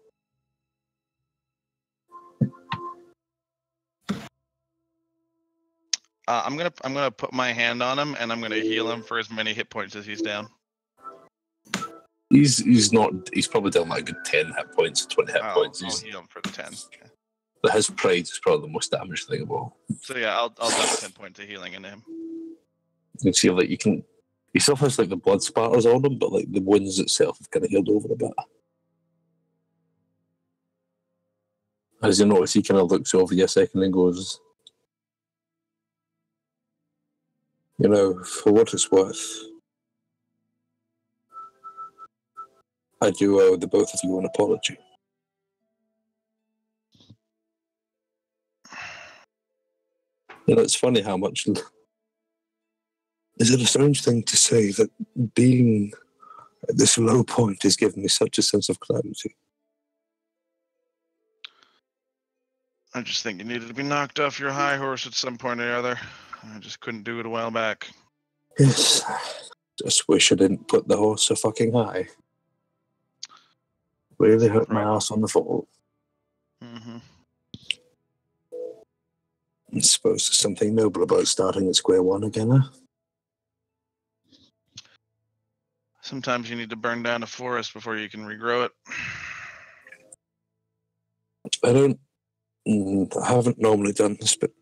I'm gonna put my hand on him and I'm gonna heal him for as many hit points as he's down. He's probably down like a good 10 hit points, 20 hit points. I'll heal him for the 10. Okay. But his pride is probably the most damaged thing of all. So yeah, I'll dump 10 points of healing into him. You can see like he still has like the blood spatters on him, but like the wounds itself have kind of healed over a bit. As you notice, he kind of looks over you a second and goes, you know, for what it's worth, I do owe the both of you an apology. You know, it's funny how much... Is it a strange thing to say that being at this low point has given me such a sense of clarity? I just think you needed to be knocked off your high horse at some point or other. I just couldn't do it a while back. Yes. Just wish I didn't put the horse so fucking high. Really hurt my ass on the fall. Mm-hmm. I suppose there's something noble about starting at square one again, huh? Sometimes you need to burn down a forest before you can regrow it. I haven't normally done this, but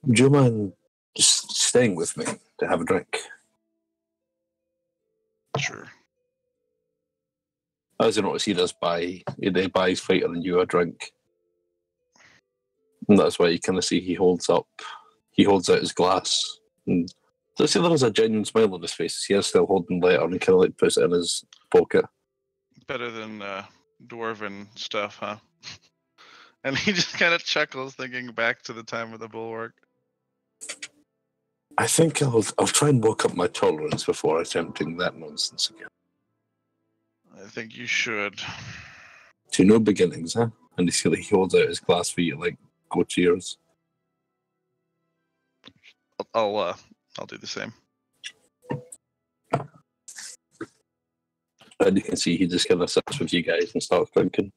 would you mind just staying with me to have a drink? Sure. As you notice, he buys fighter and you a drink. And that's why you kind of see he holds out his glass. And so see there is a genuine smile on his face. He is still holding the letter and he kind of like puts it in his pocket. Better than dwarven stuff, huh? And he just kind of chuckles, thinking back to the time of the bulwark. I think I'll try and work up my tolerance before attempting that nonsense again. I think you should. To no beginnings, huh? And he holds out his glass for you, like, go cheers. I'll do the same. And you can see he just kind of sits with you guys and starts drinking.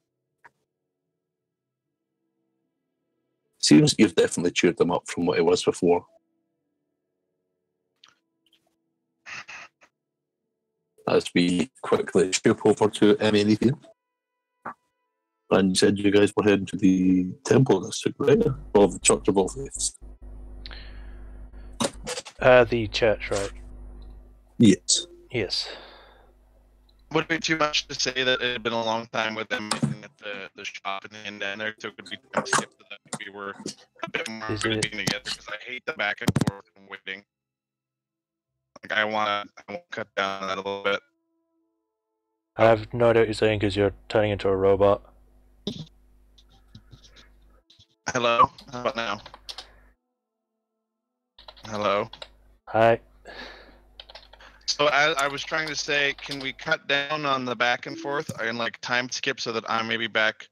Seems you've definitely cheered him up from what he was before. As we quickly skip over to MEDP. And you said you guys were heading to the Temple District, right? Or the Church of All Faiths. The church, right? Yes. Yes. Would it be too much to say that it had been a long time with them meeting at the shop and then there, so it could be time skip so that we were a bit more Is good at it- being together, because I hate the back and forth and waiting. Like I want to cut down on that a little bit. I have no idea what you're saying because you're turning into a robot. Hello? How about now? Hello? Hi. So I was trying to say, can we cut down on the back and forth and like time skip so that I'm maybe back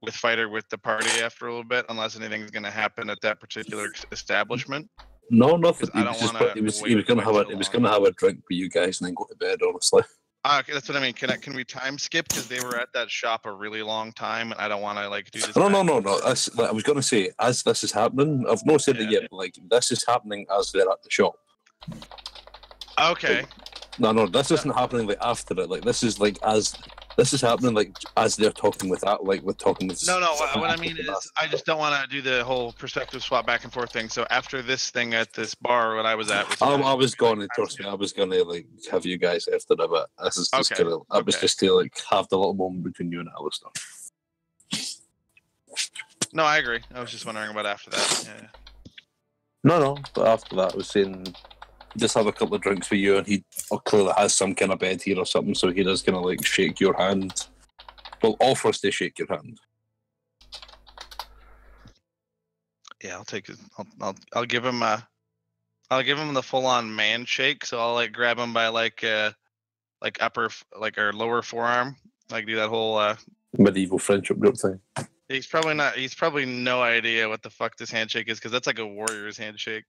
with Fighter with the party after a little bit, unless anything's going to happen at that particular establishment? No, nothing. I don't want to. He was gonna have a drink with you guys and then go to bed. Honestly. Okay, that's what I mean. Can we time skip, because they were at that shop a really long time, and I don't want to like do this. No. That's, like, I was gonna say, as this is happening, I've not said it yet, but like this is happening as they're at the shop. Okay. No, this isn't happening like after it. Like this is happening like as they're talking with that, like with talking with. No. What I mean is, I just don't want to do the whole perspective swap back and forth thing. So after this thing at this bar, what I was at was. I was gonna trust me. I was gonna like have you guys after that, but this is just Okay, gonna. I was just to like have the little moment between you and Alistair. No, I agree. I was just wondering about after that. Yeah. No. But after that, I was saying, just have a couple of drinks with you, and he clearly has some kind of bed here or something, so he does kind of like shake your hand. Well, offers to shake your hand. Yeah, I'll take it. I'll give him the full on man shake. So I'll like grab him by like upper or lower forearm, like do that whole Medieval friendship group thing. He's probably no idea what the fuck this handshake is, because that's like a warrior's handshake.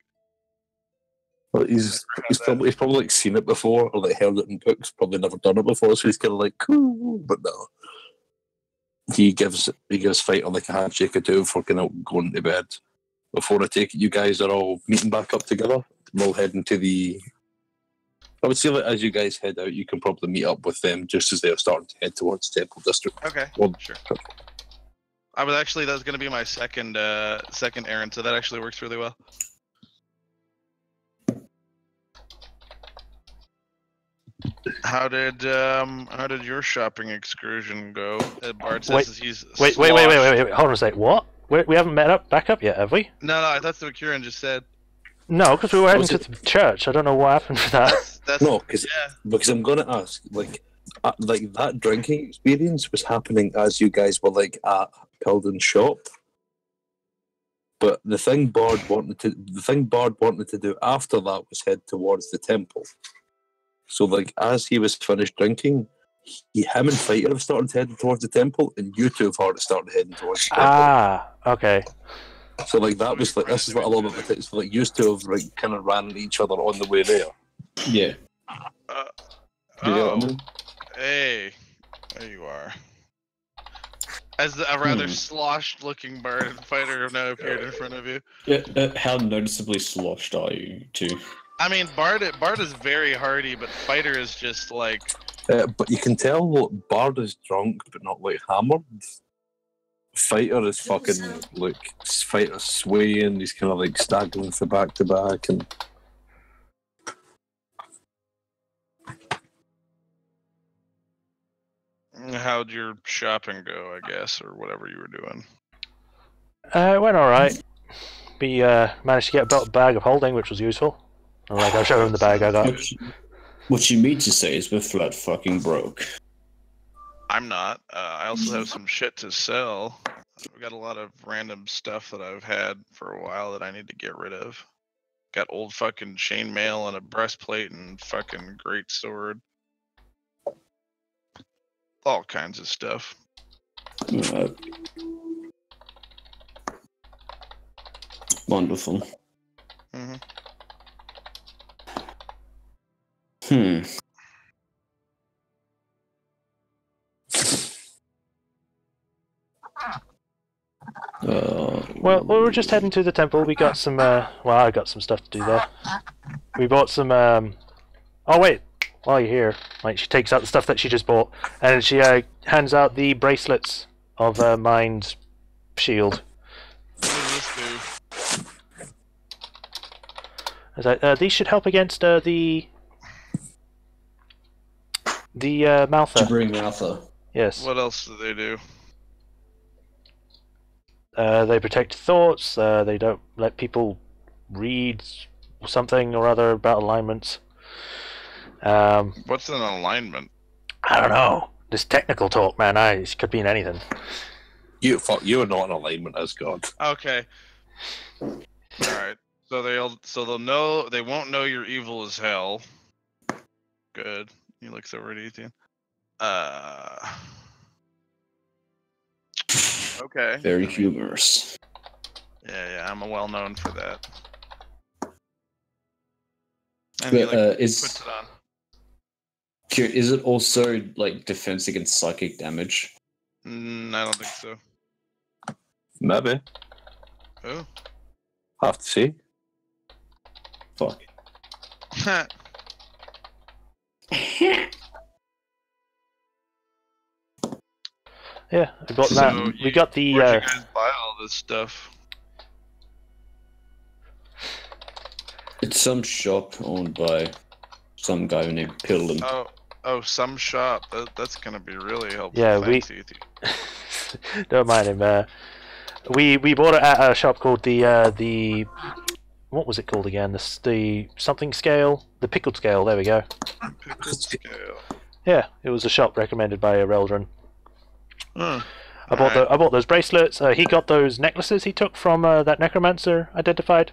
Well, he's probably like seen it before or like heard it in books. Probably never done it before, so he's kind of like cool. But no, he gives Fighter like a handshake or two for kind of going to bed. Before I take it, you guys are all meeting back up together. We're all heading to the. I would say that as you guys head out, you can probably meet up with them just as they're starting to head towards Temple District. Okay, well, sure. That was going to be my second errand, so that actually works really well. How did your shopping excursion go? Bart says he's wait. Hold on a sec. What? We haven't back up yet, have we? No, that's what Kieran just said. No, because we were heading to the church. I don't know what happened to that. Because I'm gonna ask, like that drinking experience was happening as you guys were like at Pilden's shop. But the thing Bard wanted to do after that was head towards the temple. So like as he was finished drinking, him and Fighter have started heading towards the temple, and you two have already started heading towards the temple. Ah, okay. So like that was like this is what a lot of it is. So like used to have like kind of ran into each other on the way there. Yeah. You know what I mean? Hey, there you are. As a rather sloshed-looking Bard and Fighter have now appeared in front of you. Yeah. How noticeably sloshed are you two? I mean, Bard is very hardy, but Fighter is just like. But you can tell what Bard is drunk, but not like hammered. Fighter is fucking like Fighter's swaying. He's kind of like staggering from back to back, and How'd your shopping go? I guess, or whatever you were doing. It went all right. We managed to get a bag of holding, which was useful. I'll show him the bag I got. What you mean to say is we're flat fucking broke. I'm not. I also have some shit to sell. I've got a lot of random stuff that I've had for a while that I need to get rid of. Got old fucking chainmail and a breastplate and fucking great sword. All kinds of stuff. Wonderful. Mm-hmm. Well, we were just heading to the temple. We got some. Well, I got some stuff to do there. We bought some. Oh wait, while you're here, like she takes out the stuff that she just bought, and she hands out the bracelets of Mind's shield. What does this do? It's like, these should help against the Maltha. To bring Maltha. Yes. What else do they do? They protect thoughts. They don't let people read something or other about alignments. What's an alignment? I don't know. This technical talk, man. It could mean anything. You are not in alignment as God. Okay. All right. So they'll know they won't know you're evil as hell. Good. He looks over at Ethan. Okay. Very humorous. Yeah, I'm well known for that. And he But, puts it on. Is it also like defense against psychic damage? I don't think so. Maybe. Oh. Have to see. Fuck. Yeah, we got So that. We got the. Where'd you guys buy all this stuff? It's some shop owned by some guy named Pilden. Oh, some shop. That's gonna be really helpful. Yeah, Thanks, Ethan. Don't mind him. We bought it at a shop called the what was it called again? The something scale, the pickled scale. There we go. Pickled scale. Yeah, it was a shop recommended by Reldron. Huh. I bought those bracelets. He got those necklaces he took from that necromancer identified.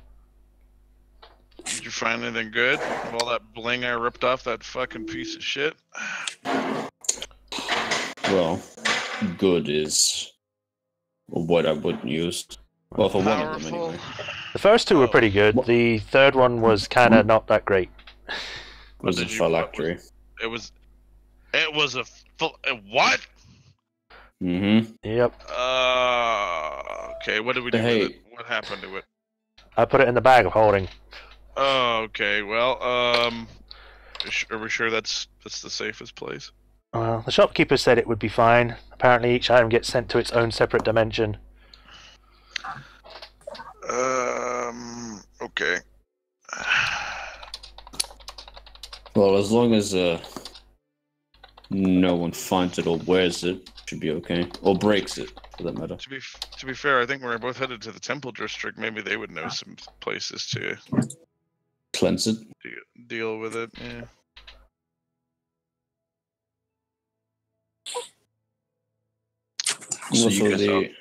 Did you find anything good? All that bling I ripped off that fucking piece of shit? Well, good is what I wouldn't use. Well, for one of them Powerful. anyway. The first two were pretty good. The third one was kind of not that great. Was did it you- phylactery? It was a what? Mm-hmm. Yep. Okay. What did we do Hey. with it? What happened to it? I put it in the bag of holding. Oh, okay. Well, are we sure that's the safest place? Well, the shopkeeper said it would be fine. Apparently, each item gets sent to its own separate dimension. Okay. Well, as long as no one finds it or wears it, should be okay. Or breaks it, for that matter. To be fair, I think we're both headed to the Temple District. Maybe they would know some places to Cleanse it. deal with it. Yeah. So Also, you guys the...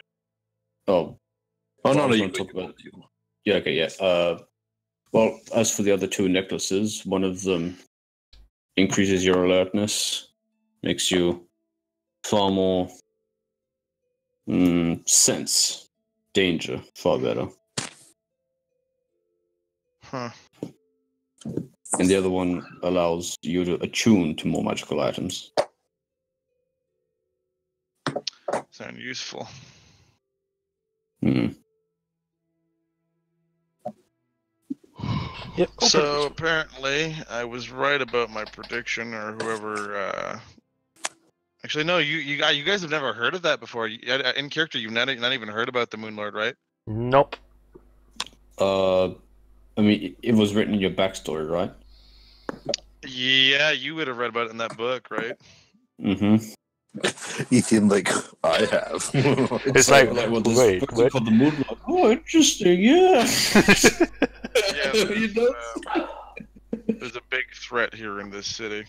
Oh, Oh Well, no, I no, was you gonna talk go. about- yeah, okay, yeah. Well, as for the other two necklaces, one of them increases your alertness, makes you far more sense danger far better, Huh. and the other one allows you to attune to more magical items. Sound useful. Hmm. Yep. So apparently, I was right about my prediction, or whoever. Actually, no. You guys have never heard of that before. In character, you've not even heard about the Moon Lord, right? Nope. I mean, it was written in your backstory, right? Yeah, you would have read about it in that book, right? Mm-hmm. Ethan, like, I have. It's like, well, wait, what? called the Moonlight. Oh, interesting, yeah. Yeah, You know? there's a big threat here in this city,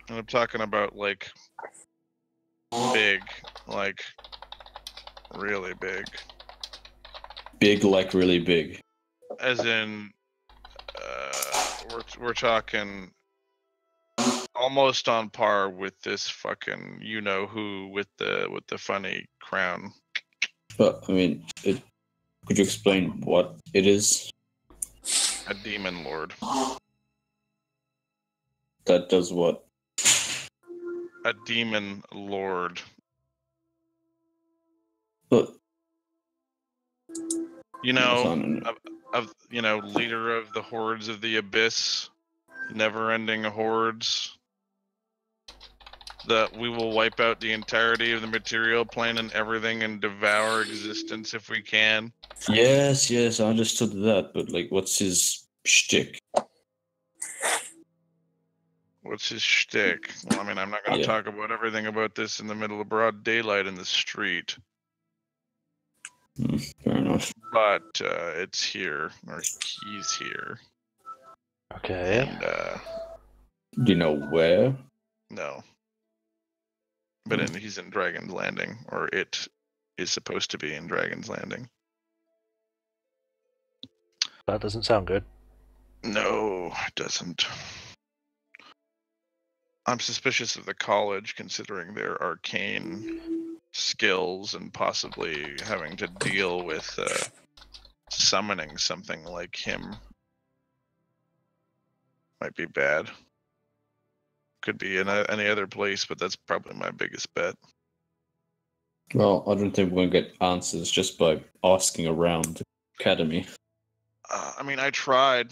and I'm talking about like big, like really big, Big, like really big. as in we're talking almost on par with this fucking you know who with the funny crown. But I mean, could you explain what it is? A demon lord. That does what? A demon lord. But You It's know, on- leader of the hordes of the abyss, never-ending hordes. That we will wipe out the entirety of the material plane and everything and devour existence if we can. Yes, I understood that, but like, what's his shtick? What's his shtick? Well, I mean, I'm not going to Yeah. talk about everything about this in the middle of broad daylight in the street. Fair enough. But it's here, or he's here. Okay. And Do you know where? no. But he's in Dragon's Landing, or it is supposed to be in Dragon's Landing. That doesn't sound good. No, it doesn't. I'm suspicious of the college, considering their arcane skills and possibly having to deal with summoning something like him. Might be bad. Could be in any other place, but that's probably my biggest bet. Well, I don't think we're gonna get answers just by asking around the academy. I mean, I tried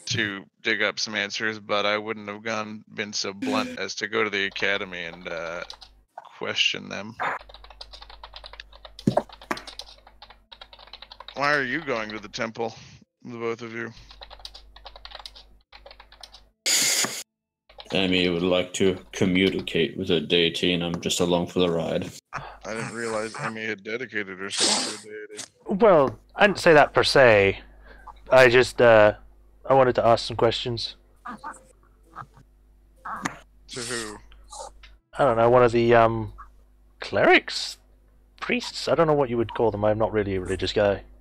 to dig up some answers, but I wouldn't have been so blunt as to go to the academy and question them. Why are you going to the temple, the both of you? Amy would like to communicate with her deity, and I'm just along for the ride. I didn't realize Emmy had dedicated herself to a deity. Well, I didn't say that per se. I just, I wanted to ask some questions. To who? I don't know, one of the, clerics? Priests? I don't know what you would call them. I'm not really a religious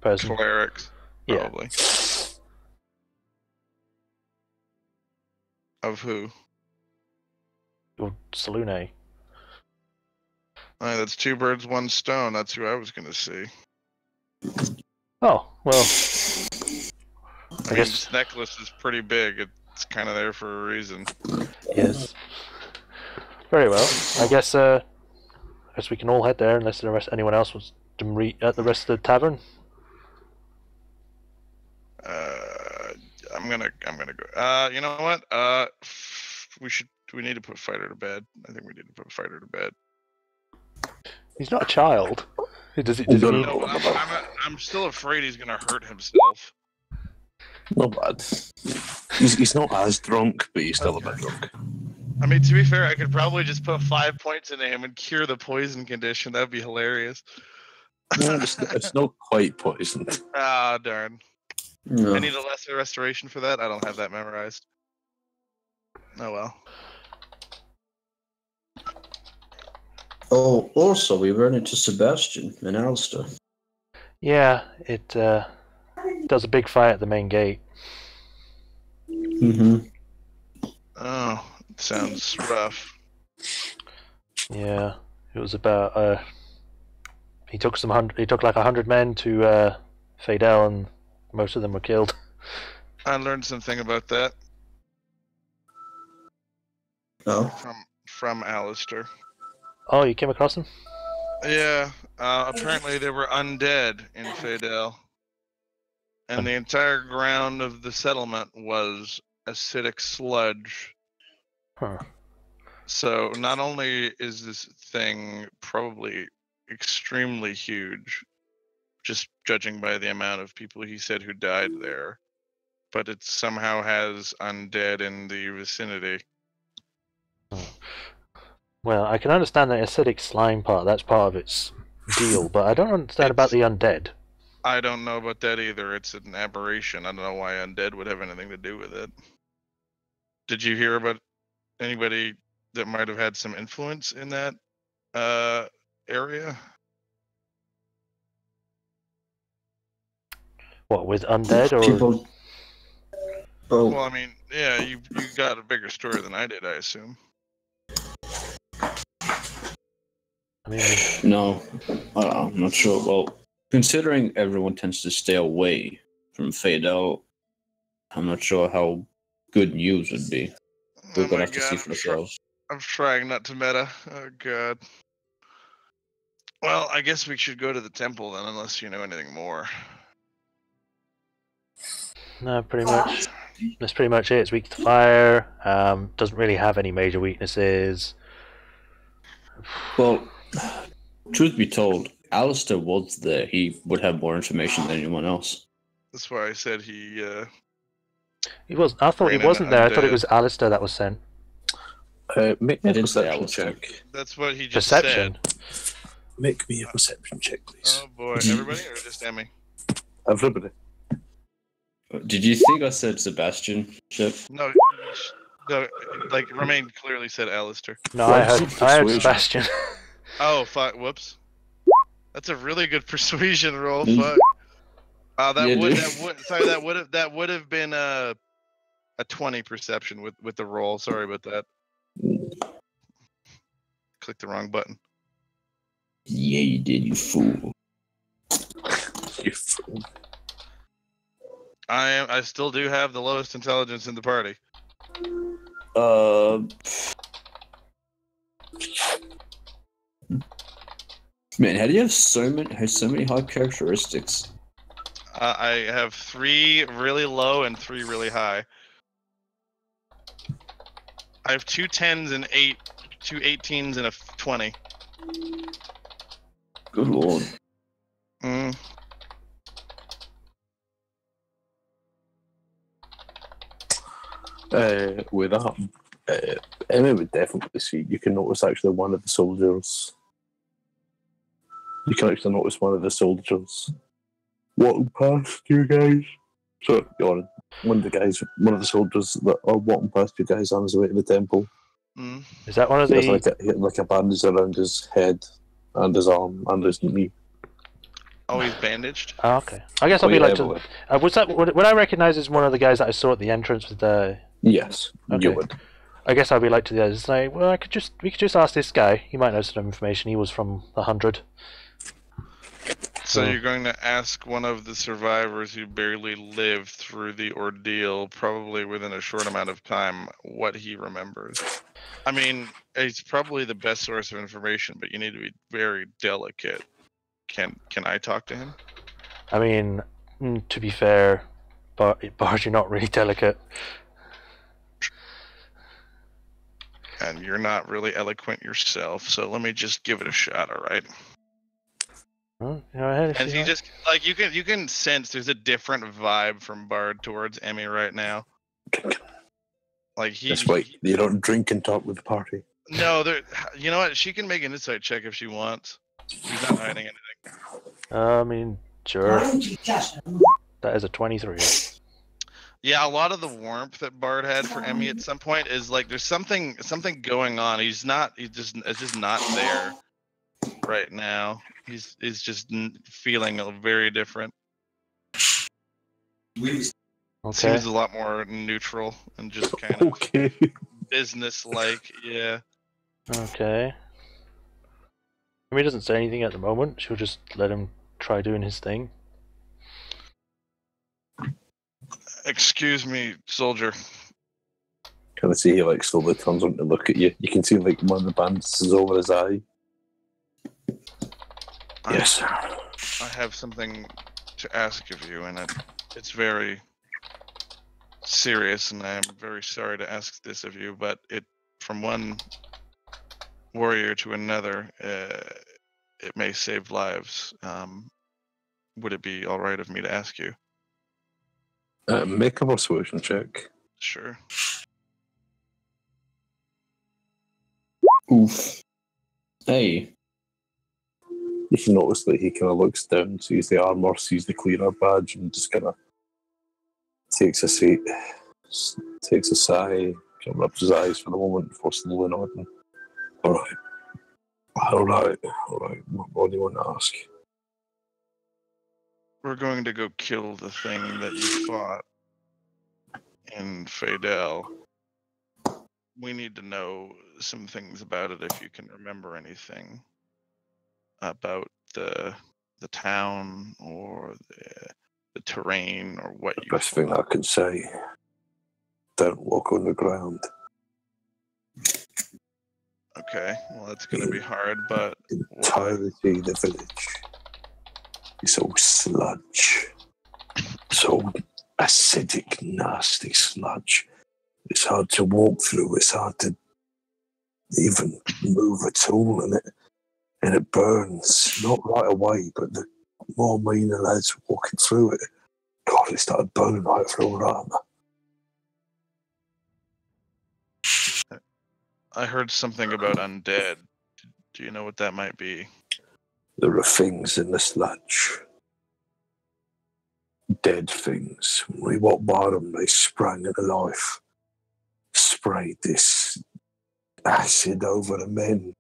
person. Clerics, Yeah. probably. Of who? Or Salune. That's two birds, one stone. That's who I was going to see. Oh, well, I mean, guess- this necklace is pretty big. It's kind of there for a reason. yes. Very well. I guess we can all head there unless anyone else wants to meet at the rest of the tavern. I'm gonna go. You know what? We need to put Fighter to bed. I think we need to put Fighter to bed. He's not a child. Does he No, need... No, I'm still afraid he's gonna hurt himself. Not bad. He's not as drunk, but he's still a bit drunk. I mean, to be fair, I could probably just put 5 points into him and cure the poison condition. That'd be hilarious. No, it's not quite poisoned. Ah, darn. No. I need a lesser restoration for that. I don't have that memorized. Oh well. Oh, also, we ran into Sebastian and Alistair. Yeah, it does a big fight at the main gate. Mm-hmm. Oh, sounds rough. Yeah, it was about he took like 100 men to Fadel, and most of them were killed. I learned something about that Oh. from Alistair. Oh, you came across him? Yeah, apparently they were undead in Fadel. And the entire ground of the settlement was acidic sludge. Huh. So not only is this thing probably extremely huge, just judging by the amount of people he said who died there, but it somehow has undead in the vicinity. Well, I can understand the acidic slime part. That's part of its deal, but I don't understand about the undead. I don't know about that either. It's an aberration. I don't know why undead would have anything to do with it. Did you hear about anybody that might have had some influence in that area? What, with undead or? People. Oh, Well, I mean, yeah, you got a bigger story than I did, I assume. I mean, no. I'm not sure. Well, considering everyone tends to stay away from Fadel, I'm not sure how good news would be. We're Oh gonna my have to see God, for ourselves. I'm trying not to meta. Oh god. Well, I guess we should go to the temple then, unless you know anything more. No, pretty much. That's pretty much it. It's weak to fire. Doesn't really have any major weaknesses. Well, truth be told, Alistair was there. He would have more information than anyone else. That's why I said he. He was. I thought he Ran in wasn't there. I thought it undead. was Alistair that was sent. Make me I a didn't say perception Alistair. check. That's what he just Perception. said. Make me a perception check, please. Oh boy, everybody or just Emmy? Everybody. Did you think I said Sebastian? Shep? No, like Romain clearly said Alistair. No, Well, I heard persuasion. Sebastian. Oh fuck! Whoops. That's a really good persuasion roll. Mm. Fuck. That Yeah, would dude. that would have been a 20 perception with the roll. Sorry about that. Clicked the wrong button. Yeah, you did, you fool. You fool. I still do have the lowest intelligence in the party. Man, how do you have so many high characteristics? I have 3 really low and 3 really high. I have 2 10s and 2 18s and a 20. Good lord. Mm. With that, Emma would definitely see. You can notice actually one of the soldiers. You can actually notice one of the soldiers walking past you guys. So, one of the soldiers that are walking past you guys on his way to the temple. Mm. Is that one of He has the? like a bandage around his head and his arm and his knee. Oh, he's bandaged. Oh, okay. I guess I'll be yeah, like to. Was that? Would I recognize as one of the guys that I saw at the entrance with the? Yes, Okay. you would. I guess I'll be like to the others. Like, well, we could just ask this guy. He might know some information. He was from the 100. So Oh. you're going to ask one of the survivors who barely lived through the ordeal, probably within a short amount of time, what he remembers. I mean, it's probably the best source of information, but you need to be very delicate. Can I talk to him? I mean, to be fair, Bart, you're not really delicate. And you're not really eloquent yourself, so let me just give it a shot, all right? Well, go ahead. if And you he like. just like you can sense there's a different vibe from Bard towards Emmy right now. Like That's why you don't drink and talk with the party. No, there. You know what? She can make an insight check if she wants. He's not hiding anything. I mean, sure. That is a 23. Yeah, a lot of the warmth that Bard had for Emmy at some point is like there's something going on. It's just not there right now. He's just feeling very different. Okay. Seems a lot more neutral and just kind of Okay. business-like. Yeah. Okay. I mean, he doesn't say anything at the moment. She'll just let him try doing his thing. Excuse me, soldier. Kind of see he like slowly turns on to look at you. You can see like one of the bandages over his eye. Yes, sir. I have something to ask of you, and it's very serious, and I am very sorry to ask this of you, but from one warrior to another, it may save lives. Would it be all right of me to ask you? Make a persuasion check. Sure. Oof. Hey. You can notice that he kind of looks down, sees the armor, sees the cleaner badge, and just kind of takes a seat, takes a sigh, kind of rubs his eyes for the moment before slowly nodding. All right. What do you want to ask? We're going to go kill the thing that you fought in Fadel. We need to know some things about it if you can remember anything about the town or the terrain or what you Best thing I can say, don't walk on the ground. Okay, well that's going to be hard, but Entirety of the village is all sludge. So acidic, nasty sludge. It's hard to walk through. It's hard to even move at all in it. And it burns, not right away, but the more me and the lads walking through it, God, it started burning right through our armour. I heard something about undead. Do you know what that might be? There are things in the sludge. Dead things. When we walked by them, they sprang into life. Sprayed this acid over the men.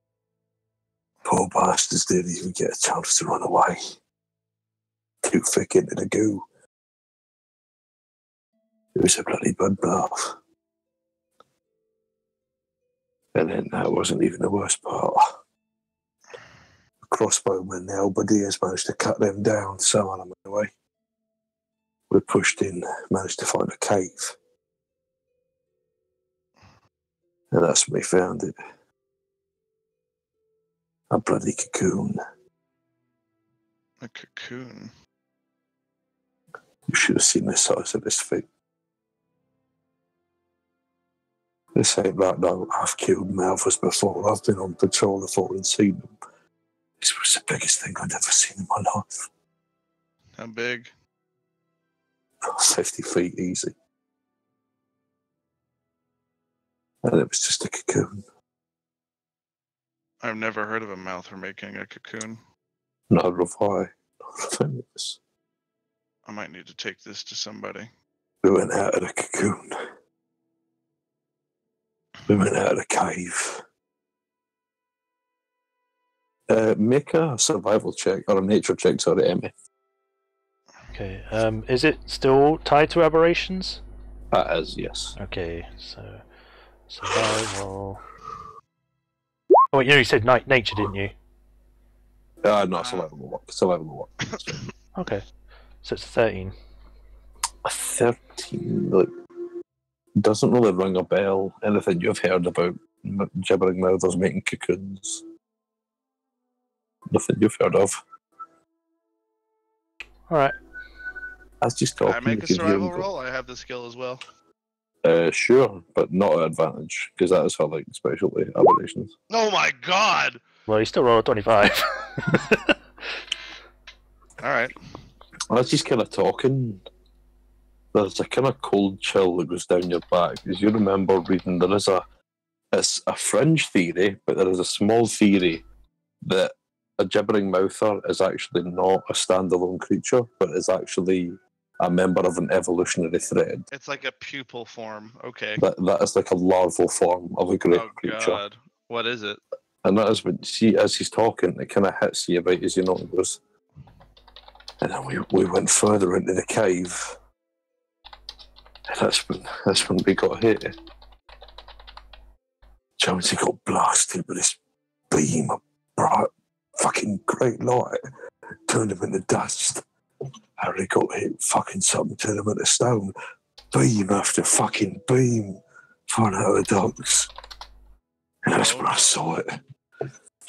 Poor bastards didn't even get a chance to run away. Too thick into the goo. It was a bloody bloodbath. And then that wasn't even the worst part. The crossbowmen, the halberdiers, managed to cut them down, some of them away. We pushed in, managed to find a cave. And that's when we found it. A bloody cocoon. A cocoon? You should have seen the size of this thing. This ain't like no half-killed mouthers before. I've been on patrol before and seen them. This was the biggest thing I'd ever seen in my life. How big? 50 feet easy. And it was just a cocoon. I've never heard of a mouther making a cocoon. Not a why. Not a famous. I might need to take this to somebody. We went out of the cocoon. We went out of the cave. Make a survival check, or a nature check, sorry, Emmy. Okay. Is it still tied to aberrations? That is, yes. Okay, so survival. Oh, you said nature, didn't you? No, survival one. Okay, so it's 13. A 13, like, doesn't really ring a bell. Anything you've heard about gibbering mouthers making cocoons? Nothing you've heard of. Alright. I was just Can talking. I make a survival roll? I have the skill as well. Sure, but not at advantage, because that is for like specialty aberrations. Oh my god! Well, you still roll a 25. Alright. I was just kind of talking. There's a kind of cold chill that goes down your back. As you remember reading, it's a fringe theory, but there is a small theory that a gibbering mouther is actually not a standalone creature, but is actually a member of an evolutionary thread. It's like a pupil form. Okay. That is like a larval form of a greater creature. God. What is it? And that is when, see, as he's talking, it kind of hits you right as you know it goes. And then we went further into the cave. And that's when we got hit. Jonesy got blasted with this beam of bright fucking great light. Turned him into dust. Harry got hit, fucking something, turned him into stone. Beam after fucking beam. Flying out of the dogs. And that's when I saw it.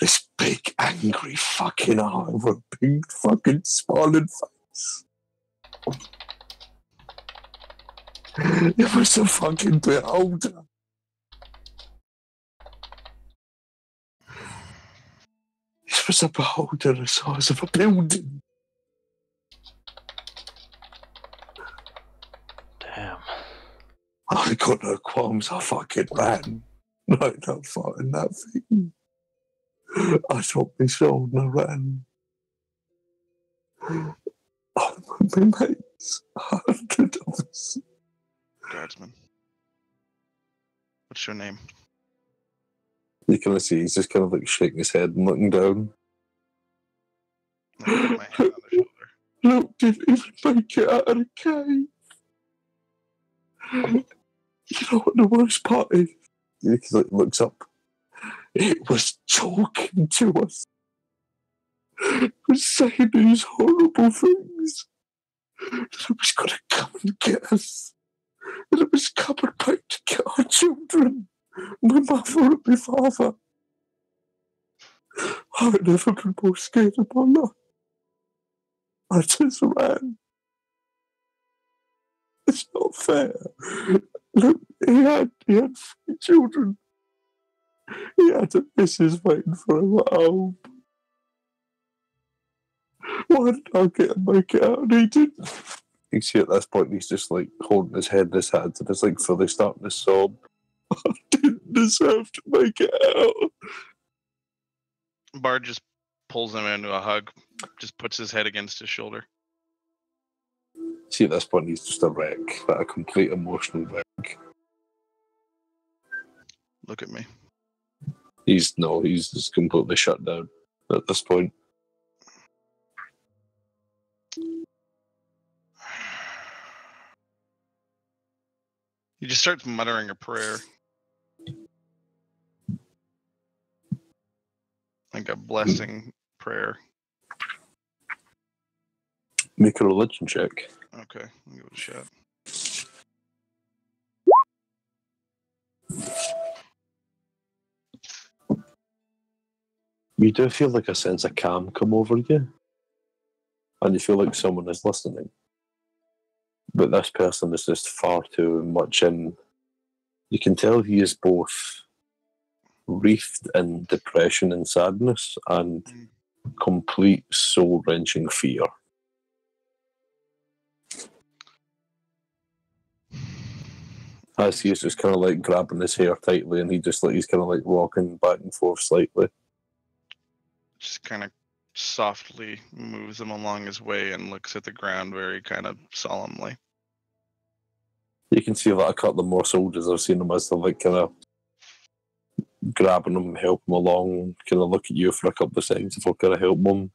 This big, angry fucking eye with a big fucking smiling face. It was a fucking beholder. It was a beholder the size of a building. Damn. I got no qualms, I fucking ran. Like no fighting that thing. I dropped my sword and I ran. I put my mates, 100 of us. Guardsman. What's your name? You can see he's just kind of like shaking his head and looking down. I put my hand on the shoulder. Look, didn't even make it out of the cave. You know what the worst part is? He looks up. It was talking to us. It was saying these horrible things. That it was going to come and get us. That it was coming back to get our children. My mother and my father. I've never been more scared in my life. I just ran. It's not fair. Look, he had 3 children. He had a missus waiting for him at home. Why did I get to make it out and he didn't? You see at this point he's just like holding his head in his hands and it's like fully starting to sob. I didn't deserve to make it out. Bard just pulls him into a hug, just puts his head against his shoulder. See at this point he's just a wreck, like a complete emotional wreck. Look at me. He's just completely shut down at this point. He just starts muttering a prayer. Like a blessing prayer. Make a religion check. Okay, I'll give it a shot. You do feel like a sense of calm come over you. And you feel like someone is listening. But this person is just far too much in. You can tell he is both wreathed in depression and sadness and complete soul-wrenching fear. As he is just kind of like grabbing his hair tightly and he's kind of like rocking back and forth slightly. Just kind of softly moves him along his way and looks at the ground very kind of solemnly. You can see that a couple of more soldiers I've seen him as they're like kind of grabbing him, help him along, kind of look at you for a couple of seconds if they'll kind of help him.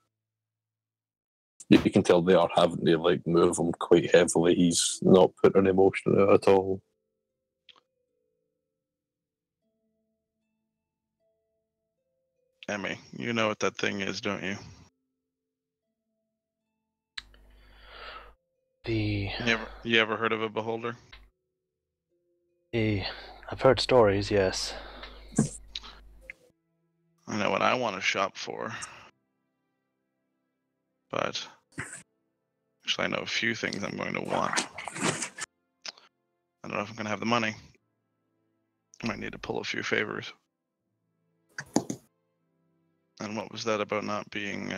You can tell they are having to like move him quite heavily. He's not putting emotion in it at all. Emmy, you know what that thing is, don't you? You ever heard of a beholder? I've heard stories, yes. I know what I want to shop for. But actually I know a few things I'm going to want. I don't know if I'm going to have the money. I might need to pull a few favors. And what was that about not being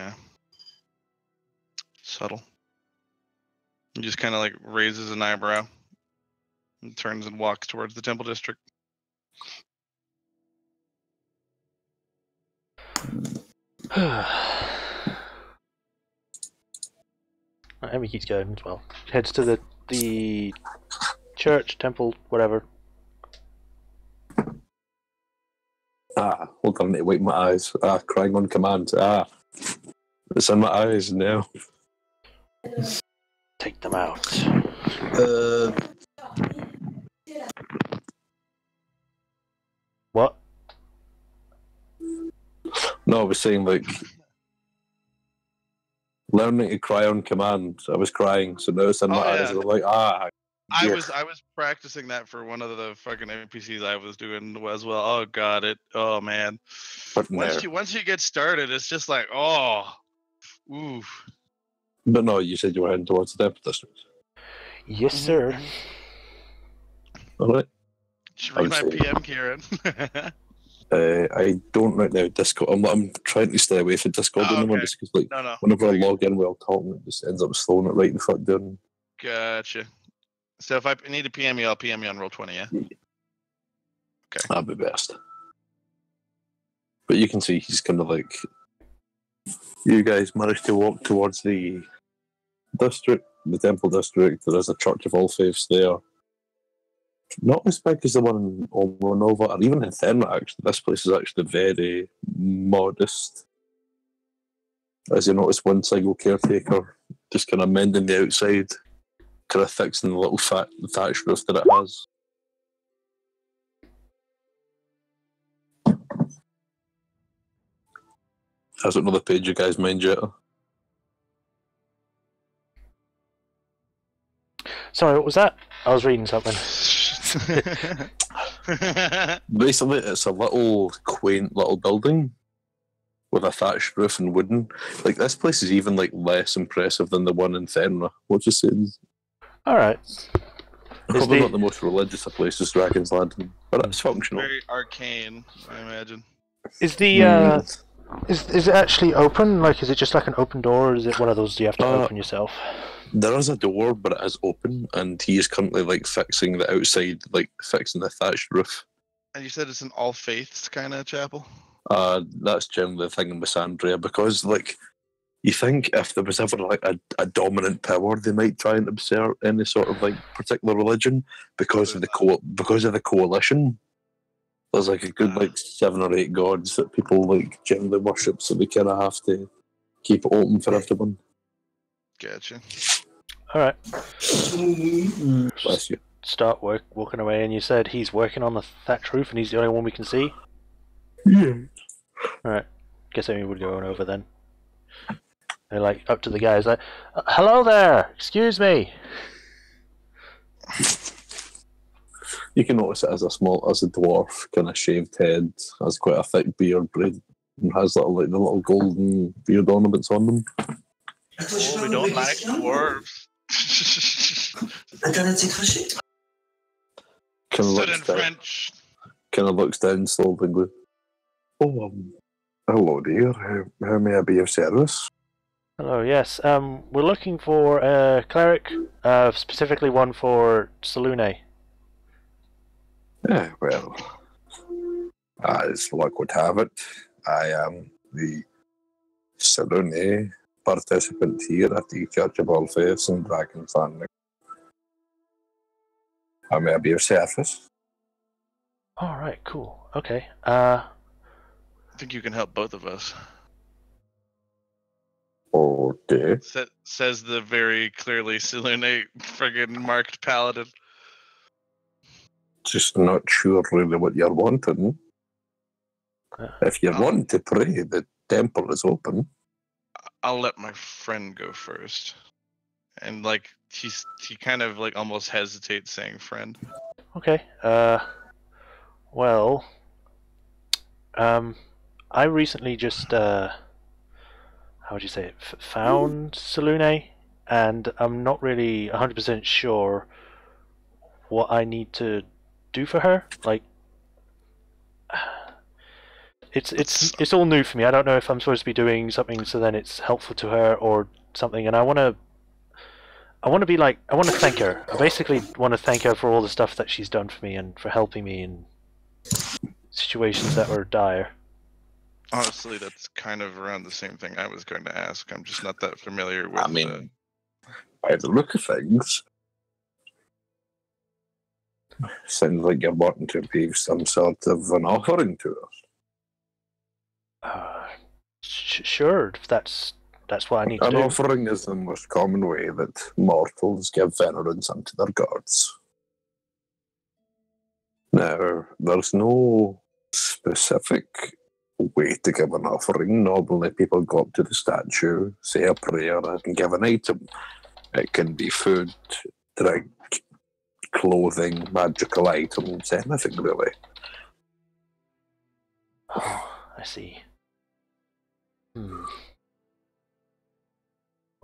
subtle? He just kind of like raises an eyebrow and turns and walks towards the temple district. Emmy keeps going as well. Heads to the church, temple, whatever. Hold on, I need to wipe my eyes. Crying on command. It's in my eyes now. Take them out. What? No, I was saying like learning to cry on command. I was crying, so now it's in my eyes. And I'm like, I was practicing that for one of the fucking NPCs I was doing as well. Oh god, oh man. But once you get started, it's just like, oh, oof. But no, you said you were heading towards the temple district. Yes, sir. All right. Just read my PM, Kieran. I don't right now. Discord. I'm trying to stay away from Discord anymore, just because like whenever I log in while talking, it just ends up slowing it right the fuck down. Gotcha. So if I need to PM you, I'll PM you on Roll20, yeah? Okay. That'd be best. But you can see he's kind of like, you guys managed to walk towards the district, the temple district. There is a Church of All Faiths there. Not as big as the one in Omonova, or even in Thenra, actually. This place is actually very modest. As you notice, one single caretaker just kind of mending the outside, kind of fixing the little thatch roof that it has. Has another page you guys mind yet? Sorry, what was that? I was reading something. Basically, it's a little quaint little building with a thatched roof and wooden. Like, this place is even like less impressive than the one in Thenra. What you saying? All right. Probably not the most religious of places Dragon's Landing, but it's functional. Very arcane, I imagine. Is the is it actually open? Like, is it just like an open door, or is it one of those you have to open yourself? There is a door, but it is open, and he is currently like fixing the outside, like fixing the thatched roof. And you said it's an all faiths kind of chapel? That's generally the thing in Missandria, because like you think if there was ever like a dominant power, they might try and observe any sort of like particular religion because of the coalition. There's like a good like 7 or 8 gods that people like generally worship, so they kind of have to keep it open for everyone. Gotcha. All right. Bless you. Start walking away, and you said he's working on the thatch roof, and he's the only one we can see. Yeah. All right. Guess everyone going over then. They're like up to the guys, like, "Hello there, excuse me." You can notice it as a dwarf, kind of shaved head, has quite a thick beard, and has the little golden beard ornaments on them. Oh, we don't like dwarves. Kind Stood in French. Kind of looks down slowly and goes, "Oh, hello dear. How may I be of service?" Hello, yes. We're looking for a cleric, specifically one for Selune. Yeah, well, as luck would have it, I am the Selune participant here at the Church of All Faiths in Dragon's Landing. How may I be of service? All right, cool. Okay. I think you can help both of us. Okay. Says the very clearly Selune friggin' marked paladin. Just not sure really what you're wanting. If you want to pray, the temple is open. I'll let my friend go first. And like he kind of like almost hesitates saying friend. Okay. Well, I recently just how would you say it? Found Selune, and I'm not really 100% sure what I need to do for her. Like, it's all new for me. I don't know if I'm supposed to be doing something so then it's helpful to her or something, and I want to thank her. I basically want to thank her for all the stuff that she's done for me and for helping me in situations that were dire. Honestly, that's kind of around the same thing I was going to ask. I'm just not that familiar with. I mean, by the look of things, sounds like you're wanting to give some sort of an offering to us. Sure, if that's what I need to do. An offering is the most common way that mortals give venerance unto their gods. Now, there's no specific way to give an offering. Normally people go up to the statue, say a prayer, and give an item. It can be food, drink, clothing, magical items, anything really. Oh, I see.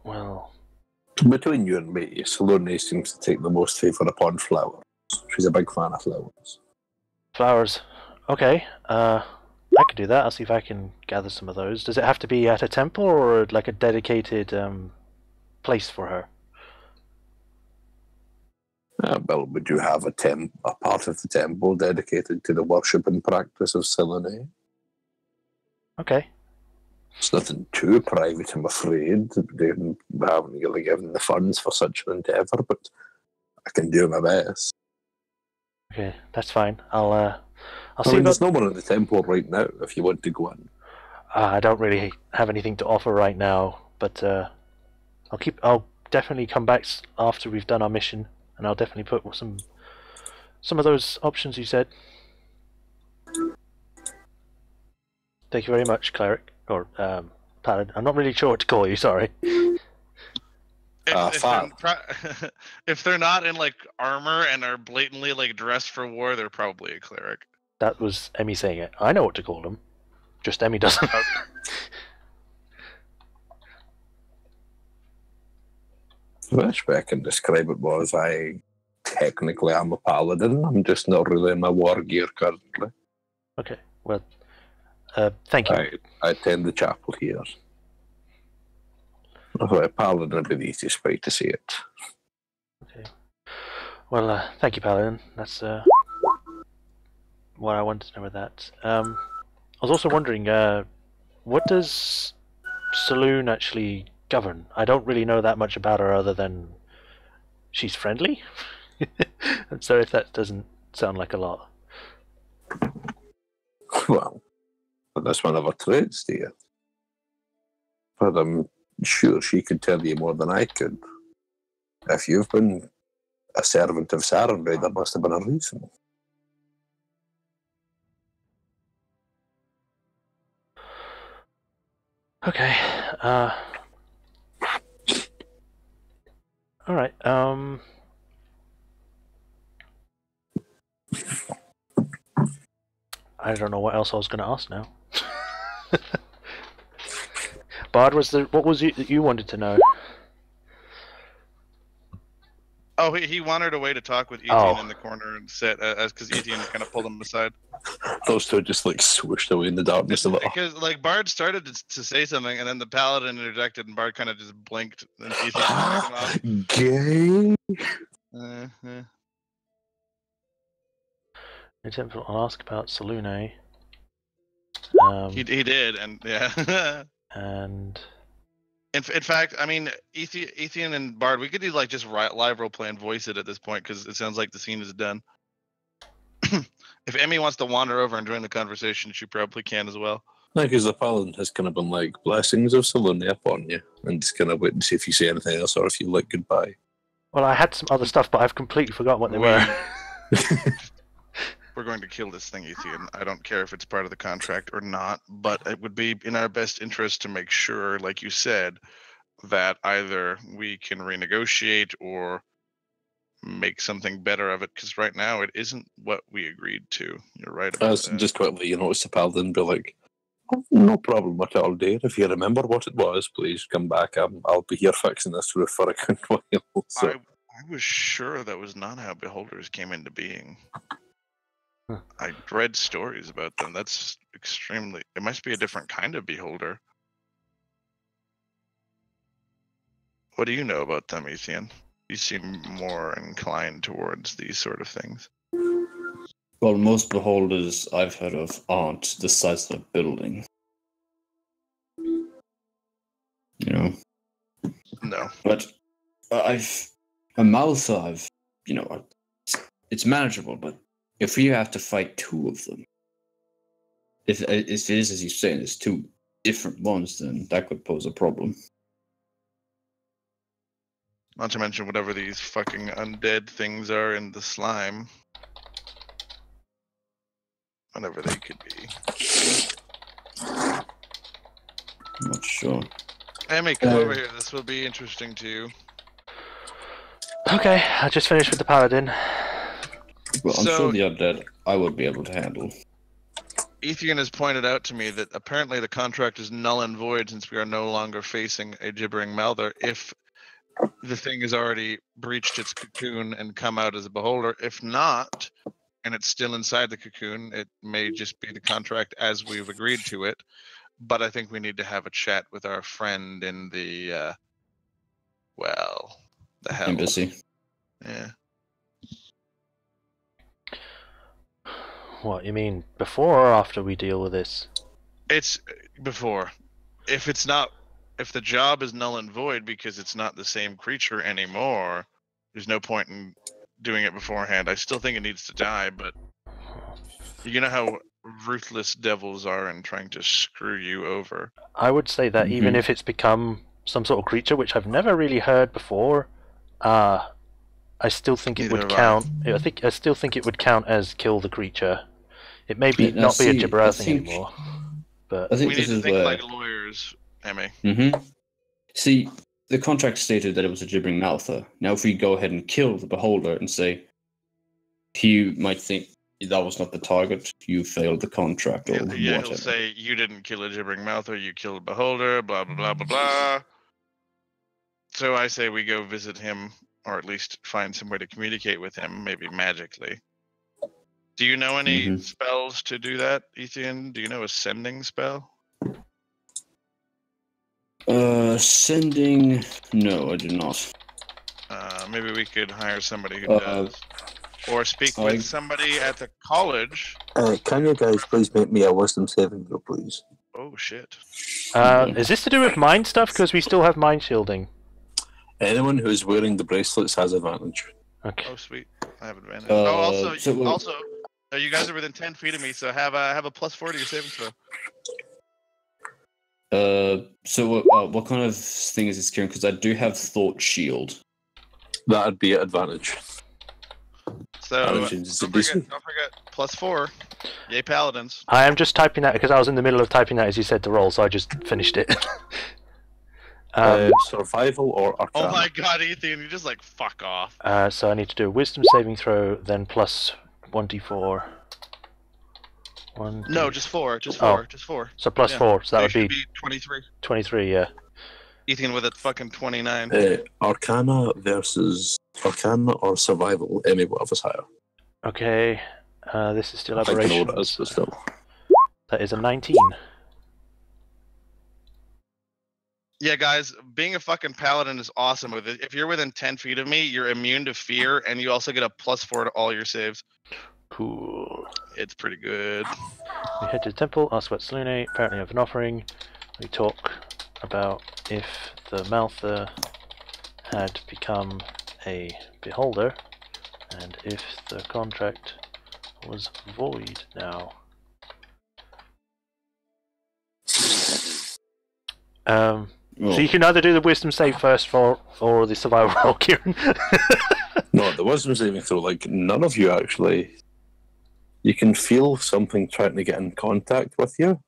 Well, between you and me, Selune seems to take the most favour upon flowers. She's a big fan of flowers. Flowers. Okay. I can do that. I'll see if I can gather some of those. Does it have to be at a temple or like a dedicated place for her? Well, we do have a part of the temple dedicated to the worship and practice of Selune. Okay. It's nothing too private, I'm afraid. We haven't really given the funds for such an endeavour, but I can do my best. Okay, that's fine. I'll I see. mean, there's no one in the temple right now if you want to go in. I don't really have anything to offer right now, but I'll definitely come back after we've done our mission, and I'll definitely put some of those options you said. Thank you very much, cleric or paladin. I'm not really sure what to call you. Sorry. If they're not in like armor and are blatantly like dressed for war, they're probably a cleric. That was Emmy saying it. I know what to call them. Just Emmy doesn't. The best way I can describe it was I technically I'm a paladin. I'm just not really in my war gear currently. Okay, well, thank you. I attend the chapel here. Although a paladin would be the easiest way to say it. Okay. Well, thank you, Paladin. That's what I wanted to know with that. I was also wondering, what does Saloon actually govern? I don't really know that much about her other than she's friendly. And so if that doesn't sound like a lot. Well, that's one of her traits, dear. But I'm sure she could tell you more than I could. If you've been a servant of Sarenrae, there must have been a reason. Okay. All right. I don't know what else I was going to ask now. Bard, what was it that you wanted to know? Oh, he wandered away to talk with Etienne in the corner and sit, because Etienne kind of pulled him aside. Those two just like swooshed away in the darkness a little. Because like Bard started to say something, and then the paladin interjected, and Bard kind of just blinked, and Etienne Gay. I'll ask about Salune. He did, and yeah. And in fact, I mean, Etienne and Bard, we could do like just live role play and voice it at this point because it sounds like the scene is done. If Emmy wants to wander over and join the conversation, she probably can as well. No, because the paladin has kind of been like, blessings of Salune upon you, and just kind of wait and see if you say anything else or if you like goodbye. Well, I had some other stuff, but I've completely forgotten what they were. We're going to kill this thing, Etienne. I don't care if it's part of the contract or not, but it would be in our best interest to make sure, like you said, that either we can renegotiate or make something better of it, because right now it isn't what we agreed to. You're right about that. Just quickly, you notice the paladin be like, oh, no problem at all, dear. If you remember what it was, please come back. I'll be here fixing this roof for a good while. So. I was sure that was not how beholders came into being. I read stories about them. That's extremely... It must be a different kind of beholder. What do you know about them, Etienne? You seem more inclined towards these sort of things. Well, most beholders I've heard of aren't the size of a building. You know? No. But a Maltha, it's manageable, but if you have to fight two of them, if it is as you say, there's two different ones, then that could pose a problem. Not to mention whatever these fucking undead things are in the slime. Whatever they could be. I'm not sure. Emmy, come over here. This will be interesting to you. Okay, I just finished with the paladin. Well, I'm sure the undead I would be able to handle. Etienne has pointed out to me that apparently the contract is null and void since we are no longer facing a gibbering Maltha if the thing has already breached its cocoon and come out as a beholder. If not, and it's still inside the cocoon, it may just be the contract as we've agreed to it. But I think we need to have a chat with our friend in the, the hell. Embassy. Yeah. What, you mean before or after we deal with this? It's before. If the job is null and void because it's not the same creature anymore, there's no point in doing it beforehand. I still think it needs to die, but you know how ruthless devils are in trying to screw you over. I would say that even if it's become some sort of creature, which I've never really heard before, I still think it would count. I still think it would count as kill the creature. It may be not be a gibber thing anymore, but I think we this need to is think where... like lawyers, Emmy. See, the contract stated that it was a gibbering Maltha. Now, if we go ahead and kill the beholder and say he might think that was not the target, you failed the contract, or whatever. He'll say you didn't kill a gibbering Maltha, you killed a beholder, blah blah blah blah blah. So I say we go visit him or at least find some way to communicate with him, maybe magically. Do you know any spells to do that, Ethan? Do you know a sending spell? Sending? No, I do not. Maybe we could hire somebody who does. Or speak with somebody at the college. Can you guys please make me a wisdom saving throw, please? Oh, shit. Is this to do with mind stuff? Because we still have mind shielding. Anyone who's wearing the bracelets has advantage. Okay. Oh, sweet. I have advantage. Also, you guys are within 10 feet of me, so have a +4 to your saving throw. So what kind of thing is this, Kieran? Because I do have Thought Shield. That'd be at advantage. So don't forget +4. Yay, paladins! I am just typing that because I was in the middle of typing that as you said the roll, so I just finished it. Survival or Arcana? Oh my god, Ethan, you just like fuck off. So I need to do a wisdom saving throw, then plus 1d4. No, just 4. Just 4. Just 4. So plus 4. So that would be 23. 23. Yeah. Ethan with a fucking 29. Arcana versus Arcana or Survival. Any one of us higher. Okay. This is still I don't know aberration. what it is, but still. That is a 19. Yeah, guys, being a fucking paladin is awesome. If you're within 10 feet of me, you're immune to fear, and you also get a +4 to all your saves. Cool. It's pretty good. We head to the temple, ask about Selene, apparently have an offering. We talk about if the Maltha had become a beholder, and if the contract was void now. So you can either do the wisdom save first or the survival roll, Kieran. No, the wisdom saving throw, like, none of you actually. You can feel something trying to get in contact with you,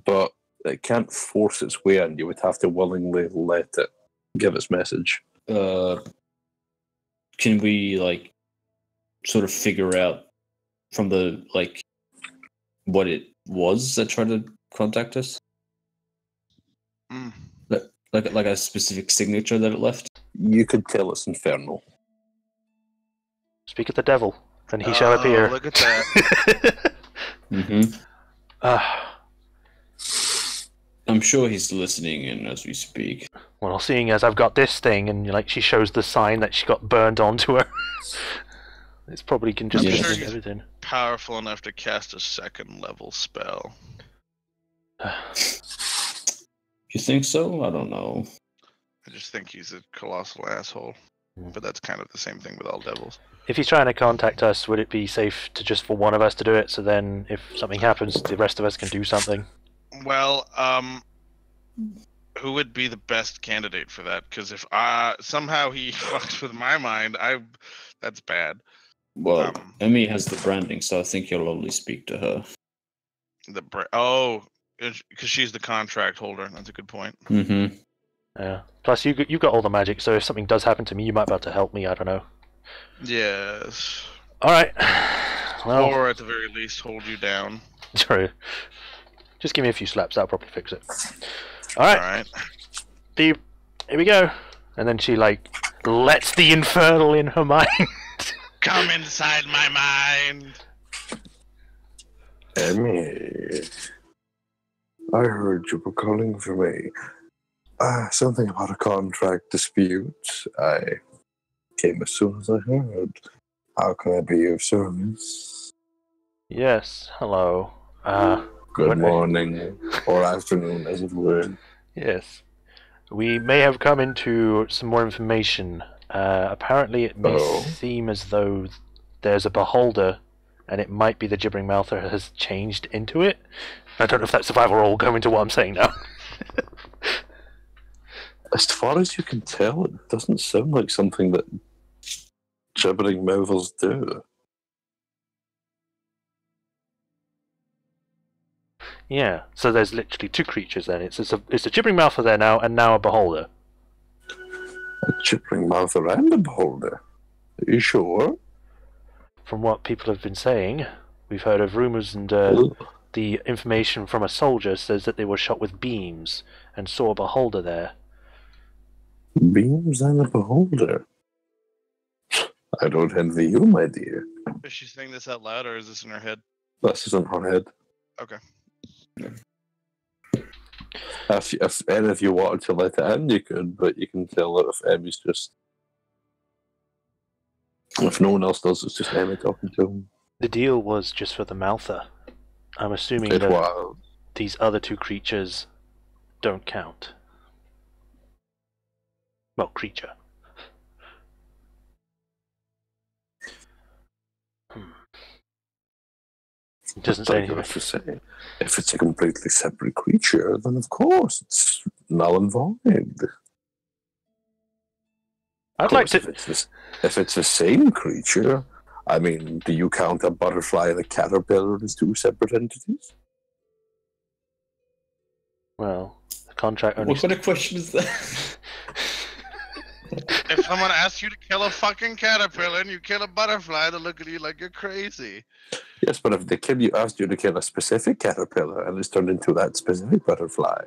but it can't force its way in. You would have to willingly let it give its message. Can we, like, sort of figure out from the, like, what it was that tried to contact us? Like a specific signature that it left? You could tell it's infernal. Speak of the devil, and he shall appear. Look at that. I'm sure he's listening in as we speak. Well, seeing as I've got this thing, and like she shows the sign that she got burned onto her, it's probably can just I'm sure get everything. Powerful enough to cast a 2nd level spell. You think so? I don't know. I just think he's a colossal asshole. But that's kind of the same thing with all devils. If he's trying to contact us, would it be safe to just for one of us to do it, so then if something happens, the rest of us can do something? Well, who would be the best candidate for that? Because if somehow he fucks with my mind, that's bad. Well, Emmy has the branding, so I think you'll only speak to her. Because she's the contract holder. That's a good point. Yeah. Plus, you got all the magic, so if something does happen to me, you might be able to help me. I don't know. Yes. All right. Well, or at the very least, hold you down. True. Just give me a few slaps. That'll probably fix it. All right. Here we go. And then she like lets the infernal in her mind. Come inside my mind. Emmy, I heard you were calling for me. Something about a contract dispute. I came as soon as I heard. How can I be of service? Yes, hello. Good morning, or afternoon, as it were. Yes. We may have come into some more information. Apparently it may seem as though there's a beholder, and it might be the Gibbering Mouther has changed into it. I don't know if that's survival roll going into what I'm saying now. As far as you can tell, it doesn't sound like something that Gibbering Mouthers do. Yeah, so there's literally 2 creatures then. It's a Gibbering Mouther there now, and now a beholder. A Gibbering Mouther and a beholder? Are you sure? From what people have been saying, we've heard of rumours, and the information from a soldier says that they were shot with beams and saw a beholder there. Beams and a beholder. I don't envy you, my dear. Is she saying this out loud, or is this in her head? This is in her head. Okay. If any of you wanted to let it in, you could, but you can tell that if Emmy's just... If no one else does, it's just Emmy talking to him. The deal was just for the Maltha. I'm assuming It that was. these other two creatures don't count. Well, creature. It doesn't say anything. If it's a completely separate creature, then of course it's null and void. I'd like to. If it's the same creature, I mean, do you count a butterfly and a caterpillar as two separate entities? Well, the contract only. What kind of question is that? If someone asks you to kill a fucking caterpillar and you kill a butterfly, they'll look at you like you're crazy. Yes, but if the kid you asked you to kill a specific caterpillar and it's turned into that specific butterfly,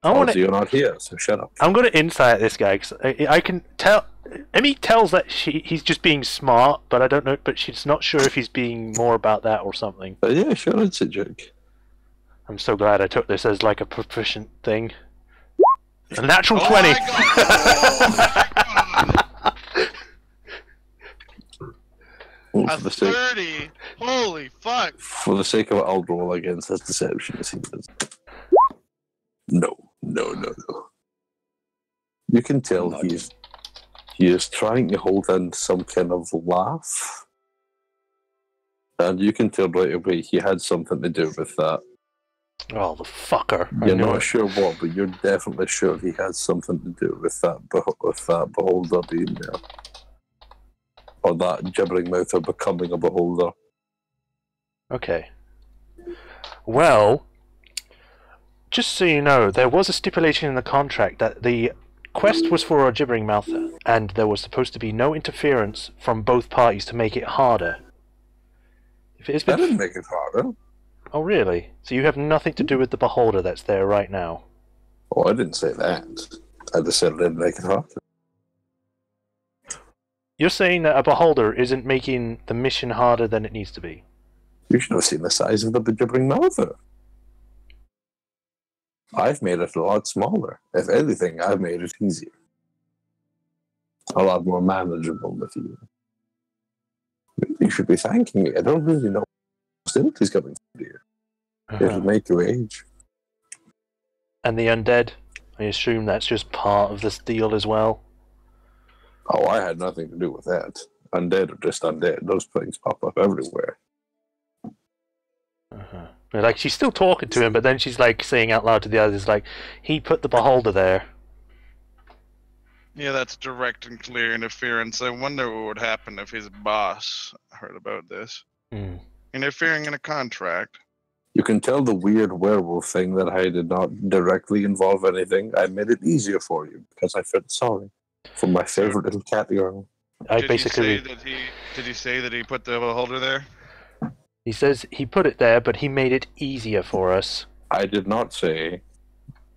you're not here, so shut up. I'm going to insight this guy because I can tell. Emmy tells that he's just being smart, but I don't know. But she's not sure if he's being more about that or something. Yeah, sure, it's a joke. I'm so glad I took this as like a proficient thing. A natural 20. My God. A 30. Holy fuck. For the sake of it, I'll roll against his deception as he does. No. You can tell he is trying to hold in some kind of laugh. And you can tell right away he had something to do with that. Oh, the fucker. You're not sure what, but you're definitely sure he had something to do with that beholder being there. Or that gibbering mouth of becoming a beholder. Okay. Well, just so you know, there was a stipulation in the contract that the quest was for a gibbering mouth, and there was supposed to be no interference from both parties to make it harder. If it has been... That didn't make it harder. Oh, really? So you have nothing to do with the beholder that's there right now? Oh, I didn't say that. I just said it didn't make it harder. You're saying that a beholder isn't making the mission harder than it needs to be? You should have seen the size of the gibbering mouther. I've made it a lot smaller. If anything, I've made it easier. A lot more manageable with you. You should be thanking me. I don't really know what hostility's coming from here. It'll make you age. And the undead? I assume that's just part of this deal as well? Oh, I had nothing to do with that. Undead are just undead. Those things pop up everywhere. Like, she's still talking to him, but then she's like saying out loud to the others, like, he put the beholder there. Yeah, that's direct and clear interference. I wonder what would happen if his boss heard about this. Interfering in a contract. You can tell the weird werewolf thing that I did not directly involve anything. I made it easier for you because I felt sorry for my favorite little cat girl. Did he say that he put the beholder there? He says he put it there, but he made it easier for us. I did not say.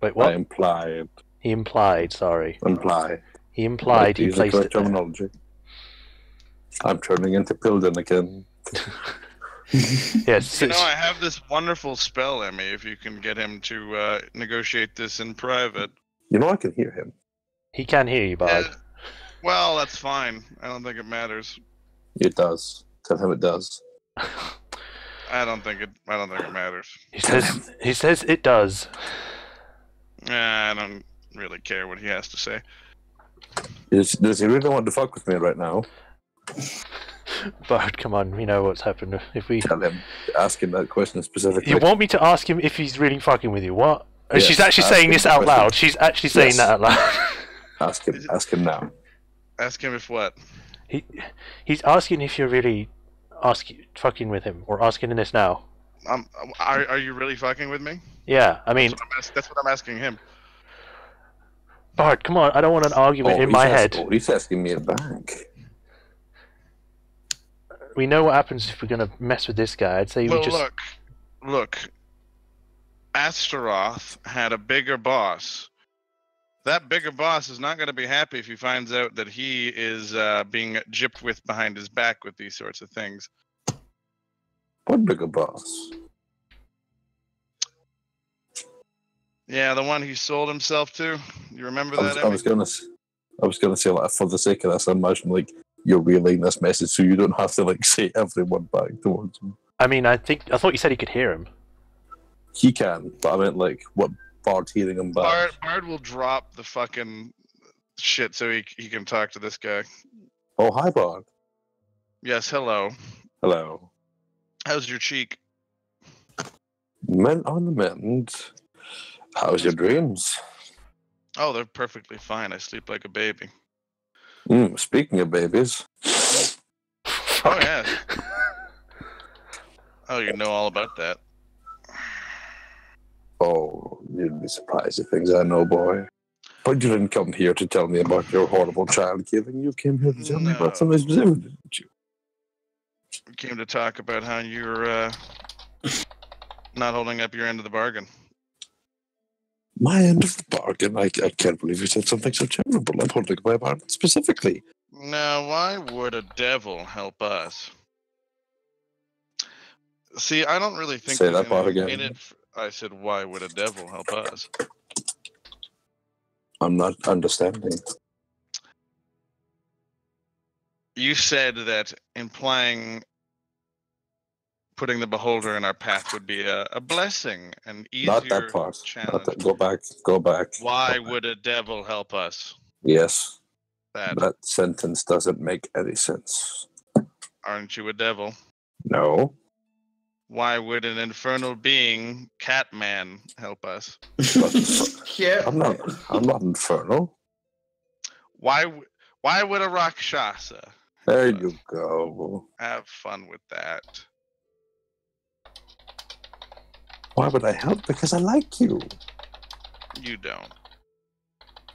Wait, what? I implied. He implied, sorry. Imply. He implied he placed it there. Terminology. I'm turning into Pilden again. Yes. You know, I have this wonderful spell, Emmy, if you can get him to negotiate this in private. You know, I can hear him. He can hear you, Bard. Well, that's fine. I don't think it matters. It does. Tell him it does. I don't think it matters. He says it does. I don't really care what he has to say. Does he really want to fuck with me right now? Bard, come on, we know what's happened. If we tell him, ask him that question specifically. You want me to ask him if he's really fucking with you? What? Yes, she's actually saying this out loud. She's actually saying that out loud. Ask him now. Ask him if what? He's asking if you're really fucking with him, or asking this now. Are you really fucking with me? Yeah, I mean... That's what I'm asking him. Bard, come on, I don't want an argument in my head. He's asking me back. We know what happens if we're going to mess with this guy. I'd say we just... Look. Astaroth had a bigger boss That bigger boss is not going to be happy if he finds out that he is being gypped with behind his back with these sorts of things. What bigger boss? Yeah, the one he sold himself to. You remember that? I was gonna say, like, for the sake of this, I imagine like you're relaying this message so you don't have to like say everyone back towards him. I mean, I thought you said he could hear him. He can, but I meant like what Bard hearing him back. Bard will drop the fucking shit so he can talk to this guy. Oh, hi, Bard. Yes, hello. Hello. How's your cheek? Men on the mend. How's your dreams? Oh, they're perfectly fine. I sleep like a baby. Speaking of babies. Oh, yeah. Oh, you know all about that. Oh, you'd be surprised at things I know, boy. But you didn't come here to tell me about your horrible child killing. You came here to tell me about something specific, didn't you? We came to talk about how you're not holding up your end of the bargain. My end of the bargain? I can't believe you said something so terrible. I'm holding my bargain specifically. Now, why would a devil help us? See, I don't really think Say there's that part anything again. in it. I said, why would a devil help us? I'm not understanding. You said that implying putting the beholder in our path would be a blessing, an easier Not that part. challenge. Not that. Go back. Go back. Why Go back. would a devil help us? Yes. That That sentence doesn't make any sense. aren't you a devil? No. Why would an infernal being, Catman, help us? Yeah. I'm not infernal. Why would a Rakshasa? There you go. Have fun with that. Why would I help? Because I like you. You don't.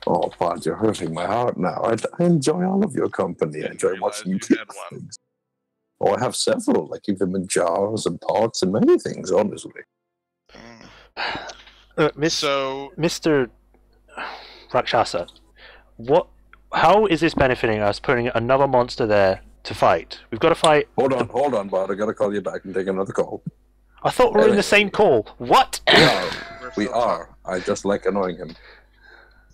Oh, Bond, you're hurting my heart now. I enjoy all of your company. I Didn't enjoy realize watching you you keep had one. things. Oh, I have several. I keep them in jars and pots and many things, honestly. Mr. Rakshasa, how is this benefiting us, putting another monster there to fight? We've got to fight... Hold on, Bard. I gotta call you back and take another call. I thought we were in the same call. What? We are. I just like annoying him.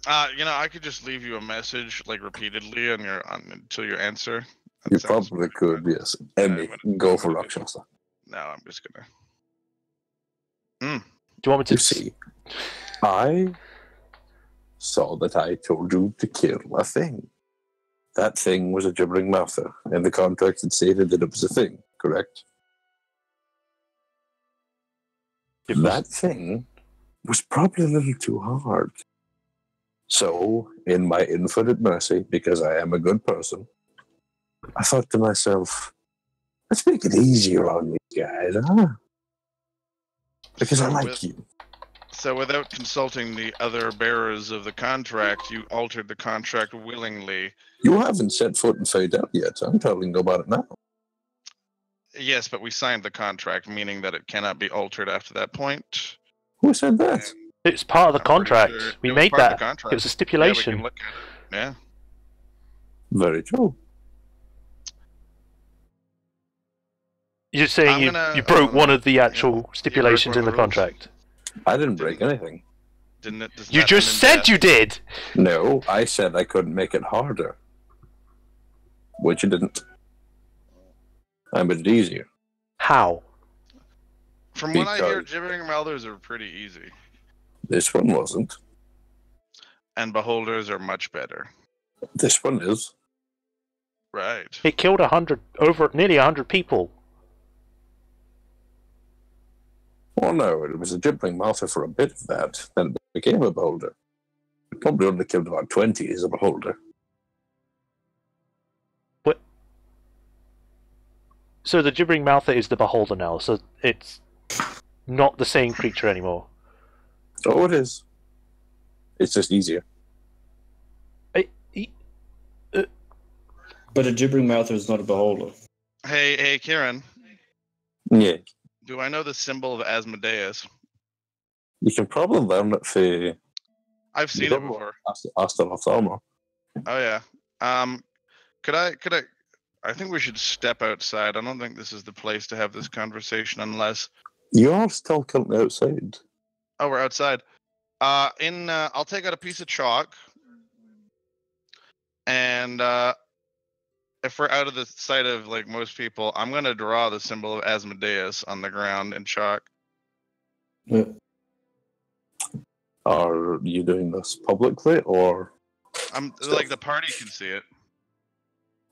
I could just leave you a message, like, repeatedly until your answer. You probably could, yes. Emmy, go for Rakshasa. No, I'm just gonna... Do you want me to... You see, I saw that I told you to kill a thing. That thing was a gibbering mouther, and the contract had stated that it was a thing, correct? That thing was probably a little too hard. So, in my infinite mercy, because I am a good person, I thought to myself, let's make it easier on these guys, huh? Because I like you. So without consulting the other bearers of the contract, you altered the contract willingly. You haven't set foot in Fadel yet. I'm telling you about it now. Yes, but we signed the contract, meaning that it cannot be altered after that point. Who said that? It's part of the contract. Sure We made that. It was a stipulation. Yeah, we can look at it. Yeah. Very true. You're saying you broke one of the actual stipulations in the contract? I didn't break anything. You just said you did! No, I said I couldn't make it harder. Which you didn't. I made it easier. How? From what I hear, gibbering mouthers are pretty easy. This one wasn't. And beholders are much better. This one is. Right. It killed nearly 100 people. Oh no, it was a gibbering mouther for a bit of that, then it became a beholder. It probably only killed about 20 as a beholder. What? So the gibbering mouther is the beholder now, so it's not the same creature anymore. Oh, it is. It's just easier. But a gibbering mouther is not a beholder. Hey, Kieran. Yeah. Do I know the symbol of Asmodeus? You can probably learn it for I've seen it before. I still have armor. Oh yeah. Could I? I think we should step outside. I don't think this is the place to have this conversation unless. You are still currently outside. Oh, we're outside. I'll take out a piece of chalk, and if we're out of the sight of like most people, I'm gonna draw the symbol of Asmodeus on the ground in chalk. Yeah. Are you doing this publicly, or? I'm Stuff. like the party can see it.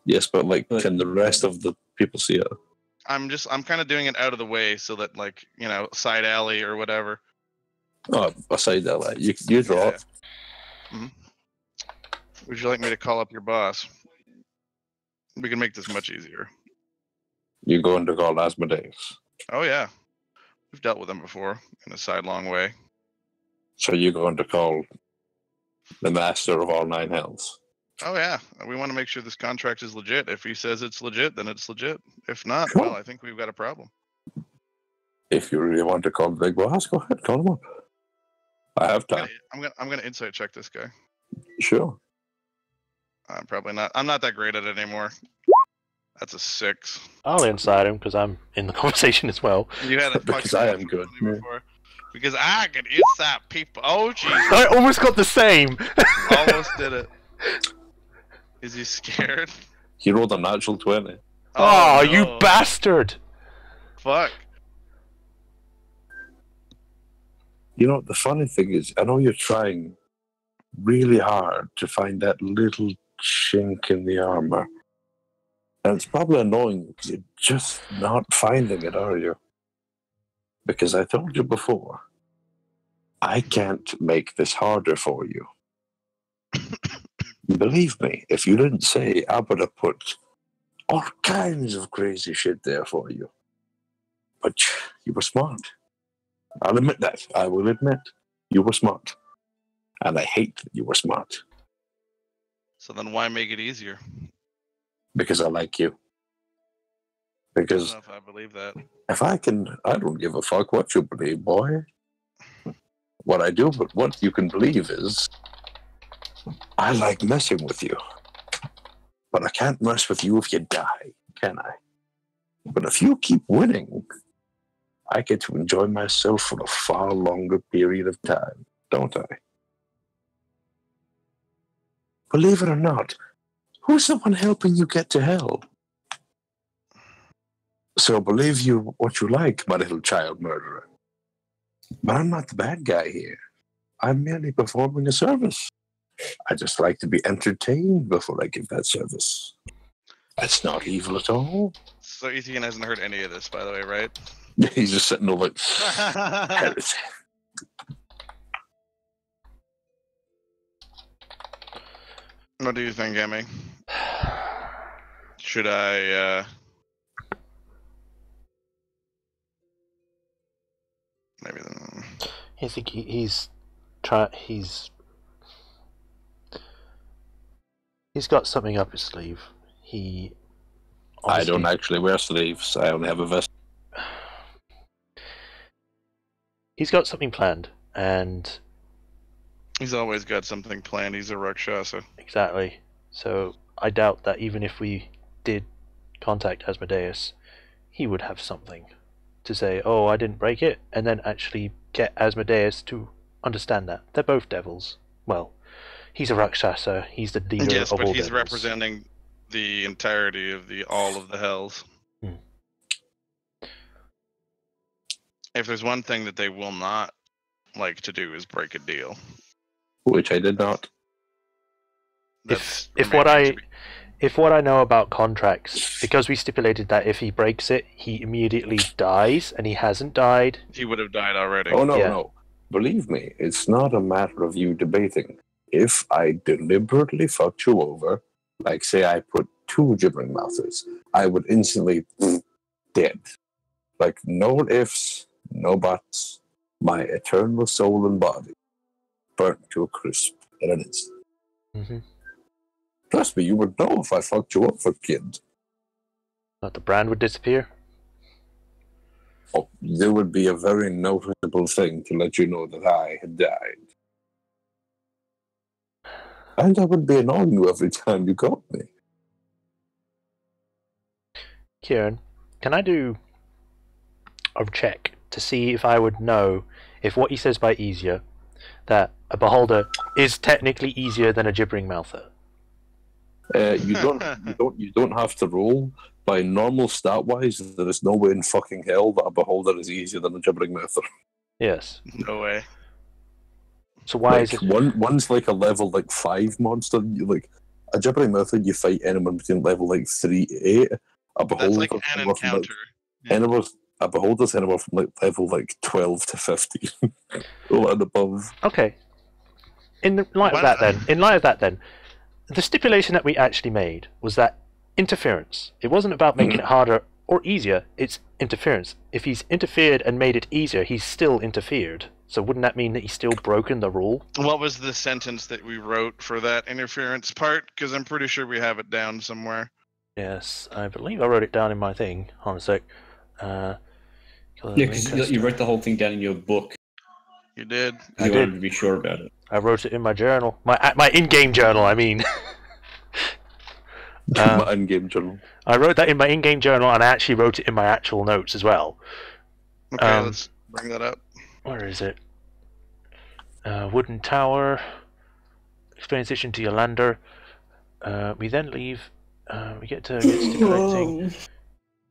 Yes, but like, can the rest of the people see it? I'm kind of doing it out of the way so that like side alley or whatever. Oh, aside that, like, you draw Yeah. it. Mm-hmm. Would you like me to call up your boss? We can make this much easier. You go into call Asmodeus. Oh yeah, we've dealt with him before in a sidelong way. So you're going to call the master of all 9 hells. Oh yeah, we want to make sure this contract is legit. If he says it's legit, then it's legit. If not, Sure. well, I think we've got a problem. If you really want to call the big boss, go ahead, call him up. I have time. I'm gonna insight check this guy. Sure. I'm probably not. I'm not that great at it anymore. That's a 6. I'll inside him because I'm in the conversation as well. You had a Because fucking I am good. before. Because I can inside people. Oh Jesus! I almost got the same. Almost did it. Is he scared? He rolled a natural 20. Oh, no. you bastard! Fuck. You know, the funny thing is, I know you're trying really hard to find that little chink in the armor. And it's probably annoying because you're just not finding it, are you? Because I told you before, I can't make this harder for you. Believe me, if you didn't say, I would have put all kinds of crazy shit there for you. But you were smart. I'll admit that. I will admit you were smart. And I hate that you were smart. So then why make it easier? Because I like you. I Because don't know if I believe that. if I don't give a fuck what you believe, boy. What I do, but what you can believe is, I like messing with you. But I can't mess with you if you die, can I? But if you keep winning, I get to enjoy myself for a far longer period of time, don't I? Believe it or not, who's the one helping you get to hell? So believe you what you like, my little child murderer. But I'm not the bad guy here. I'm merely performing a service. I just like to be entertained before I give that service. That's not evil at all. So Etienne hasn't heard any of this, by the way, right? He's just sitting over like, heresy. What do you think, Emmy? Should I, maybe then... I think he's got something up his sleeve. I don't actually wear sleeves. I only have a vest. He's got something planned, and He's always got something planned. He's a Rakshasa. exactly. So I doubt that even if we did contact Asmodeus, he would have something to say, oh, I didn't break it, and then actually get Asmodeus to understand that. They're both devils. Well, he's a Rakshasa, he's the leader Yes, of but all he's devils. representing the entirety of all of the hells. If there's one thing that they will not like to do is break a deal. Which I did not. That's If what I remaining to be- If what I know about contracts, because we stipulated that if he breaks it, he immediately dies, and he hasn't died. he would have died already. Oh, no, Yeah. no. Believe me, it's not a matter of you debating. If I deliberately fucked you over, like say I put 2 gibbering mouthers, I would instantly dead. Like no ifs, no buts. My eternal soul and body burnt to a crisp in an instant. Mm-hmm. Trust me, you would know if I fucked you up for kid. But the brand would disappear. Oh, there would be a very noticeable thing to let you know that I had died. And I would be annoying you every time you got me. Kieran, can I do a check to see if I would know if what he says by easier, that a beholder is technically easier than a gibbering mouther? You don't have to roll. By normal stat wise, there is no way in fucking hell that a beholder is easier than a gibbering mouther. Yes. No way. So why is Like, it? one's like a level 5 monster. Like a gibbering mouther, you fight anyone between level 3 to 8. A beholder, That's like an anywhere from, encounter. a beholder's anywhere from level 12 to 15, all and above. Okay. In light of that, then, the stipulation that we actually made was that interference. It wasn't about making it harder or easier. It's interference. If he's interfered and made it easier, he's still interfered. So wouldn't that mean that he's still broken the rule? What was the sentence that we wrote for that interference part? Because I'm pretty sure we have it down somewhere. Yes, I believe I wrote it down in my thing. Hold on a sec. Yeah, because you wrote the whole thing down in your book. You did. You wanted to be sure about it. I wrote it in my journal. My in-game journal, I mean. My in-game journal. I wrote that in my in-game journal, and I actually wrote it in my actual notes as well. Okay, let's bring that up. Where is it? Wooden tower. Explain position to Yolander. We then leave. We get to stipulating.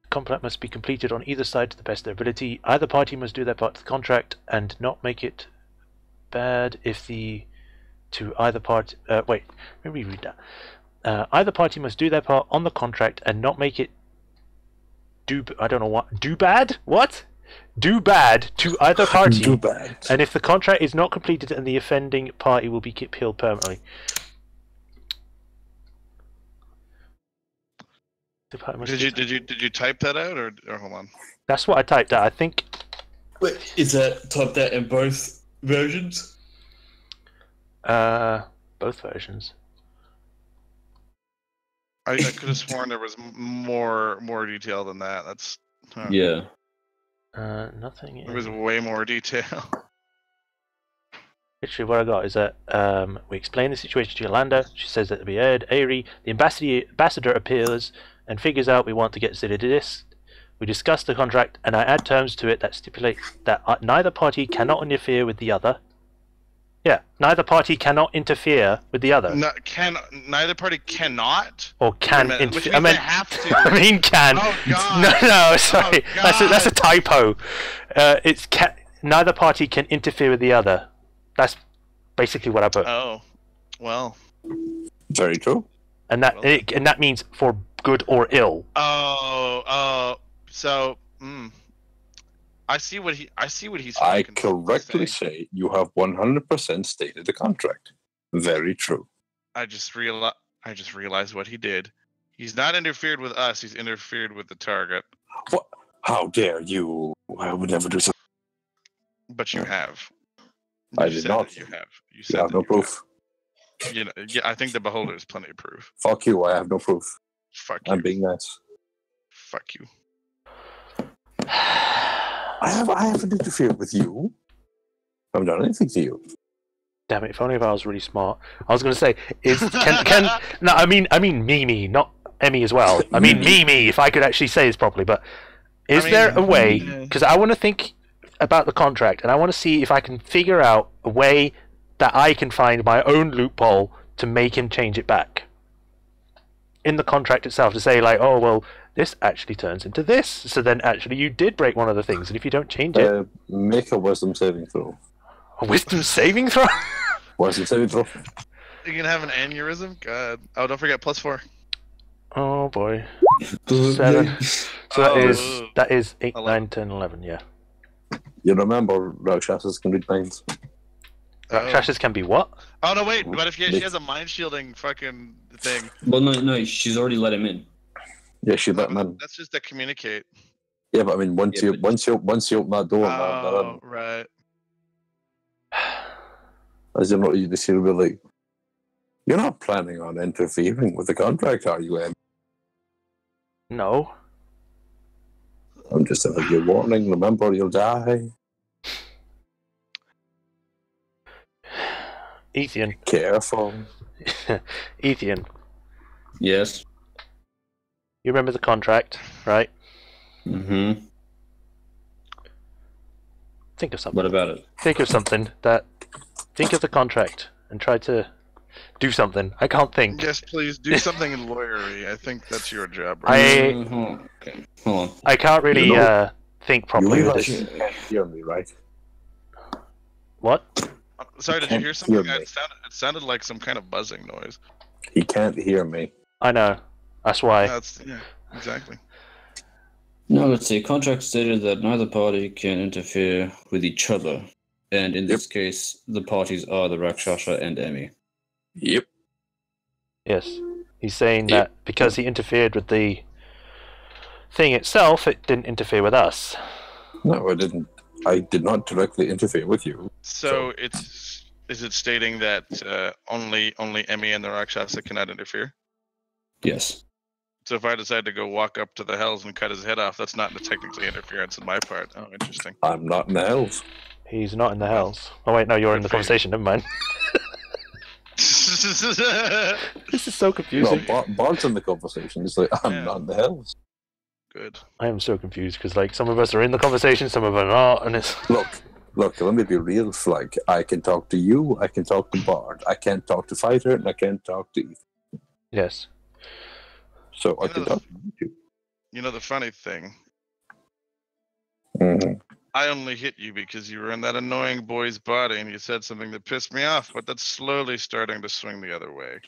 Combat must be completed on either side to the best of their ability. Either party must do their part to the contract and not make it bad if the to either party. Wait, let me read that. Either party must do their part on the contract and not make it do bad. What? Do bad to either party. Do bad. And if the contract is not completed, and the offending party will be killed permanently. Did you type that out or hold on? That's what I typed out. I think. Wait, is that typed out in both versions? Both versions. I could have sworn there was more detail than that. That's Yeah. Nothing. There was way more detail. Literally, what I got is that we explain the situation to Yolanda. She says that to be heard. Aerie, the ambassador appears and figures out we want to get rid of this. We discuss the contract, and I add terms to it that stipulate that neither party cannot interfere with the other. Yeah, neither party cannot interfere with the other. Neither party cannot? Or can interfere. I mean, have to. I mean can. Oh, God. No, sorry. Oh, that's a typo. Neither party can interfere with the other. That's basically what I put. Oh, well. Very true. And that means for good or ill. So I see what he's I correctly say you have 100% stated the contract. Very true. I just realized what he did. He's not interfered with us. He's interfered with the target. What? How dare you? I would never do so. But you have. I did not. You have. You You have no proof. You know, yeah, I think the beholder is plenty of proof. Fuck you. I have no proof. Fuck you. I'm being nice. Fuck you. I haven't interfered with you. I haven't done anything to you. Damn it! If only if I was really smart. I was going to say, no, I mean Mimi, not Emmy as well. I mean Mimi, if I could actually say this properly. But is there a way? Because I want to think about the contract, and I want to see if I can figure out a way that I can find my own loophole to make him change it back in the contract itself, to say like, oh well, this actually turns into this, so then actually you did break one of the things, and if you don't change it, make a wisdom saving throw. A wisdom saving throw. Wisdom saving throw. You can have an aneurysm. God. Oh, don't forget +4. Oh boy. 7. So that is 8, 9, 10, 11. Yeah. You remember Rakshasas can read minds. Rakshasas can be what? Oh no, wait. What if she has a mind shielding fucking thing? Well, no, she's already let him in. Yeah, she let him in. That's just to communicate. Yeah, but I mean, once you open that door, Oh, right. As you're not, you just hear like, you're not planning on interfering with the contract, are you, Em? No. I'm just telling you a warning. Remember, you'll die. Ethan. Careful. Ethan, Yes. you remember the contract, right? Mm-hmm. Think of something. What about it? Think of something that. Think of the contract and try to do something. I can't think. Yes, please do something in lawyery. I think that's your job. I- Hold on. Okay. Hold on. I can't really You know- think You properly with realize this. you can't hear me, right? What? Sorry, did you can't hear something? hear me. It sounded like some kind of buzzing noise. He can't hear me. I know. That's why. That's yeah, exactly. No, let's see. Contract stated that neither party can interfere with each other, and in this case, the parties are the Rakshasa and Emmy. Yep. Yes. He's saying Yep. that because he interfered with the thing itself, it didn't interfere with us. No, I didn't. I did not directly interfere with you. So is it stating that only Emmy and the Rakshasa cannot interfere? Yes. So if I decide to go walk up to the hells and cut his head off, that's not technically interference on my part. Oh, interesting. I'm not in the hells. He's not in the hells. Oh wait, no, you're in the Good for you. conversation. Never mind. This is so No, confusing. Bart's in the conversation. It's like, I'm Yeah. not in the hells. Good. I am so confused because like some of us are in the conversation, some of us are not, and it's Look, let me be real, Flag. I can talk to you, I can talk to Bart. I can't talk to Fighter, and I can't talk to Ethan. yes. So I You can know, talk to you You know the funny thing? too. Mm-hmm. I only hit you because you were in that annoying boy's body and you said something that pissed me off, but that's slowly starting to swing the other way.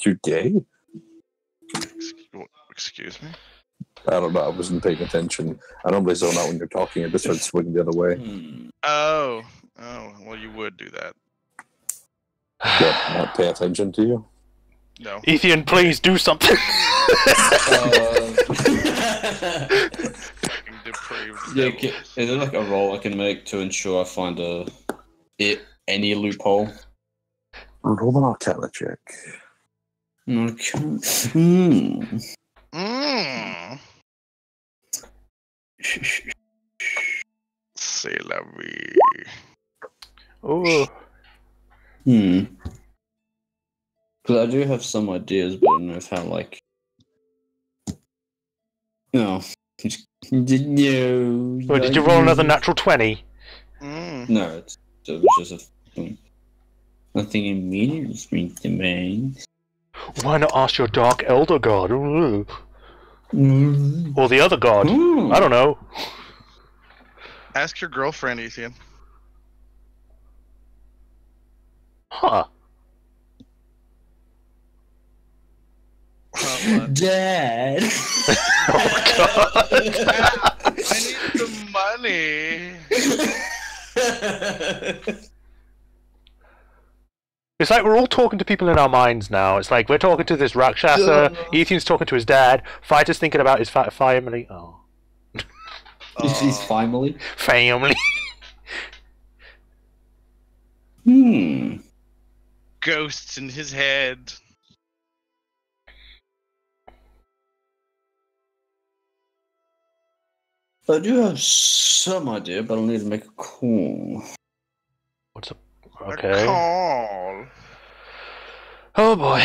You're gay? Excuse me? I don't know. I wasn't paying attention. I normally zone out when you're talking. I just started swinging the other way. Hmm. Oh, well, you would do that. What, not pay attention to you? No. Ethan, please do something. Fucking depraved Yeah, devils. is there like a roll I can make to ensure I find any loophole? Roll an Arcana check. Okay. Mm. C'est la vie. Oh, Because I do have some ideas, but I don't know if how, like... No. No. well, did you roll another natural 20? Mm. No, it was just nothing immediate springs to mind. Why not ask your Dark Elder God? Ooh. Or the other god? I don't know. Ask your girlfriend, Ethan. Huh. Dad! Oh, God. I need some money. It's like we're all talking to people in our minds now. It's like we're talking to this Rakshasa, Ethan's talking to his dad, Fighter's thinking about his family. Oh. He's finally. Family. Ghosts in his head. I do have some idea, but I'll need to make a call. What's up? A Okay. call. Oh boy.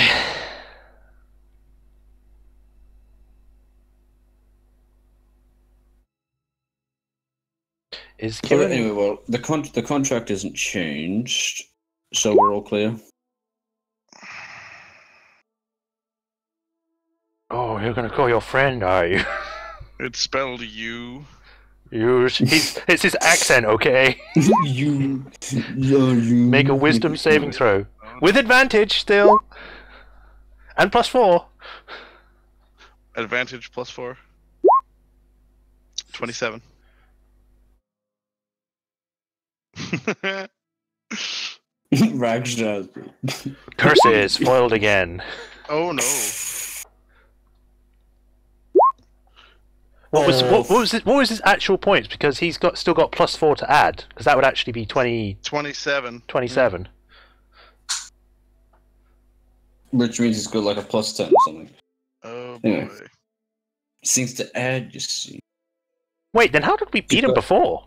Is But Kieran... anyway, well, the contract isn't changed, so we're all clear. Oh, you're gonna call your friend, are you? It's spelled you. It's his accent, okay? you Make a wisdom saving throw. With advantage, still. And +4. Advantage +4. 27. Rakshasa. Curses, foiled again. Oh no. What was his actual points? Because he's still got +4 to add. Because that would actually be 27. 27. Which means he's got like a +10 or something. Oh boy. Yeah. Things to add, you see. Wait, then how did we beat him before?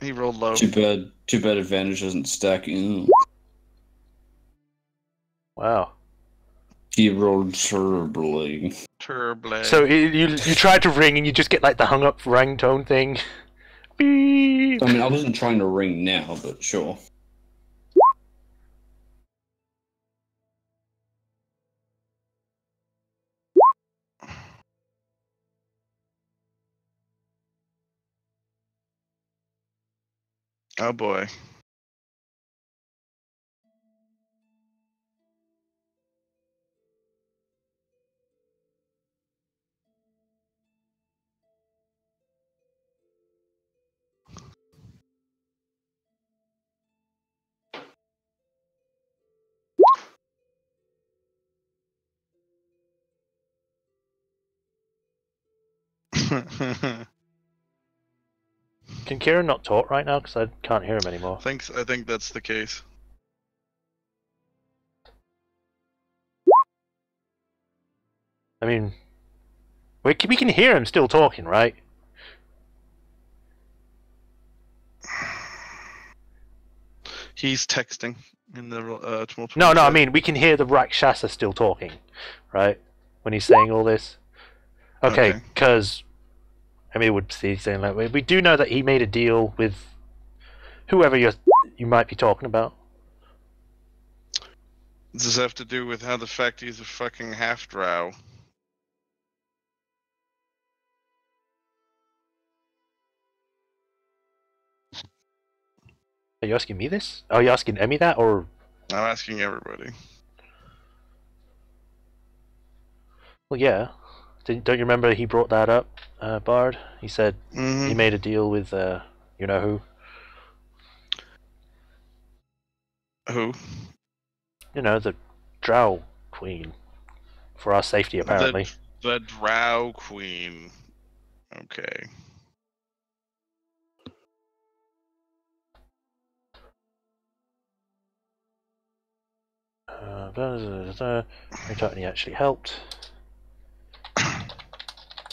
He rolled low. Too bad advantage doesn't stack. Wow. He rolled terribly. Turble. So you try to ring and you just get like the hung up ringtone thing. Beep. I mean, I wasn't trying to ring now, but sure. Oh boy. Can Kieran not talk right now? Because I can't hear him anymore. I think that's the case. I mean, we can hear him still talking, right? He's texting in the tumultuous No, I chat. mean, we can hear the Rakshasa still talking, right? When he's saying all this. Okay, Okay. because I mean, it would see saying like we do know that he made a deal with whoever you might be talking about. Does this have to do with how the fact he's a fucking half drow? Are you asking me this? Are you asking Emmy that, or? I'm asking everybody. Well, yeah. Don't you remember he brought that up, Bard? He said Mm-hmm. he made a deal with you know who? Who? You know, the Drow Queen. For our safety, apparently. The Drow Queen. Okay. I thought he actually helped.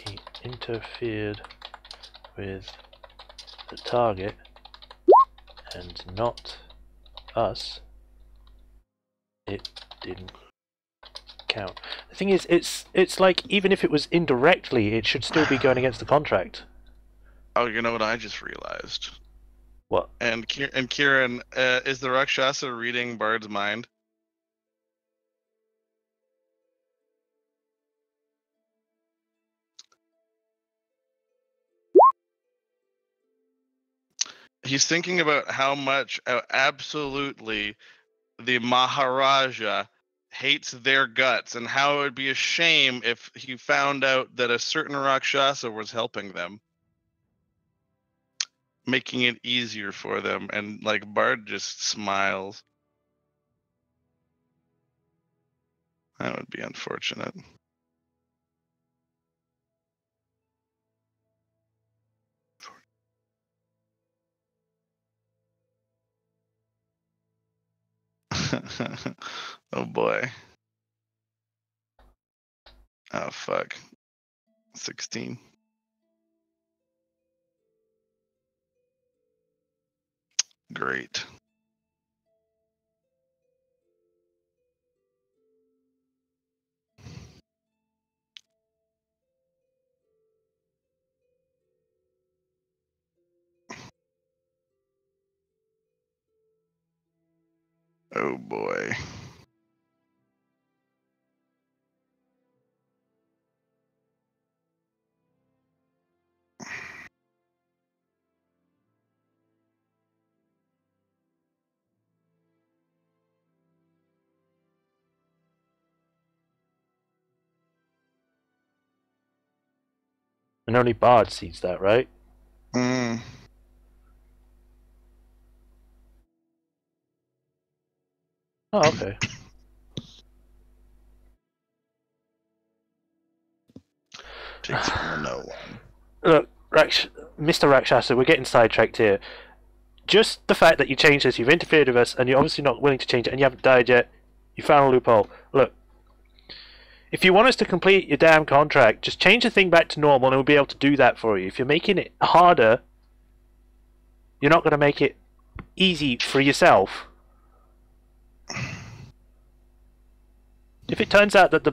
He interfered with the target and not us. It didn't count. The thing is, it's like even if it was indirectly, it should still be going against the contract. Oh, you know what I just realized? What? And Kieran, is the Rakshasa reading Bard's mind? He's thinking about how much absolutely the Maharaja hates their guts and how it would be a shame if he found out that a certain Rakshasa was helping them, making it easier for them. And like Bard just smiles. That would be unfortunate. Oh boy. Oh fuck. 16. Great. Oh boy. And only Bard sees that, right? Mm. Oh, okay. Takes one to know one. Look, Mr. Rakshasa, we're getting sidetracked here. Just the fact that you changed this, you've interfered with us, and you're obviously not willing to change it, and you haven't died yet, you found a loophole. Look, if you want us to complete your damn contract, just change the thing back to normal and we'll be able to do that for you. If you're making it harder, you're not going to make it easy for yourself. If it turns out that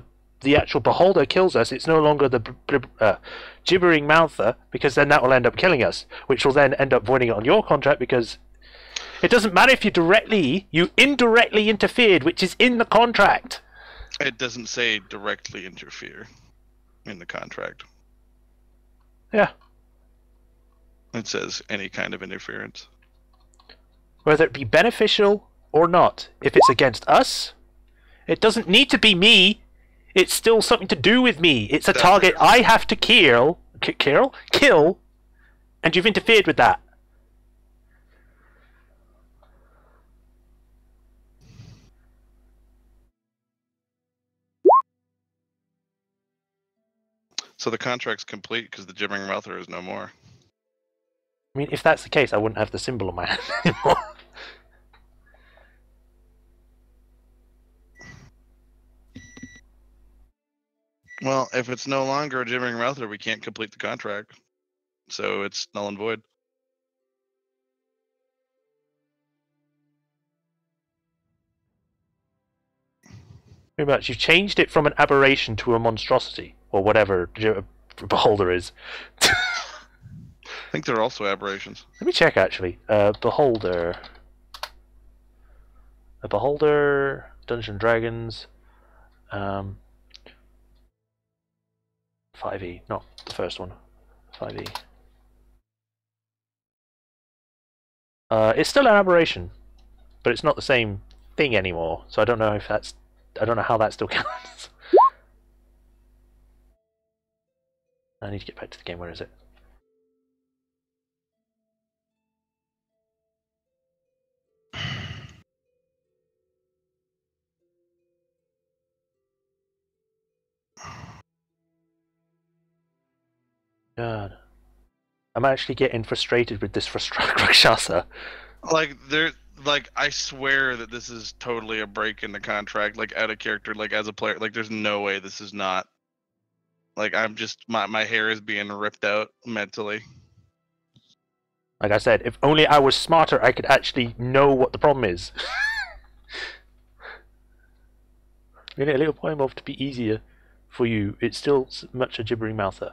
the actual beholder kills us, it's no longer the gibbering mouther, because then that will end up killing us, which will then end up voiding it on your contract, because it doesn't matter if you indirectly interfered, which is in the contract. It doesn't say directly interfere in the contract. Yeah. It says any kind of interference. Whether it be beneficial or not. If it's against us, it doesn't need to be me. It's still something to do with me. It's a target I have to kill, and you've interfered with that. So the contract's complete because the gibbering mouther is no more. I mean, if that's the case, I wouldn't have the symbol on my hand anymore. Well, if it's no longer a gibbering mouther, we can't complete the contract. So it's null and void. Pretty much. You've changed it from an aberration to a monstrosity, or whatever beholder is. I think they're also aberrations. Let me check, actually. Beholder. A beholder, Dungeons & Dragons. 5e, not the first one. 5e. It's still an aberration, but it's not the same thing anymore. So I don't know if that's. I don't know how that still counts. I need to get back to the game. Where is it? God. I'm actually getting frustrated with this Rakshasa. Like, I swear that this is totally a break in the contract, like, out of character, like, as a player. Like, there's no way this is not. Like, I'm just, my hair is being ripped out mentally. Like I said, if only I was smarter, I could actually know what the problem is. We need a little polymorph to be easier for you. It's still much a gibbering mouther.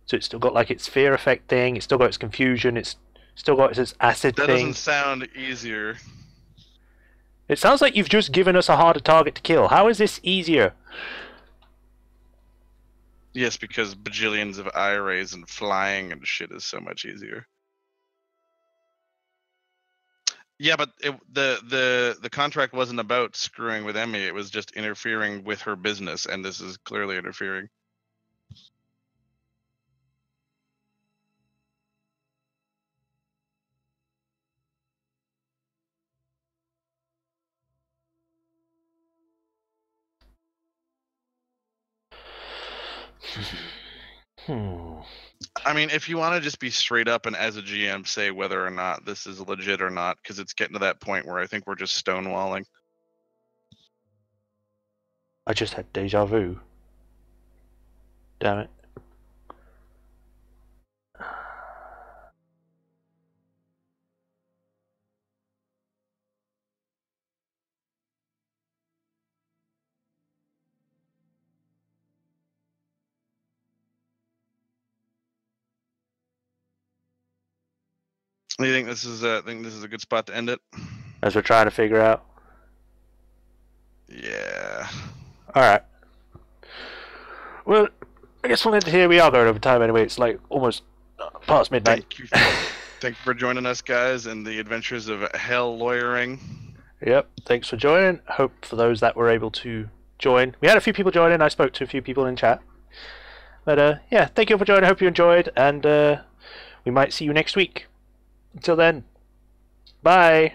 So it's still got like its fear effect thing, it's still got its confusion, it's still got its acid That thing. doesn't sound easier. It sounds like you've just given us a harder target to kill. How is this easier? Yes, because bajillions of eye rays and flying and shit is so much easier. Yeah, but the contract wasn't about screwing with Emmy. It was just interfering with her business, and this is clearly interfering. I mean, if you want to just be straight up and as a GM say whether or not this is legit or not, because it's getting to that point where I think we're just stonewalling. I just had deja vu. Damn it. Do you think this is a good spot to end it? As we're trying to figure out. Yeah. Alright. Well, I guess we'll end it here. We are going over time anyway. It's like almost past midnight. Thank you for joining us, guys, in the adventures of hell lawyering. Yep, thanks for joining. Hope for those that were able to join. We had a few people join in. I spoke to a few people in chat. But yeah, thank you for joining. I hope you enjoyed, and we might see you next week. Until then, bye.